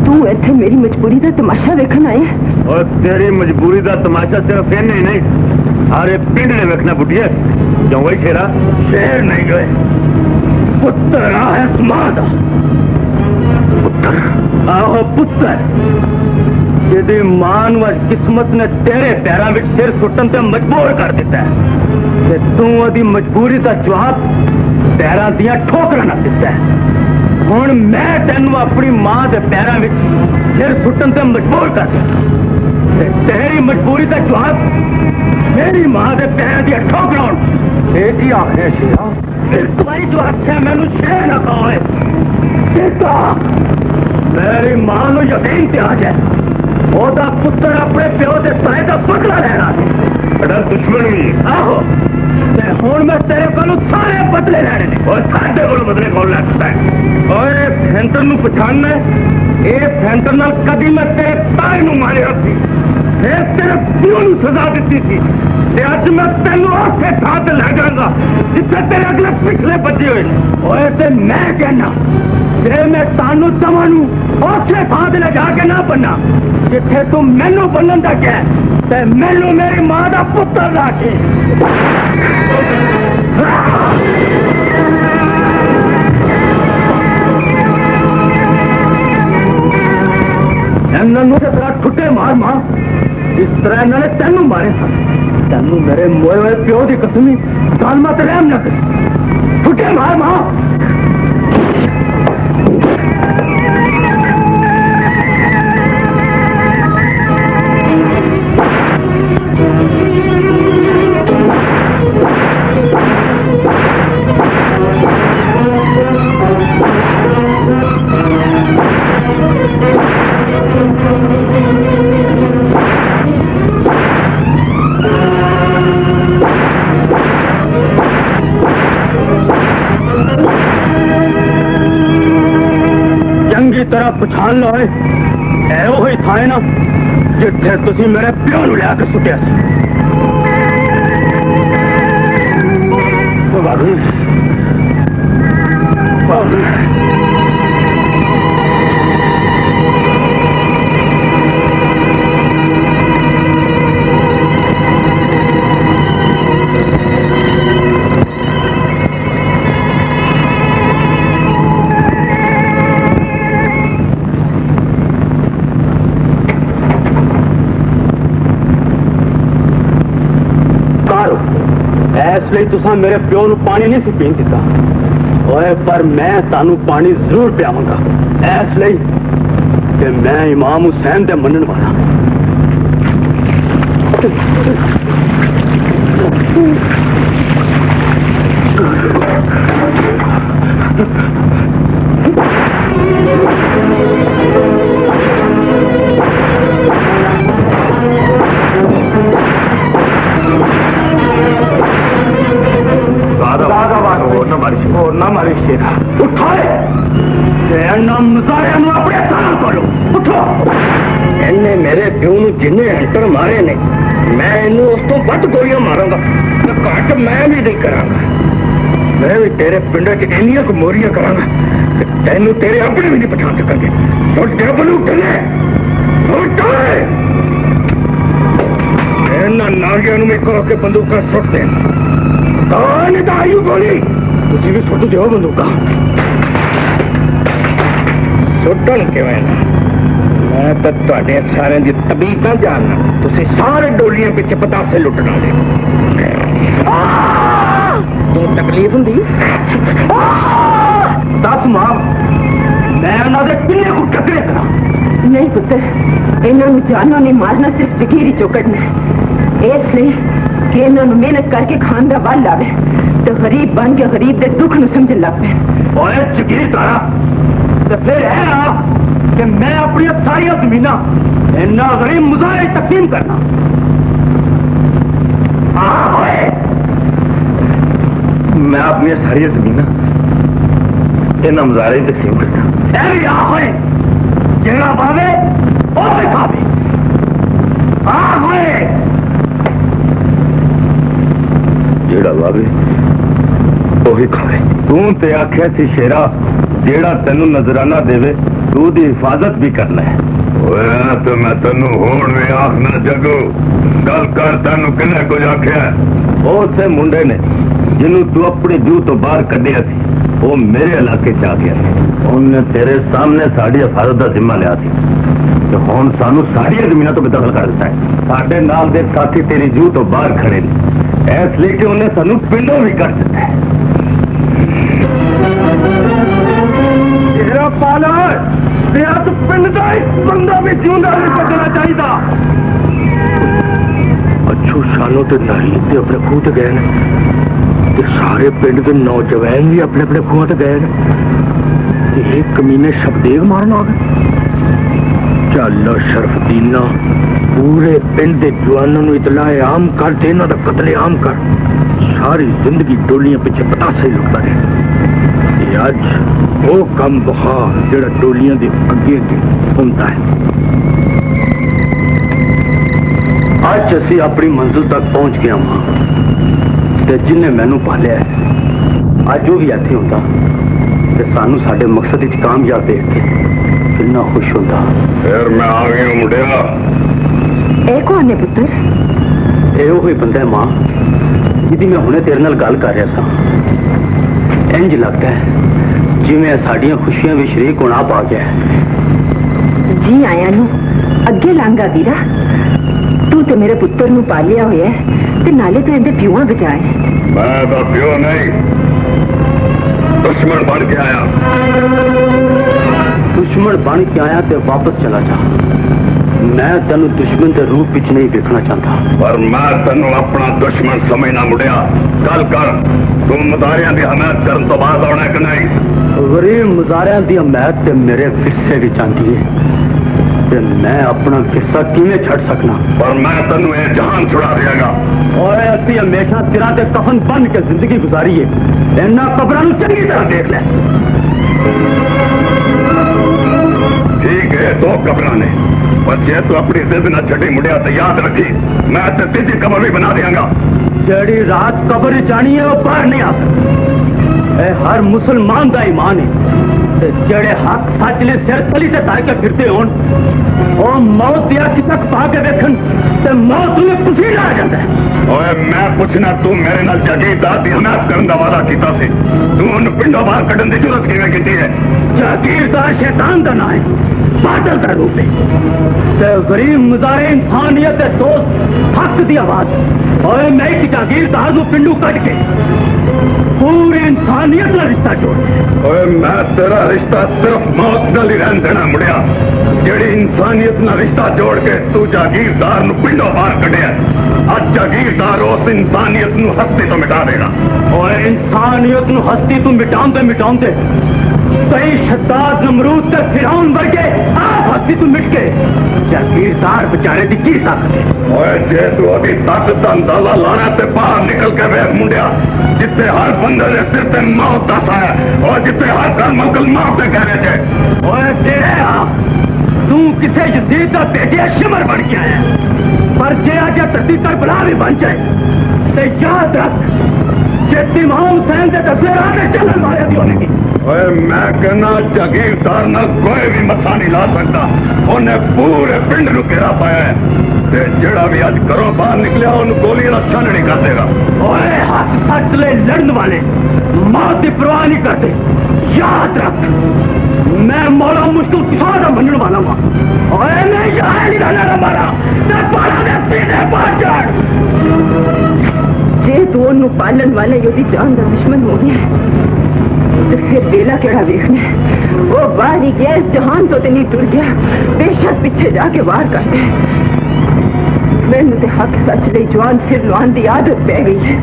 तू इत्थे मेरी मजबूरी दा तमाशा वेखण आया और तेरी मजबूरी का तमाशा सिर्फ इन्हें ही नहीं सारे पिंड ने वेखना बुढ़िए क्यों वही शेरा शेर नहीं गए पुत्र है मां दा पुत्र आहो पुत्र जिहदी मां नूं अज किस्मत ने तेरे पैरों में सिर सुट्टन ते मजबूर कर दिता है ते तू ओदी मजबूरी का जवाब पैरों दियां ठोकरां नाल दिता है हुण मैं तैनूं अपनी मां दे पैरों में सिर सुट्टन ते मजबूर कर दिता ते तेरी मजबूरी का जवाब मेरी मां दे पैरों दियां ठोकरां बेटी आखिर शेरा एक बारी जो आख्या मैनू शेर ना कहो बेटा मेरी मां नु यकीन ते आ जाए ओदा पुत्र अपने प्यो के साए का बदला लेना बड़ा दुश्मन भी आहो ते हुण मैं तेरे कोल सारे बदले लेने ने और साडे कोल बदले कौन ले सकता है ओए फैंटर नु पछानना ए फैंटर नाल कदी मैं तेरे ताए नु मारिया सी फिर तेरे प्यो नु सजा दी थी ते अज मैं तेनू उसे थां ते ले जाऊंगा जिथे तेरे अगले पिछले बचे हुए ओए ते मैं कहना जे मैं तानू तमानू उसे थां ते ले जाके ना बनना जिथे तू मैनू बनन दा कह ते मैनू मेरी मां दा पुत्र राखी इन्होंने तेरा ठुटे मार मां इस तरह इन्होंने तेनू मारे सन तेनू मेरे मोए हुए प्यो की कसमी गल मत रहम न कर ठुटे मार मां तरह पछान लो है था ना जिथे तुसी मेरे प्यो नू लिया के सुटिया इसलिए तुसा मेरे प्यो नू पानी नहीं सी पीन दिता ओए पर मैं तानू पानी जरूर पियावंगा इसलिए कि मैं इमाम हुसैन दे मनन वाला मेरे प्यो जिन्ने एंटर मारे ने मैं इनू उस तो वध गोलियां मारूंगा तो घट मैं भी नहीं करांगा मैं भी तेरे पिंड च इन्नियां को मोरियां करांगा तेनू तेरे अपने भी नहीं पछाण सकेंगे और डबल उठने नागिया में कह के बंदूका सुट दे आयु गोली तुझी भी सुट दो बंदूका सुटन क्यों मैं तो सारे की तबीयत जानना तुम सारे डोलियां पिछे पतासे लुटना दे तू तकलीफ होंगी दस मां मैं उन्होंने किन्ने को टकरे करा नहीं पुत्र इन्होंने जानों ने मारना सिर्फ जगीरी चौकड़ना इसलिए कि इन्होंने मेहनत करके खान का बल आवे तो गरीब बन के गरीब के दुख न समझ लग पे जगीर तारा तो फिर है ना कि मैं अपनी सारिया जमीना इन्ना गरीब मुजाहरे तकसीम करना मैं अपनी सारिया जमीना इन्ना मुजाहरे तकसीम करना जेड़ा पावे और खावे जेड़ा पावे वही खावे तू ते आख्या सी शेरा जेड़ा तेनू नजराना देवे तू दी हिफाजत भी करना है तो मैं तेनू होण में आखना जगो गल कर तेनू किन्ने कुछ आख्या वो से मुंडे ने जिन्नू तू अपनी जू तो बाहर कढ़िया सी वो मेरे इलाके च आ गया उन्हें तेरे सामने साड़ी हिफाजत का जिम्मा लिया थी तो हुण सानू साड़िया जमीना तो बेदखल कर दिता है साडे नाल दे साथी तेरी जू तो बाहर खड़े ने इसलिए कि उन्हें सानू पिंडों भी कर दिता है पालर पिंड का एक बंदा भी जिंदा नहीं बचना चाहिए अच्छू शानों तो नहीं अपने खूह गए ते सारे पिंड के नौजवान भी अपने अपने खूह ते गए ने। एक कमीने शबदेग मारन आ गए। चल शरफदीना, पूरे पिंड के जवानों को इतलाए आम कर ते इन्हां दा कतलेआम कर। सारी जिंदगी डोलियां पीछे पतासे ही लुटता रहे। ये अज वो कम बहा जेड़ा डोलियां दे अगे अगे होंदा है। अज असी अपनी मंजिल तक पहुंच गया वहां ते जिन्हें मैनू पालिया है अज वो भी इत्थे होंदा ते सानू साडे मकसद विच कामयाब देख के कितना खुश होंदा। फिर मैं आ गया मुंडिया। ए कौन ने पुत्र? ਇਹ ਉਹੀ ਬੰਦਾ ਹੈ ਮਾਂ ਜਿਹਦੀ ਮੈਂ ਹੁਣੇ ਤੇਰੇ ਨਾਲ ਗੱਲ ਕਰ ਰਿਹਾ ਸਾਂ। ਇੰਜ ਲੱਗਦਾ ਹੈ ਜਿਵੇਂ ਸਾਡੀਆਂ ਖੁਸ਼ੀਆਂ ਵਿੱਚ ਸ਼ਰੀਕ ਹੋਣਾ ਪਾ ਗਿਆ ਹੈ। जी आया नू अगे लांगा वीरा, तू ते मेरे पुत्र नू पालिया होया है ते नाले तो इहदे प्यूआं बचाए। मैं तो प्यो नहीं, दुश्मन बन के आया। दुश्मन बन के आया तो वापस चला जा। मैं तेन दुश्मन के रूप विच नहीं देखना चाहता। पर मैं तेन अपना दुश्मन समझना मुंडिया। गल कर, तू मुदारियां की हमायत करने तो बाद आना कि नहीं? गरीब मुजारियां की हमायत ते मेरे विरसे विच आंदी है ते मैं अपना विरसा किवें छड़ सकना। पर मैं तेन ये जहान छुड़ा देगा। और असी हमेशा सिरा ते कफन बन के जिंदगी गुजारी है। इन्हां कब्रां नूं चंगी तरह देख ले। ठीक है, दो कब्रां ने, पर जे तू अपनी जिद न छड़ी मुंडिया तो याद रखी मैं ते तीजी कब्र भी बना देंगा। जेड़ी रात कब्र जानी है वो बाहर नहीं आ सकती। ए हर मुसलमान का ईमान है ते जेड़े हक सच ने सिर तली ते धर के फिरते होन ओ मौत दी अख तक पा के देखन ते मौत में पसीना आ जाता है। ओए मैं पूछना, तू मेरे नाल जागीरदार दी हमायत करने का वादा कीता सी, तू उन पिंडों बाहर कढ़न दी जरूरत किवें कीती है? जागीरदार शैतान का नाम है, बादल का रूप है। गरीब मुजारे इंसानियत है, दोस्त हक की आवाज। और मैं एक जागीरदार को पिंडू कट के पूरी इंसानियत का रिश्ता जोड़। ओए मैं तेरा रिश्ता सिर्फ मौत नाल ही रहन देना मुंडिया। जेड़ी इंसानियत ना रिश्ता जोड़ के तू जागीरदार नू पिंडों बाहर कढ़िया, अज जागीरदार उस इंसानियत नू हस्ती तो मिटा देगा। और इंसानियत नू हस्ती तू मिटाउंदे मिटाउंदे कई शद्दाद नमरूद ते फिरौन वर्गे आप हस्ती तू मिट के जागीरदार बेचारे दी की ताकत है। ओए जे तू अभी ताकत का अंदाजा लाना ते बाहर निकल के वेख मुंडिया, जिथे हर बंदे दे सिर ते मौत दा साया और जिथे हर घर मकल मौत दे कहने चे। ओए तेरे तू किसे यजीद दा भेजिया शिमर बन के आया, पर जे अज धरती करबला भी बन जाए ते याद रख जे इमाम हुसैन दे दसे राह ते चलण वाले दी होने की। ओए मैं कहना जागीरदार नाल कोई भी मथा नहीं ला सकता। उन्हें पूरे पिंड नू घेरा पाया है ते जेड़ा भी अज घरों बाहर निकलिया उन्हें गोलियां दा छाननी कर देगा। ओए हक सच ले लड़न वाले मौत की परवाह नहीं करते। याद रख मैं मौला मुश्किल सारा बनने वाला हूं। ओए मैं यहाँ नहीं रहना मारा ते पाला दे सीने पर चढ़। जे तू ओनू पालन वाले योदी जान दा दुश्मन हो गया तो फिर बेला केड़ा वेखना है। वो बाहर ही गया, इस जहान तो नहीं टुर गया, बेशक पीछे जाके वार कर दे। मैनू ते हक सच ले जवान सिर लुआन दी आदत पै गई है।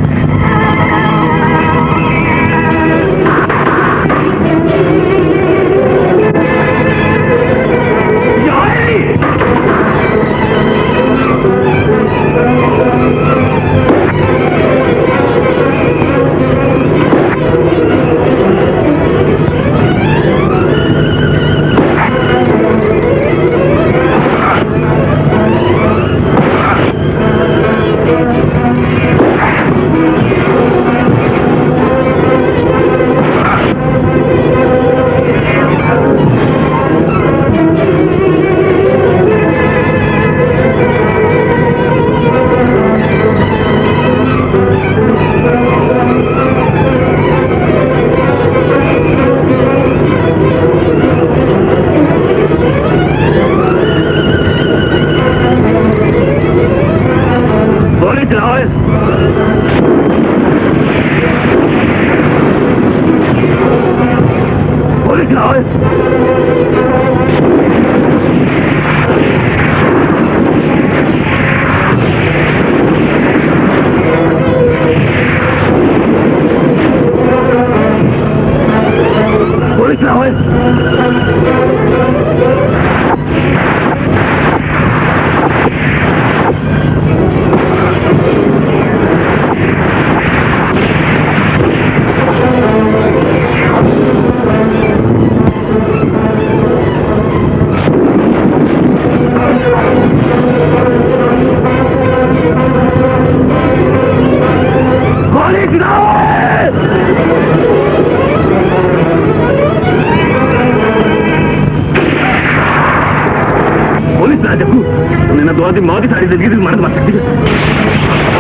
पुलिस ना जग्गू उन्हें ना दो आदमी मौत ही सारी जिंदगी से मरद मार सकती है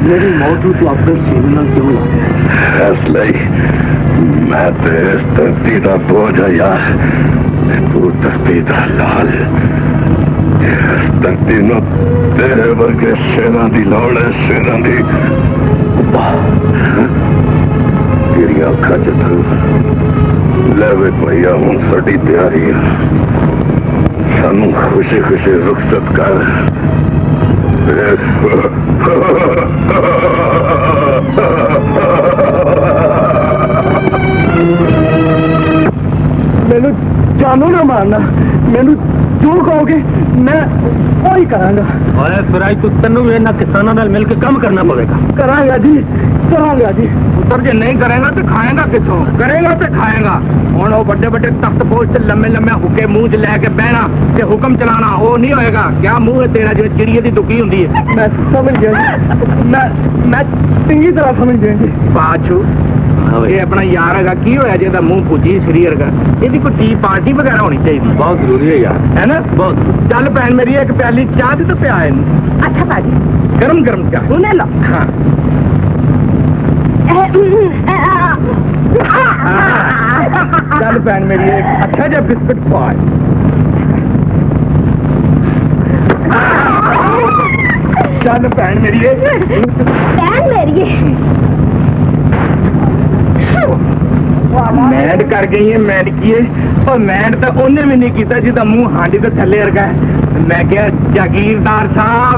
मेरी मौत तो अपने सीने क्यों लाया इसलिए मैं तो इस धरती का बोझ है यार तू धरती का लाल इस धरती नो तेरे वर्गे शेरां दी लोड़ है शेरां दी तेरी अखा च ले वे भैया हूं साडी तैयारी है सानू खुशी खुशी रुखसत कर मैनू जानू ना मारना मैनू जो कहोगे मैं वही करांगा और फिर आज तू तेन भी इन्होंने किसानों नाल मिल के काम करना पड़ेगा करांगा जी करांगा जी पुत्र जे नहीं करेगा तो खाएगा किथों करेगा तो खाएगा ਹੁਣ ਉਹ ਵੱਡੇ ਵੱਡੇ ਤਖਤ ਪੋਸ਼ ਤੇ ਲੰਮੇ ਲੰਮੇ ਹੁੱਕੇ ਮੂੰਹ 'ਚ ਲੈ ਕੇ ਬਹਿਣਾ ਤੇ ਹੁਕਮ ਚਲਾਣਾ ਉਹ ਨਹੀਂ ਹੋਏਗਾ ਕਿਆ ਮੂੰਹ ਹੈ ਤੇਰਾ ਜਿਵੇਂ ਚਿੜੀਏ ਦੀ ਦੁੱਕੀ ਹੁੰਦੀ ਹੈ मैं समझ गया मैं चंगी तरह समझ गया जी ਬਾਚੂ ਇਹ ਆਪਣਾ ਯਾਰ ਹੈਗਾ ਕੀ ਹੋਇਆ ਜੇ ਇਹਦਾ ਮੂੰਹ ਪੁੱਜੀ ਸਰੀਰ ਹੈਗਾ ਇਹਦੀ ਕੋਈ ਟੀ ਪਾਰਟੀ ਵਗੈਰਾ ਹੋਣੀ ਚਾਹੀਦੀ बहुत जरूरी है यार ਹੈ ਨਾ बहुत ਚੱਲ ਭੈਣ ਮੇਰੀ ਇੱਕ ਪਿਆਲੀ ਚਾਹ ਦੀ ਤਾਂ ਪਿਆ ਇਹਨੂੰ अच्छा बाजी ਗਰਮ ਗਰਮ ਚਾਹ सुने लो ਹਾਂ ਚੱਲ ਭੈਣ ਮੇਰੀ ਇੱਕ ਅੱਛਾ ਜਿਹਾ ਬਿਸਕੁਟ ਪਾ ਚੱਲ ਭੈਣ ਮੇਰੀ पैन मेरी ਮੈਡ ਕਰ ਗਈ ਹੈ ਮੈਡ ਕੀ ਹੈ ਉਹ ਮੈਡ ਤਾਂ ਉਹਨੇ ਵੀ ਨਹੀਂ ਕੀਤਾ ਜਿਹਦਾ ਮੂੰਹ ਹਾਂਡੀ ਤੋਂ ਥੱਲੇ ਵਰਗਾ ਹੈ। ਮੈਂ ਕਿਹਾ ਜਾਗੀਰਦਾਰ ਸਾਹਿਬ